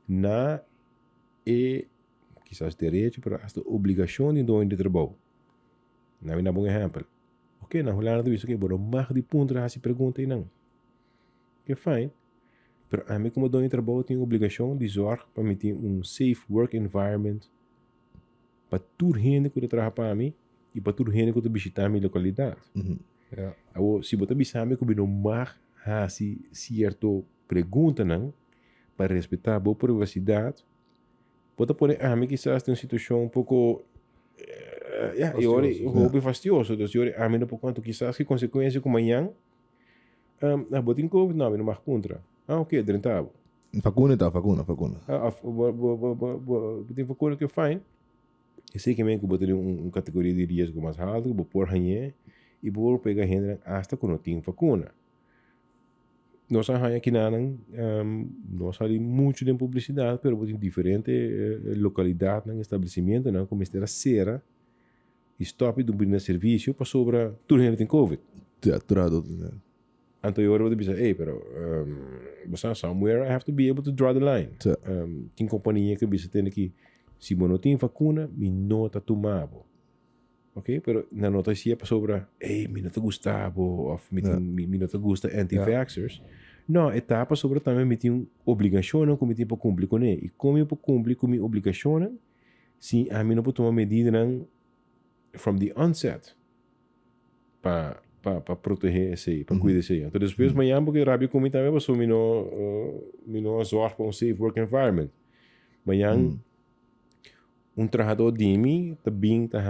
na quizás direito, mas hasta obrigação de dono de trabalho. Na minha bom exemplo. Ok, na Holanda tu bisa ok, bora mais de ponto a se pergunta e não. Que fine. Pero a mim como dono de trabalho tenho obrigação de zorgar para me ter safe work environment para tudo gente que trabalha para mim e para tudo gente que visita a minha localidade. Ja. Se você visita me como não mais se certo pergunta não para respeitar a boa privacidade, pode pôr a mim quizás tem uma situação pouco eu vou fastidioso, então a mim não por quanto quizás que consequência como amanhã botin COVID não, não mais contra. Ok, drentavo. Vacuna. Tem vacuna que é fine. Eu sei que eu vou ter categoria de risco mais alto, vou pôr ranhé e vou pegar gente hasta quando tem vacuna. Nós aqui nós ali muito de publicidade, mas vou ter diferente localidade, estabelecimento, como esta cera, stop do brincar serviço para sobre tudo gente tem COVID. Ja, trado. Então eu vou dizer, hey, pero somewhere I have to be able to draw the line. Tem companhia que bisa tem que se não tem vacuna, me nota tomado. Ok? Pero na nota se é sobre, hey, me não te gustava, ou me não te gusta anti-vaxxers. Não, etapa sobre também me tem obrigação, como tem para cumprir com ele. E como eu para cumprir com minha obrigação, se a mim não pode tomar medida from the onset para proteger esse, para cuidar desse. Então depois amanhã porque Rabi como também passou me não zorg para safe work environment. Amanhã trabalhador de mim também tá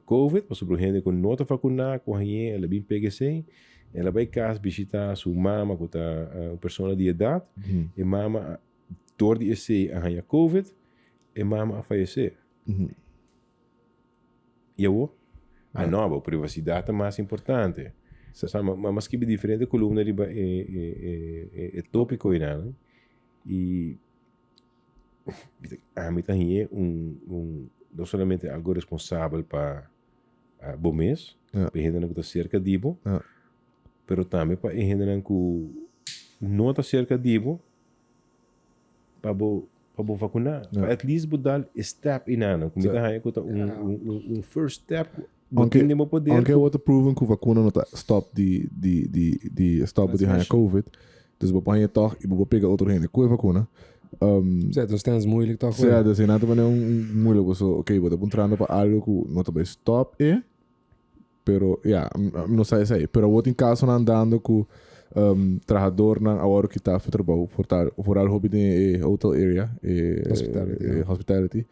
COVID, passou por gente com nota vacuna, com ela bem PGC, ela vai casa visitar sua mama com a pessoa de idade, e mama door die esse a COVID, e mama a falecer. E eu não, a privacidade é mais importante. Mas que é diferente coluna de é tópico né? E a mim também é não somente algo responsável para bom mês, para gente que está cerca de bo, pero também para gente que não está cerca de bo, para vacinar. At least dar step inana, como está aí first step. Aunque outra proven que a vacuna não está stop de stop de hanha COVID, dus we hanha toch e we pegar outro gente com a vacuna. Certo, nós temos moeilijk toch? Certo, assim, nada para moeilijk, so ok, we estamos entrando para algo que não está bem stop pero não sei se pero outro em caso andando com trabalhador na hora que está a trabalhar for algo de hotel area, hospitality.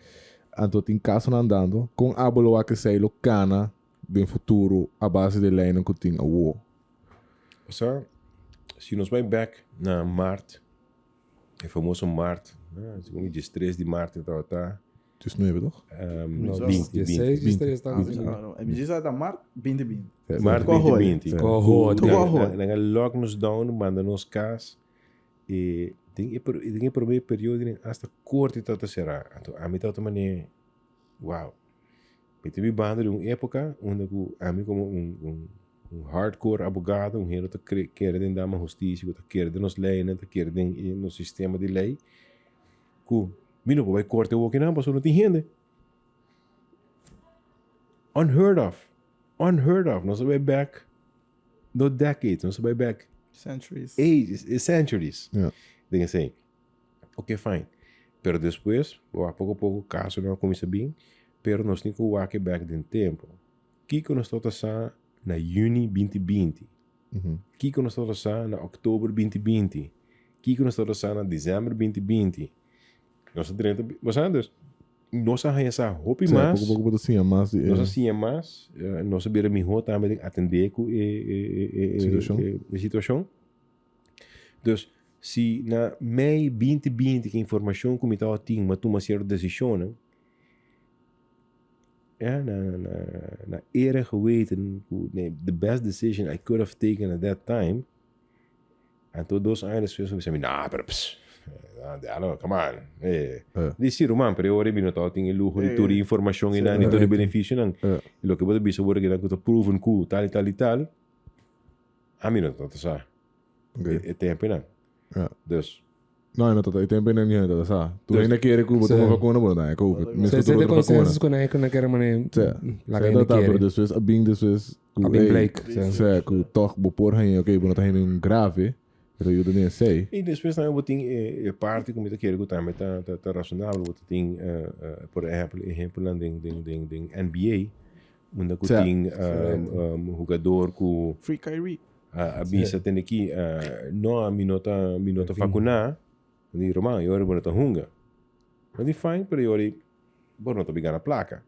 Então, tem caso andando com a boa que sei locana do futuro a base de lei que tem a UO. Se nós vai back na Marte, o famoso Marte, segundo diz 3 de Marte tá. 19, toch? 16, 16 tá. Não, me diz da Marte 2020. Marte 2020. Corrodo. Nanga lock nos down, manda nos cas e tem por meio período hasta corte tota será. Então a mim tota mané wow. Eu tive banda de uma época onde a mim como hardcore advogado, hero que quer dar uma justiça, que quer nos lei, que quer no sistema de lei. Que mino vai corte o que não, passou não tem gente. Unheard of. Nós vai back no decades, nós vai back Centuries. ages, centuries. Yeah. Tem assim, ok, fine. Pero depois, a pouco caso não começa bem, pero nós nem com o back den tempo. Kiko nós estamos na Juni 2020. Kiko nós estamos na Outubro 2020. Kiko nós estamos na Dezembro 2020. Nós estamos nós essa roupa mais. Pouco assim, mas Nós assim mais. Nós sabemos melhor também atender com a situação. Então, se na mei 2020 que a informação que me estava tinha, mas tomar certa decisão, na era geweten, the best decision I could have taken at that time. En toen dos anos fez me chamar, nah, pero come on. Disse man, pero ora bino tá tem luxo de toda informação e não todo benefício não. E lo que pode bisa work que tá proven ku tal e tal. A mim não tá sa. É tempo não. Dus não, não tá, tempo não é tá sa. Tu ainda quer que botar uma vacuna bom, não é que você tem consenso com a que não quer mané. Lá que tá, pero depois a bem depois a bem Blake, sei que toque por aí, ok, bom tá indo um grave. Pero eu nem sei. E depois também eu tenho parte como eu quero que também tá racionável, eu tenho por exemplo lá den NBA, onde eu tenho jogador com Free Kyrie. A bisa tem aqui não a minota vacunar, de Romão, eu era tá hunga. Mas é fine, pero eu bom não tô bigando a placa.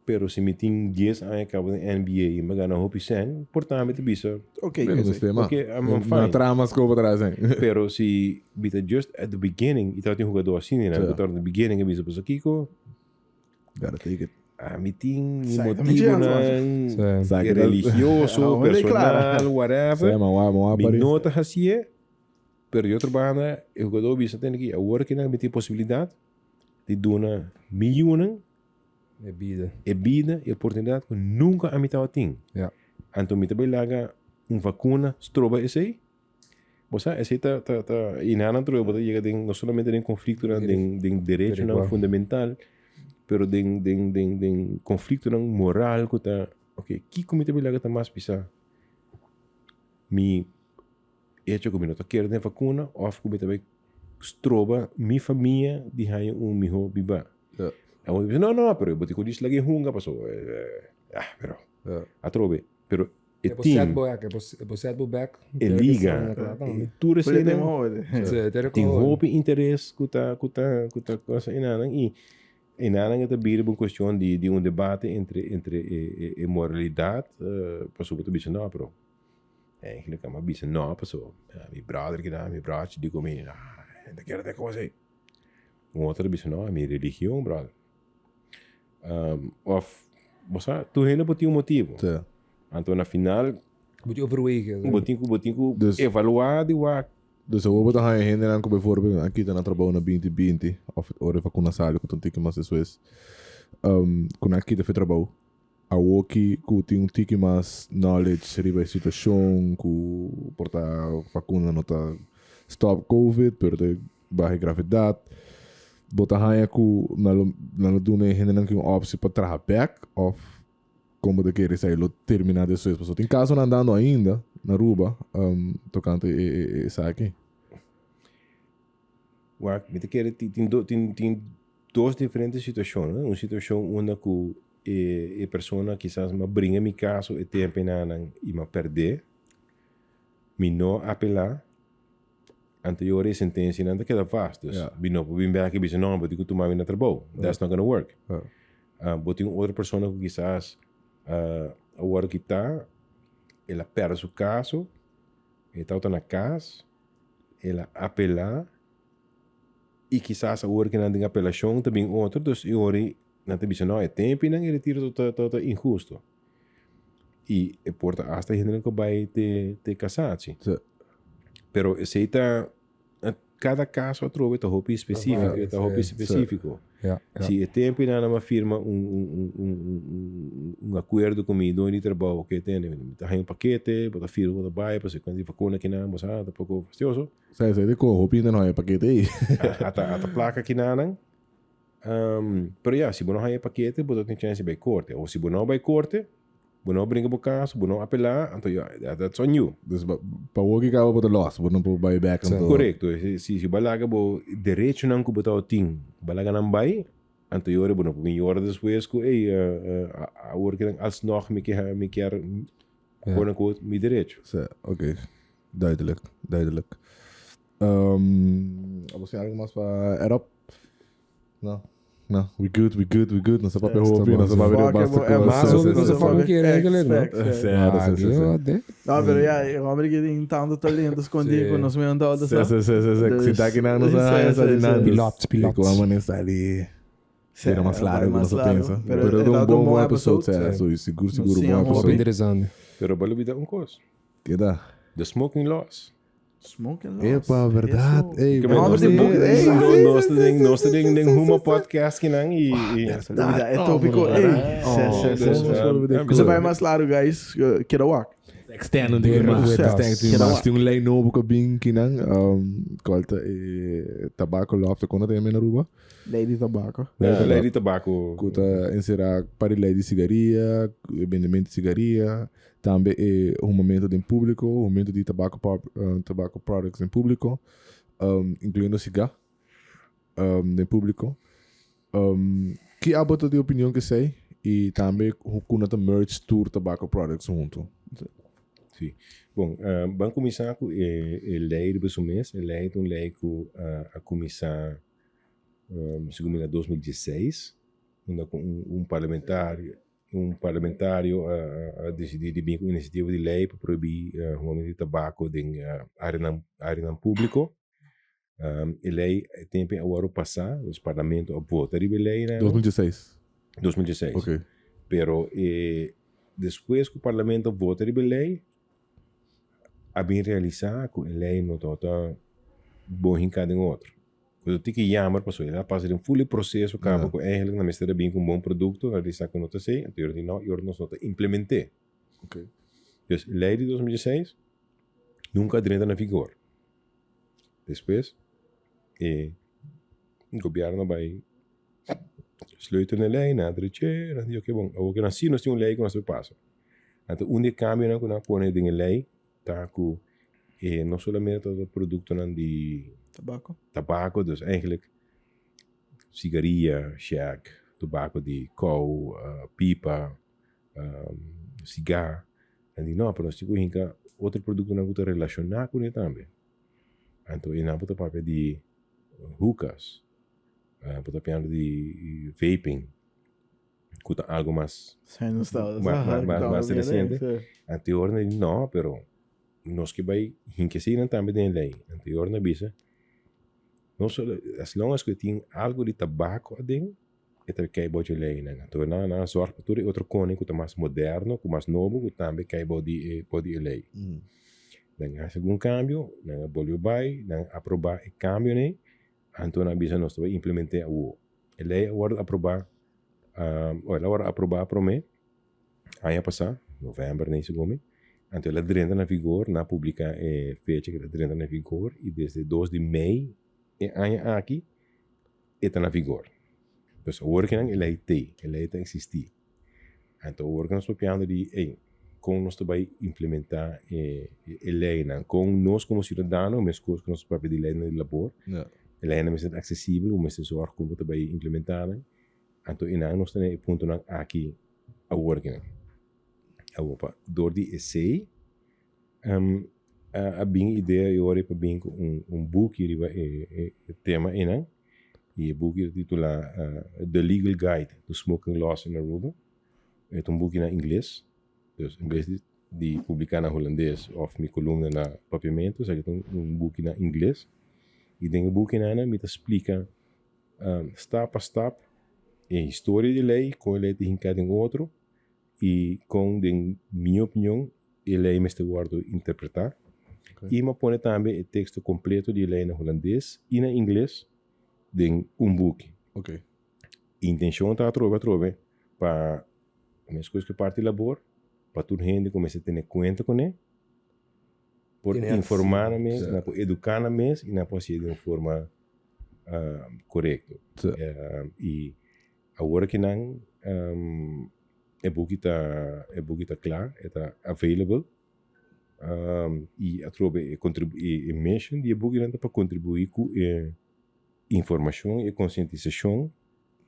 Pero se me tem 10 anos acabo de NBA e me ganha hopi sen, portanto bisa. Okay, okay, I'm fine. Na tramas que eu vou trazer. Pero se bita just at the beginning, ito yung jogador assim, né? At the beginning bisa pa sa Kiko. Gotta take it. Me tem motivo na religioso, personal, whatever. Me nota assim, pero outra banda, o jogador bisa tem aqui, agora que não me tem possibilidade de doar milhões é vida e oportunidade que nunca a mitad tem. Então, me também laga vacuna, stroba esse aí. Você tá e nada outro, você chega não somente em conflito de direito não fundamental, pero de conflito não moral que tá, ok, que como também laga tá mais pisa. Me hecho que me não quero de vacuna, ou como também stroba minha família de aí melhor viver. Eu disse, não, pero eu vou ter que dizer lagi hunga, passou. Pero, a trove, pero é possível back, é liga, tudo assim, tem roupa interesse, cuta coisa e nada que também é uma questão de debate entre moralidade, passou para dizer, não, pero, eigenlijk kan maar dizer, não, passou, meu brother que dá, meu brother, digo, não quero ter coisa aí. Outro diz, não, é minha religião, brother. Of você tu ainda botou motivo. Então na final moet je overwegen. Botinho evaluar de wat. Dus we hebben daar heen en bijvoorbeeld aqui tá na trabalho na 2020 of ora vacunação que tem que mais isso quando aqui tá trabalho a aqui que tem tique mais knowledge sobre a situação que porta vacuna não tá stop covid pero de baixa gravidade bota haya ku na doen henden que optie para trabalhar back of como de querer sair lo terminar de suas pessoas tem caso andando ainda na Aruba tocante essa aqui me te querer tem duas diferentes situações uma situação onde que a pessoa quizás me brinca mi caso e tempo nan e me perder me não apelar anterior sentença não queda fácil. Bino por vir aqui dizer não, vou ter que tomar na trabalho. That's not gonna work. Botem outra pessoa que quizás agora que está, ela perde o caso, ela está na casa, ela apelar e quizás agora que não tem apelação também outro, então eu não te dizer não é tempo e não ele tira todo injusto. E porta hasta gente que vai te casar-se. Pero se está cada caso trova está roupa específico. Se é tempo e nada firma acordo comigo de trabalho que tem, tá um paquete, bota firma, bota vai, para se quando vacuna que não, moça, tá pouco fastidioso. Sai de com roupa não é paquete aí. A placa que não. Pero se não é paquete, bota tem chance de corte, ou se não vai corte não brinca por caso, não apelar, então that's on you. Dus para o que acaba por loss, não por buy back. Correto. Se balaga bo direito não que botar o tim, balaga não vai, Anterior, bueno, por een jaar después, hoor ik alsnog een keer, quote unquote, mijn derecho. Oké, duidelijk. Vamos a algo más para add up? No, we good. No se pape hopi, no se pape basta Mas não se fala que é regular, não? No, pero ya, hombre que tem tanto talento escondido com nós mesmos todos. Se tá aqui na nossa Pilotos. Como nem está ali. Será mais claro, não se pensa. Pero é um bom episode, seguro, bom Muito episode. interessante. Pero vale vida een koos. Que dá? The smoking laws. Smoking laws. Epa, verdade. Ei, Ik ben nos te ding huma podcast kinang É tópico. Você vai mais claro, guys. Quero walk. Externo de mas tem lei novo que bem que não colta tabaco lá after quando tem na rua Lady Tabaco. Lady tabaco. kuta encerrar para lei de cigaria vendimento de cigaria também um momento em público um momento de tabaco products em público incluindo cigarro em público que a bota de opinião que sei e também com a merch tour tabaco products junto. Sim. Bom, vamos começar com a lei de pessoas. A lei é uma lei que a começar segundo em 2016, onde um parlamentário decidiu de vir com iniciativa de lei para proibir o momento de tabaco em área público. A lei tem o ano passado, o parlamento votou a lei. 2016. 2016. Ok. Pero depois que o parlamento votou a lei, a bem realizar que a lei não está bom em cada outro. Eu tenho que chamar para pessoa, ela passa de um full processo, acaba com eigenlijk na mestra bem com um bom produto, ela diz que não está sei, então eu não está implementar. Ok. Então, a lei de 2016 nunca entra na vigor. Depois, o governo vai sluiten a lei, nada de tjeer, en die oké, bom, ook dan zien nós uma lei que nós passa. Então, onde cambia não quando põe de lei, tá com não somente o produto não de tabaco, dus eigenlijk cigaria, shag, tabaco de kou, pipa, cigarro, en die não, pero se você hinca outro produto não que relacionar com ele também. Então, e não pode papel de hookahs, pode papel de vaping, que algo mais recente. Anterior não, pero nós que vai enriquecer também tem lei. Anterior na bisa, não só as long as que tem algo de tabaco dentro, é também que bote lei, né? Então na sorte para tudo outro cone que mais moderno, que mais novo, que também que pode lei. Dan há algum cambio, dan bolio vai, dan aprovar o cambio né? Então na bisa nós vai implementar o lei agora aprovar, agora aprovar para mim, ano passado, novembro nem segundo. Então ela entra na vigor, na publica fecha que ela entra na vigor e desde 2 de maio ano aqui está na vigor. Então agora que não ela está existir. Então agora que nós estamos de como nós vai implementar a lei, com nós como cidadãos, mas com nós próprios de lei no labor, a lei não é acessível, mas é só como vai implementar. Então nós temos o ponto aqui agora que Europa. Door die essay, a bem ideia eu orei para bem book que tema inang, e o book titula The Legal Guide to Smoking Laws in Aruba. É book na inglês, dus em vez de publicar na holandês ou minha coluna na papiamento, é book na inglês. E tem book na me explica step a step a história de lei, como a lei tem cada outro. E com minha opinião, ele é este guardo interpretar. E me põe também o texto completo de lei na holandês e na inglês de book. Ok. A intenção está a trovar para as coisas que parte do labor, para toda gente comece a ter conta com ele, por informar a mês, por educar a mês e na posse de uma forma correta. E agora que não o book está claro, está available. E a trobe contribui mention de book para contribuir com informação e conscientização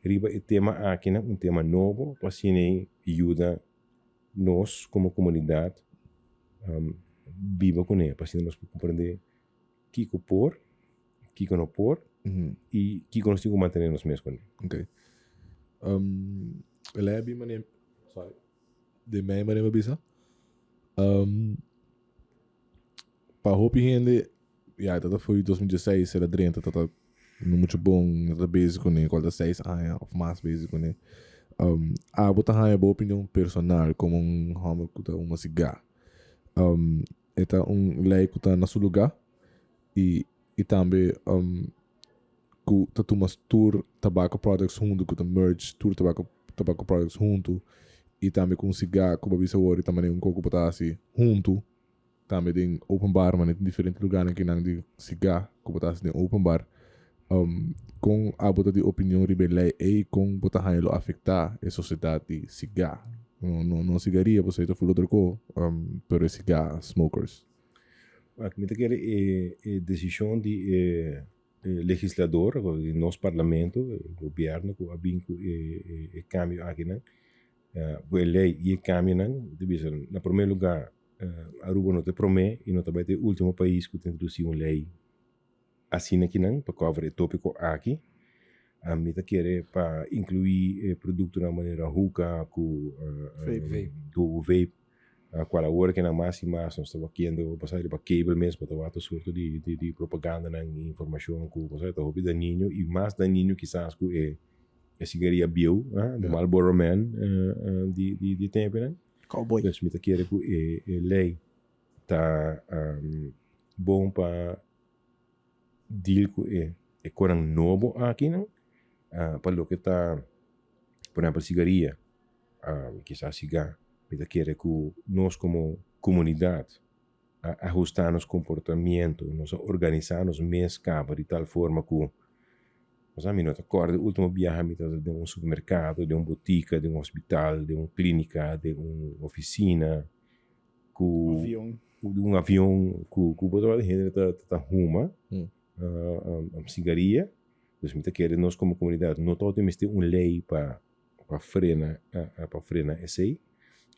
riba o tema aqui, né? Tema novo, para assim ajuda nós como comunidade viva com ele, para assim nós compreender que por, que não por e que nós temos que manter nós mesmos com ele. Ok. Ele é bem maneiro. Sorry. De minha maneira bisa. Para roupa rende, tata foi 2016, era drenta, tata muito bom, tata básico né, qual da 6 anos, ou mais básico né. Botar a boa opinião personal, como homem que tá uma cigarra. Eta lei que tá no seu lugar e também que tá tomas tour tobacco products junto, que tá merge tour tobacco products junto e também com cigarro, como bisa hoje também um coco botar assim junto. Também tem open bar, mas em diferentes lugares que não tem cigarro, que botar assim open bar. Com a bota de opinião rebelde e com botar a afetar a sociedade de cigarro. Não cigaria, você está falando outra coisa, pero cigarro, smokers. Aqui me quer a decisão de legislador, de nosso parlamento, governo, que abin o cambio aqui, né? A lei e o cambio, né? Na primeiro lugar, Aruba não te promete e não também é o último país que tem introduzido uma lei assim aqui, né? Para cobrir o tópico aqui. A mim quer para incluir produto na maneira hookah, com vape, qual a hora que na máxima nós estamos querendo passar para cable mesmo, para ter sorte de propaganda na informação com você está ouvindo daninho e mais daninho quizás com a cigaria bio, do Marlboro Man de tempo, né? Cowboy. Então, me quer que a lei tá bom para deal com a coisa nova aqui, né? Para o que está, por exemplo, cigaria, quizás cigarro, me quer que nós como comunidade ajustar nosso comportamento, nós organizar nos mês de tal forma que nós não acorda o último viagem de um supermercado, de uma botica, de um hospital, de uma clínica, de uma oficina, de um avião, que botou a gente está ruma, cigaria. Então, me quer nós como comunidade não temos ter uma lei para frenar esse aí.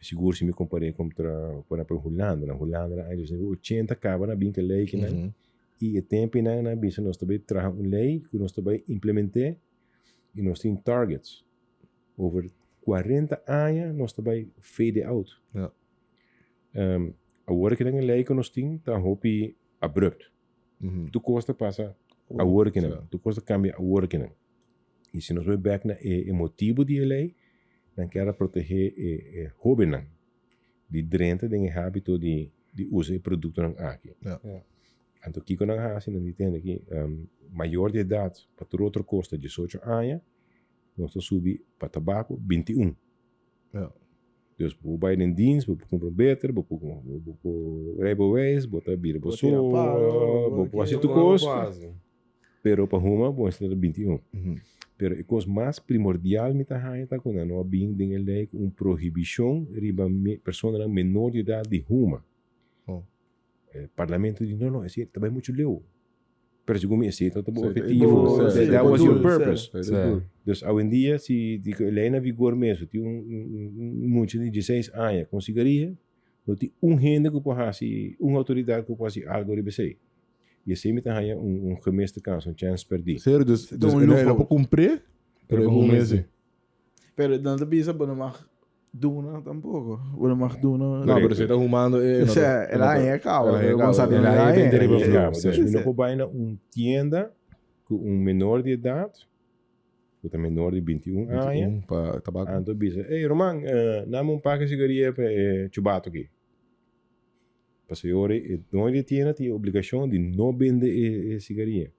Seguro se me comparei contra por exemplo Holanda, na Holanda eles 80 acaba na bem que lei que não e o tempo na bisa nós também traz uma lei que nós também implementar e nós temos targets over 40 anos nós também fade out. Agora que tem lei que nós temos tá hopi abrupt. Tu custa passa a hora que não, tu custa cambia a hora que não. E se nós vamos back na motivo de lei dan quer proteger jovem não de drenta de hábito de uso de produto não aqui. Então aqui quando a gente não entende aqui maior de idade para todo outro custa 18 anos nós subir para tabaco 21. Dus vou vai em dienst, vou comprar beter, vou rijbewijs, vou tá vir para so, vou fazer tu custa. Pero para uma vou estar 21. Pero a coisa mais primordial me tá quando não bem tem lei uma proibição riba pessoa menor de idade de ruma. Parlamento diz não, esse também muito leu. Pero segundo esse é todo objetivo. That was your purpose. Dus hoje em dia se a lei na vigor mesmo, tem muito de 16 anos com cigaria, não tem gente que pode fazer, autoridade que pode fazer algo riba sei. E assim me tá gemiste kans, chance perdi. Sério, dus não pode cumprir? Pero é bom mesmo. Pero não te bisa, não mag doen tampoco. Não mag doen. Não, pero você está arrumando. Ela é calma. Não sabe ela é bem Dus não vai na tienda com menor de idade, com menor de 21 anos. Para tabaco. Então bisa, hey Roman, dá-me pack de cigaria para chubato aqui. Para senhores, não ele tem a obrigação de não vender cigaria.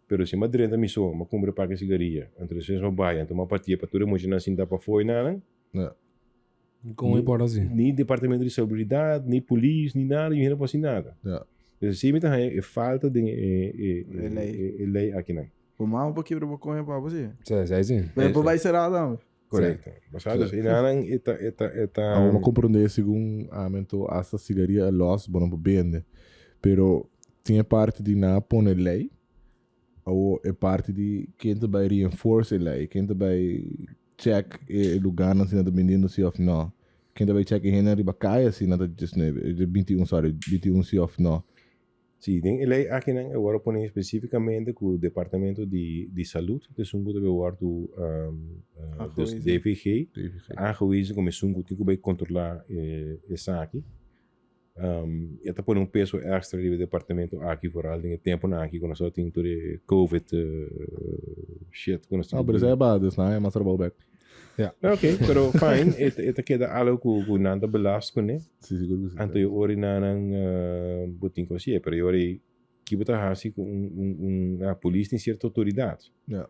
Pero se madre da missão, mas compra pack de cigaria, entre vocês vão vai, então uma partia para todo mundo na cinta para foi nada. Como importa assim? Nem departamento de seguridade, nem polícia, nem nada, e não pode nada. Assim, me tá é falta de lei aqui não. O mal um pouquinho para correr para você. Sim. Depois vai ser nada. Correto. Mas e nada Vamos compreender segundo a mento essa cigaria é loss, bom para vender. Pero tinha parte de na pôr lei ou é parte de quem também reinforce lei, quem também check e lugar não se nada menino se of não. Quem também check e na riba caia se nada just ne, de 21 sorry, 21 se of não. Sim, ele aqui não agora põe especificamente com o departamento de saúde de sungo de bewaar do dus DVG aangewezen como sungo que vai controlar essa aqui. E até põe peso extra do departamento aqui por além do tempo na aqui quando só tem todo COVID shit quando Ah, mas é bad, dus é mais trabalho back. Ok, pero fine, ita queda algo que nada belast né? Sim, seguro que sim. Anto eu ori na botin ko siya, pero eu ori que bota hasi com a polícia tem certa autoridade. Ja.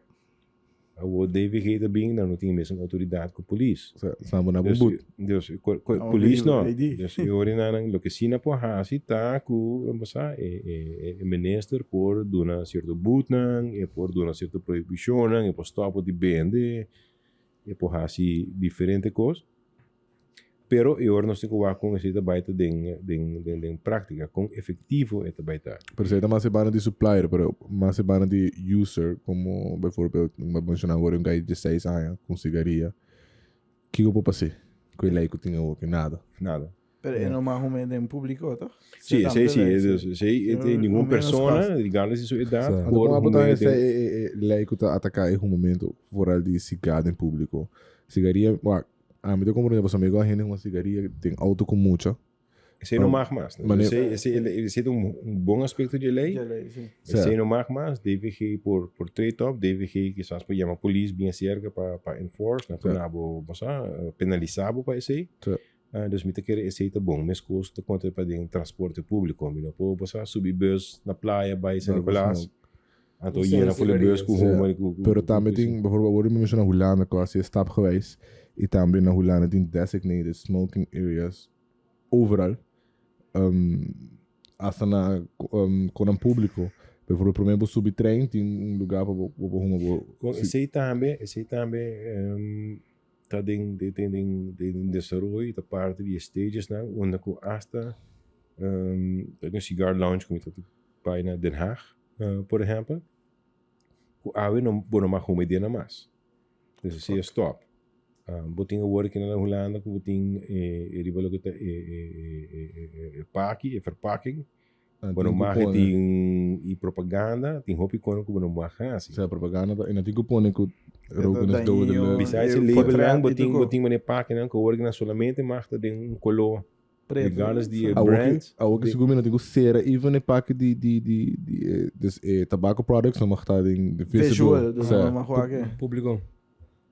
O DVG também não tem a mesma autoridade que a polícia. Sabe na bombut. Deus, polícia não. Deus, eu ori na lo que sina po hasi tá com, vamos lá, minister por dona certo butnan, e por dona certa proibição, e por stop de bende, e por hasi diferente coisa. Pero eu não sei como com esse trabalho de prática, com efetivo é trabalho. Pero se mais se bana de supplier, pero mais se bana de user, como bijvoorbeeld, vamos mencionar agora guy de 6 anos com cigaria. Que eu vou fazer? Com ele que tinha o que nada. Nada. Pero é numa rumenda em público, tá? Sim, tem nenhuma pessoa, regardless de sua idade, Por botar esse lei que tá atacar em um momento fora de cigarro em público. Cigaria, me deu como por exemplo, amigo, a gente uma cigaria tem auto com muita. Esse não mag mais. Esse é bom aspecto de lei. Esse não mag mais, DVG por trade-off, DVG quizás para chamar a polícia bem cerca para enforce, na penalizar para esse. Dus met keer is het bom, mas custa conta para de transporte público, não pode você subir bus na praia, bij zijn plaats. Então hier na volle bus com rumo. Pero também tem, bijvoorbeeld, we mencionar Holanda, que was je stap geweest, e também na Holanda tem designated smoking areas overal. Hasta na com um público. Bijvoorbeeld, por exemplo, subir trem tem lugar para rumo. Esse também tá tem desenvolvimento da parte de stages na onde com hasta tem cigar lounge como tá para na Den Haag, por exemplo. O ave não bom mais como dia na mais. Dus esse é stop. Botin a work na Holanda que botin ribalo que tá paki, verpakking. Bueno, marketing e propaganda, tem hopi kono ko no mahasi. Sa propaganda e natigo pone ko rogan do de besides label lang boting mane pack nan ko organa solamente marta de color regardless de brand. A que seguro natigo cera even a pack de tobacco products no magta de visual do público.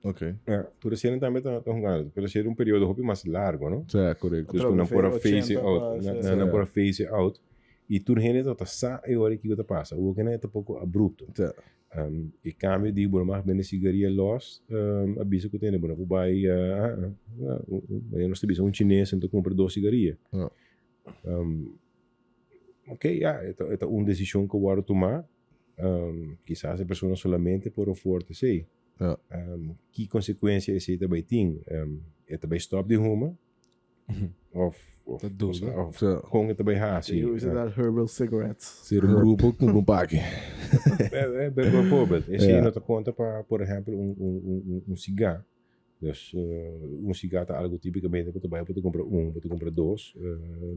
Ok. Por ser também tá jogando, pero ser período hopi mais largo, não? Sim, correto. Dus não por phase out, não por phase out. E tu rende tota sa e ora que você passa. O que é um pouco abrupto. E cambio de bom mais bem cigaria los, aviso que tem bom, vai eu não sei um chinês então compra 2 cigaria. Ok, é uma decisão que eu vou tomar. Quizás a pessoa solamente por o forte sei. Que consequência esse também tem? É também stop de rumo. Of com het erbij haast. Hoe is dat herbal cigarettes? Ser grupo com um pack. Bijvoorbeeld, is hier nog conta para, por exemplo, cigarro. Dus cigarro tá algo tipicamente que tu vai poder comprar poder comprar 2,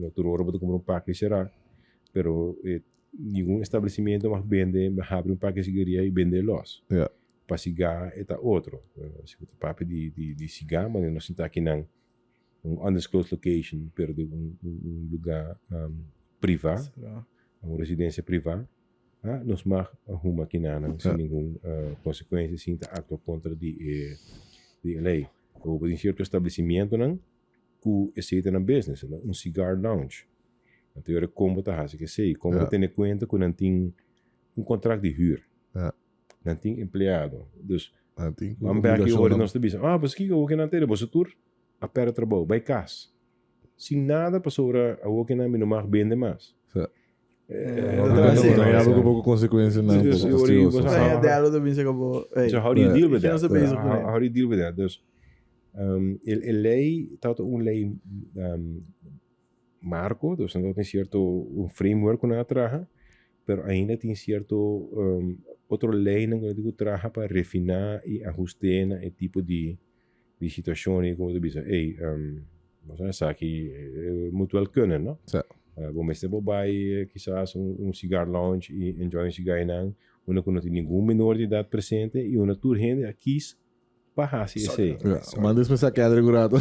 no outro hora poder comprar pack será. Pero nenhum estabelecimento mais vende, abre pack de cigarrilha e vende los. Para cigarro é outro. Se você papo de cigarro, mas nós está aqui não undisclosed location, pero de lugar privado, uma residência privada, nós mag uma kinana sem nenhuma consequência, sem acto contra de lei. Ou em certo estabelecimento não, que aceita na business, cigar lounge. Então eu como tá assim que sei, como tem conta que não tem contrato de huur, não tem empregado, dus vamos ver aqui hoje nós estamos mas que o que não tem, você tur a pera trabalho, by cash. Sem nada para sobre a o que não me não mais vende mais. Não há pouco consequência não. Ja, dela do binse como. So how do you deal with that? How do you deal with that? Dus lei tá lei marco, dus não tem certo framework na traja. pero ainda tem cierto outro lane que eu traga para refinar e ajustar o tipo de situação e como tu diz, mas aqui muito wel kunnen, não? Bom, mas se você vai quizás cigar lounge e enjoy cigar não, uma que não tem nenhum menor de idade presente e uma tour gente aqui para esse. Manda isso para a regulato.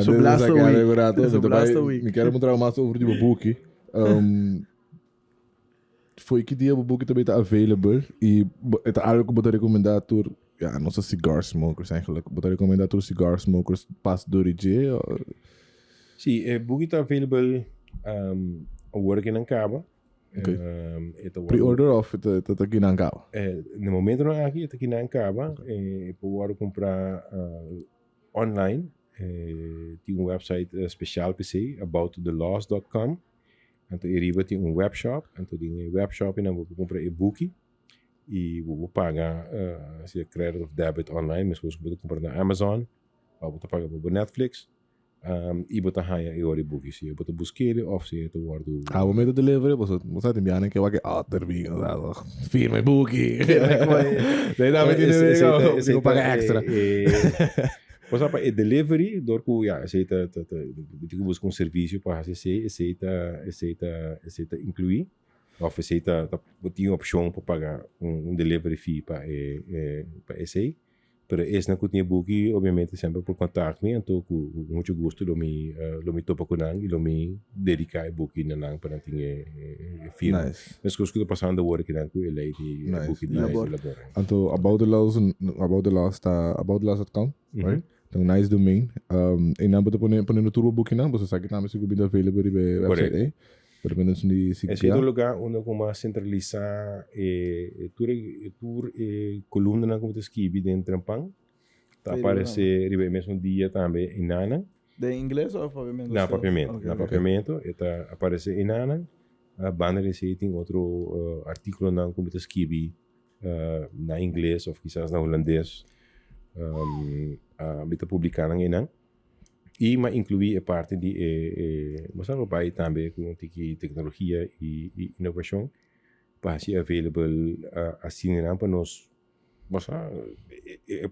So blast a week. regulato. So blast a week. Me quero mostrar mais over de book. Foi que dia o book também está available e é algo que eu vou recomendar por nossa cigar smokers eigenlijk. Vou recomendar por cigar smokers pas door die J. Sim, o book está available working em Cabo. Okay. Pre-order of het aqui na Cabo? No momento não aqui, está aqui na Cabo. Pode comprar online. Tem website speciaal para você, aboutthelost.com. Então, ele tem webshop. Então, tem webshop e nós vamos comprar e-book. E vou pagar se é credit of debit online. Mas você pode comprar na Amazon. Ou você pagar por Netflix. E você haya e-book. Se você buscar of se você guarda. O momento de delivery, você tem que ir a termina. Firma e-book. Daí dá para eu pagar extra. Mas para o delivery, aceita buscar serviço para aceita incluir, ou aceita tem opção para pagar delivery fee para esse, mas esse não tem book, obviamente sempre por contato, então com muito gosto eu me topo com ele, eu me dedicar a book na para ter firma. Mas que eu estou passando a hora que não com ele de book de labor. Então about the last account, right? Então, nice domain. E não pode pôr no turbo booking não, você sabe que não é seguro available na website, Para menos de esse é o lugar onde como centralizar tour coluna na como escrevi dentro do pão. Tá aparece mesmo dia também em Nana. De inglês ou papiamento? Na papiamento, na papiamento. Está aparece em Nana. A banda receita tem outro artigo na como escrevi na inglês ou quizás na holandês. Bita publicar em Nana. E mas incluir a parte de você vai também com tecnologia e inovação para ser available assim para nós você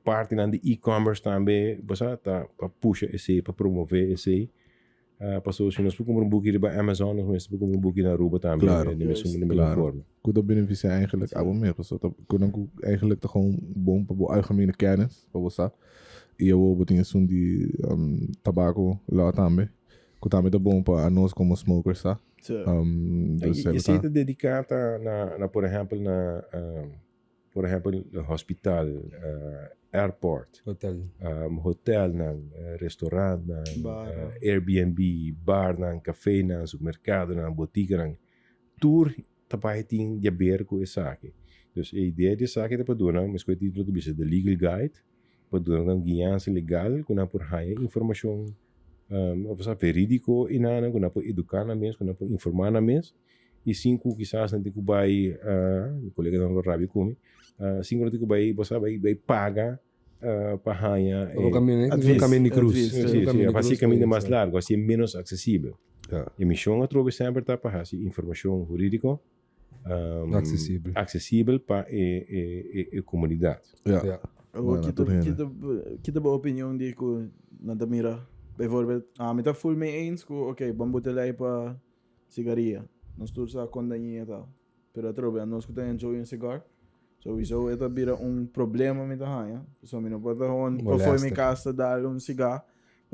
parte de e-commerce também você tá para puxar esse para promover esse para se nós podemos boeken bij Amazon nós podemos boeken na Aruba também de mesma forma. Kuda beneficia eigenlijk abo mesmo so kuda eigenlijk gewoon bom para algemene kennis para você. E eu vou ter de tabaco lá também. Que também é bom para nós como smokers, tá? E se está dedicado por exemplo, no hospital, airport, hotel, restaurante, Airbnb, bar, café, supermercado, botica, tour, também tem de ver com essa aqui. Então, a ideia dessa aqui é para doar, mas com o título de The Legal Guide, para doar guiança legal, com por haya informação verídico e nada, com por educar na mesa, com por informar na mesa, e cinco quizás não tem que vai, o colega não rabi come, cinco não tem que vai pagar para haya o caminho de cruz, assim caminho mais largo, assim menos acessível. A missão é trouxe sempre para assim informação jurídica acessível para a comunidade. Kita ba opinião de ko nada mira bijvoorbeeld met voel mee eens ko okay bambutelay pa sigaria nós todos a condanha tal pero trobe nós que tem enjoy um cigar sowieso ito bira problema met haya so mi no pode foi mi casa dar cigar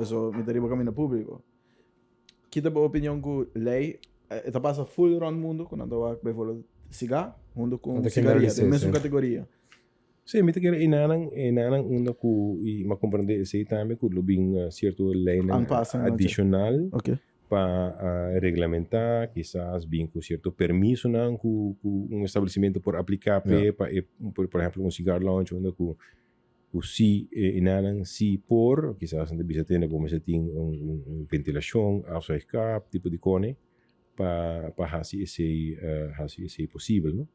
so mi dariba kami na público kita ba opinião ko lei ito passa full around mundo quando ando bijvoorbeeld cigar mundo com cigaria de mesma categoria. Sim, me quer inanang una ku ma compreender esse também ku lobing certo lei adicional para regulamentar quizás bem com certo permiso não ku estabelecimento por aplicar por exemplo cigar lounge onde ku si inanang si por quizás não bisa ter como se tem ventilação escape tipo de cone para esse possível, não?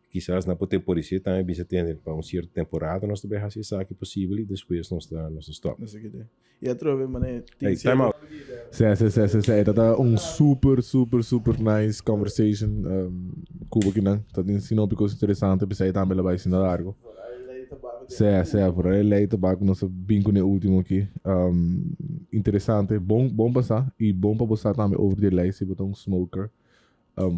quizás na temporada também bisa ter para certa temporada nós também fazer isso aqui possível e depois nós stop. Não sei o que é. E a trova, mané, Hey, time out. Tá super nice conversation. Cuba que não, tá ensinando coisas interessantes, bisa também vai ensinar largo. Por aí lei tabaco nosso bingo no último aqui. Interessante, bom passar e bom para passar também over the lei se botar um smoker.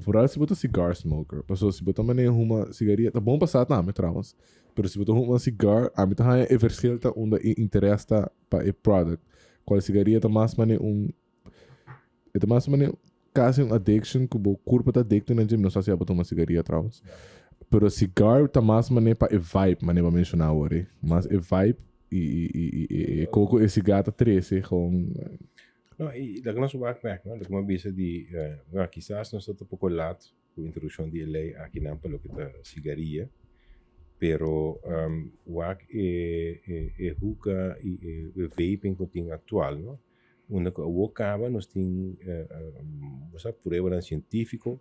Vooral se botar cigar smoker. Pessoal, se botar uma cigarette, tá bom passar também, trouwens. Pero se botar uma cigar, a mim tá é verschil tá onde interesse tá para o product. Qual cigarette tá mais é mais quase addiction, que o corpo tá adicto na gym, não sei se botar uma cigarette, trouwens. Pero cigar tá mais para o vibe, para mencionar agora. Mas o vibe e coco esse gata 13 com No, e da nosso backpack, no, da uma bisa de, quizás nós estamos um pouco late com a introdução de lei aqui não pelo que tá cigaria, pero o hookah e vaping que tem atual, no, onde o acaba nós tem, você prueba científico,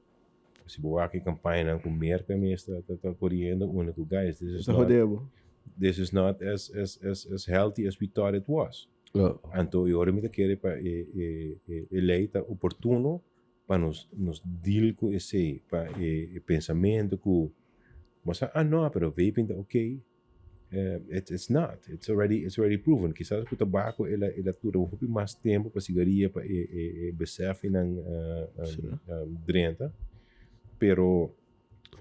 se o aqui campanha com merca mesmo tá correndo, onde o guys, this is not as healthy as we thought it was. Então, eu me quero para eleita oportuno para nos deal com esse para pensamento que você não, pero vaping tá ok. It's not. It's already proven. Quizás o tabaco ela dura um pouco mais tempo para cigarria para BCF não drenta, pero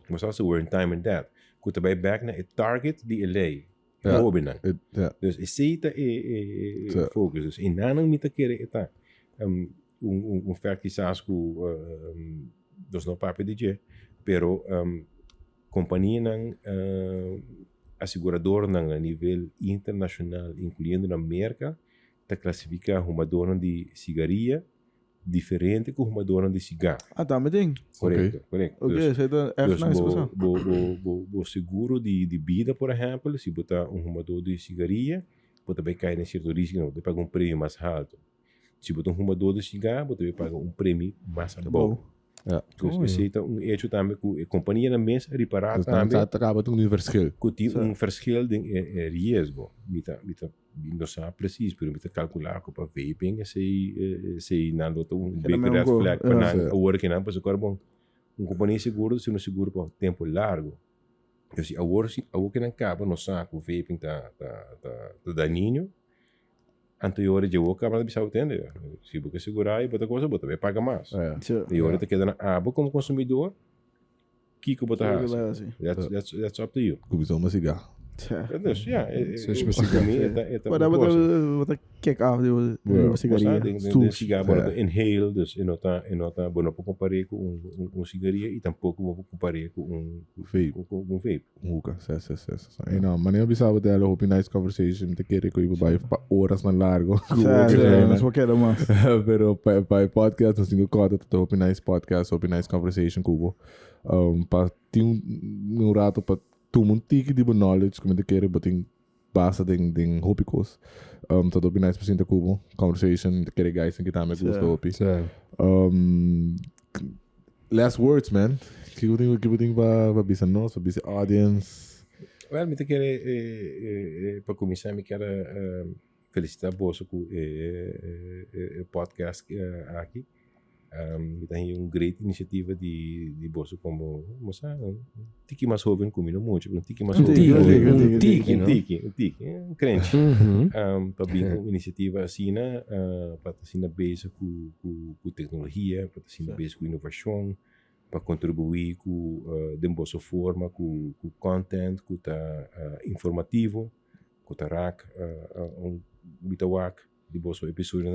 você we're in time in that. Que também back na target de LA. Dus aceita focus. Dus in nanang mita kere ita fact quizás que dos não papo DJ, pero companhia nang asegurador nang a nível internacional, incluindo na América, tá classifica uma dona de cigarria diferente com uma dona de cigarro. Tá, me tem. Correto. Ok, você tá F9, o seguro de vida, por exemplo, se botar um fumador de cigarria, você vai cair em certo risco, você paga um prêmio mais alto. Se botar um fumador de cigarro, você vai pagar um prêmio mais bom. Então, esse é um hecho também que a companhia na mesa reparar também. Acaba tendo um verschil. Que tem verschil de risco. Não sabe preciso, mas me calcular que para vaping se não dá big red flag para não agora que não para o carbono companhia seguro se não seguro por tempo largo. Eu se agora que não acaba não sabe o vaping tá daninho anterior de outra acaba de bisa entender se você segurar e botar coisa botar vai pagar mais e agora tá quedando abo como consumidor que botar that's up to you. Começou uma cigarra. Dus ja, wat kick af de cigaria. De cigarro inhale, dus inota bueno para comparar com cigaria e tampouco vou comparar com vape. Hookah, E não, mas eu pensava dela, hope nice conversation, te querer que eu ia para horas na largo. Mas vou querer mais. Pero para podcast, nós temos conta, to hope nice podcast, hope nice conversation cubo. Para ter um rato para um tiki de knowledge como te quer botar base de hobicos todo bem nice presente cubo conversation te quer guys que também gosta hopi last words man que eu tenho para bisa nós para bisa audience well me te quer para começar me quero felicitar você com o podcast aqui tem great iniciativa de bolso como moça tiki mais jovem comigo muito tiki mais jovem um crente para bem com iniciativa assim para assim na base com tecnologia para assim na base com inovação para contribuir com de bolso forma com content com informativo com rack bitawak de bolso episódio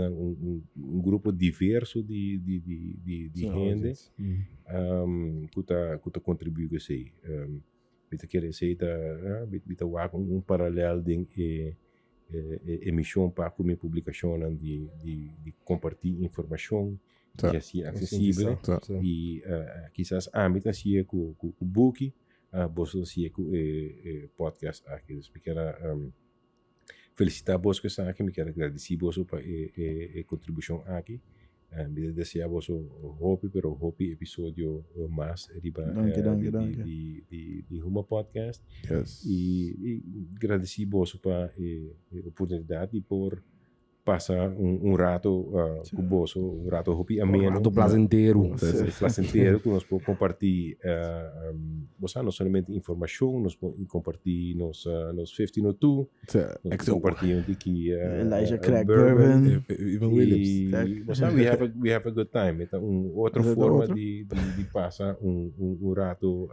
um grupo diverso de gente que contribui com isso aí bita quer ser bita um paralelo de emissão para como publicação de compartilhar informação que assim acessível e quizás âmbito assim com o book bolso assim com podcast aqui pequena felicitar vos que estão aqui, me quero agradecer vos para a contribuição aqui. Deseamos pero hopi episodio más riba Danke. di Huma Podcast. Yes. E agradeci vosso para oportunidade por passar rato com vosso, rato hopi ameno. Rato placenteiro. Placenteiro, que nós podemos compartilhar não somente informação, nós podemos compartilhar nos 1502, nós XO. compartilhar aqui Elijah Craig Bourbon. Even Williams. E we have a good time. Então, outra forma de passar rato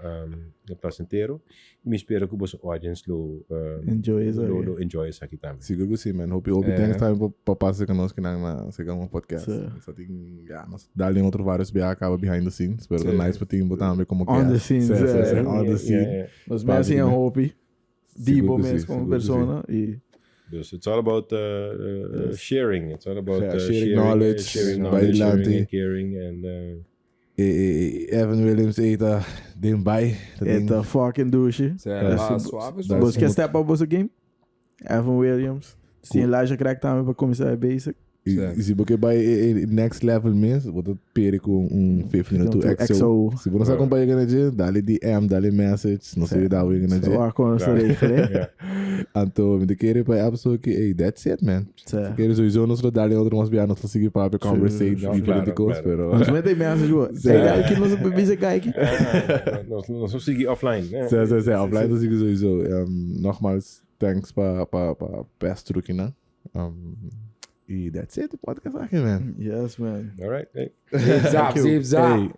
placenteiro. Me espero que o audience lo enjoy isso aqui também. Seguro que sim, man. Hope thanks time para passar conosco na segunda podcast. Só tem, nós dali outro vários BA acaba behind the scenes. Pero nice para ti botar como On the scenes, on the scene. Nós mesmo assim Hope. Dibo mesmo como persona e it's all about sharing. It's all about sharing knowledge, sharing and caring and Evan Williams eita den by eita fucking douche. Suave. Você quer step up o game? Evan Williams. Sim, Elijah Craig também para começar a basic. E se você vai next level mesmo, você perde com 1502 XO. Se você acompanha a gente, dá-lhe DM, dá-lhe message, não sei dá o que a gente. Só com essa regra. Então, me querer para a pessoa que, hey, that's it, man. Queres sowieso nós dá-lhe outro mais bem, nós seguir para a conversation e politicos, pero. Mas mete message, boa. Sei lá que nós bebemos aqui. Nós vamos seguir offline, né? Sim, offline nós seguir sowieso. Nogmaals, thanks para best truque, né? E that's it, the podcast aqui, man. Yes, man. All right. Hey. Zip zap. Hey.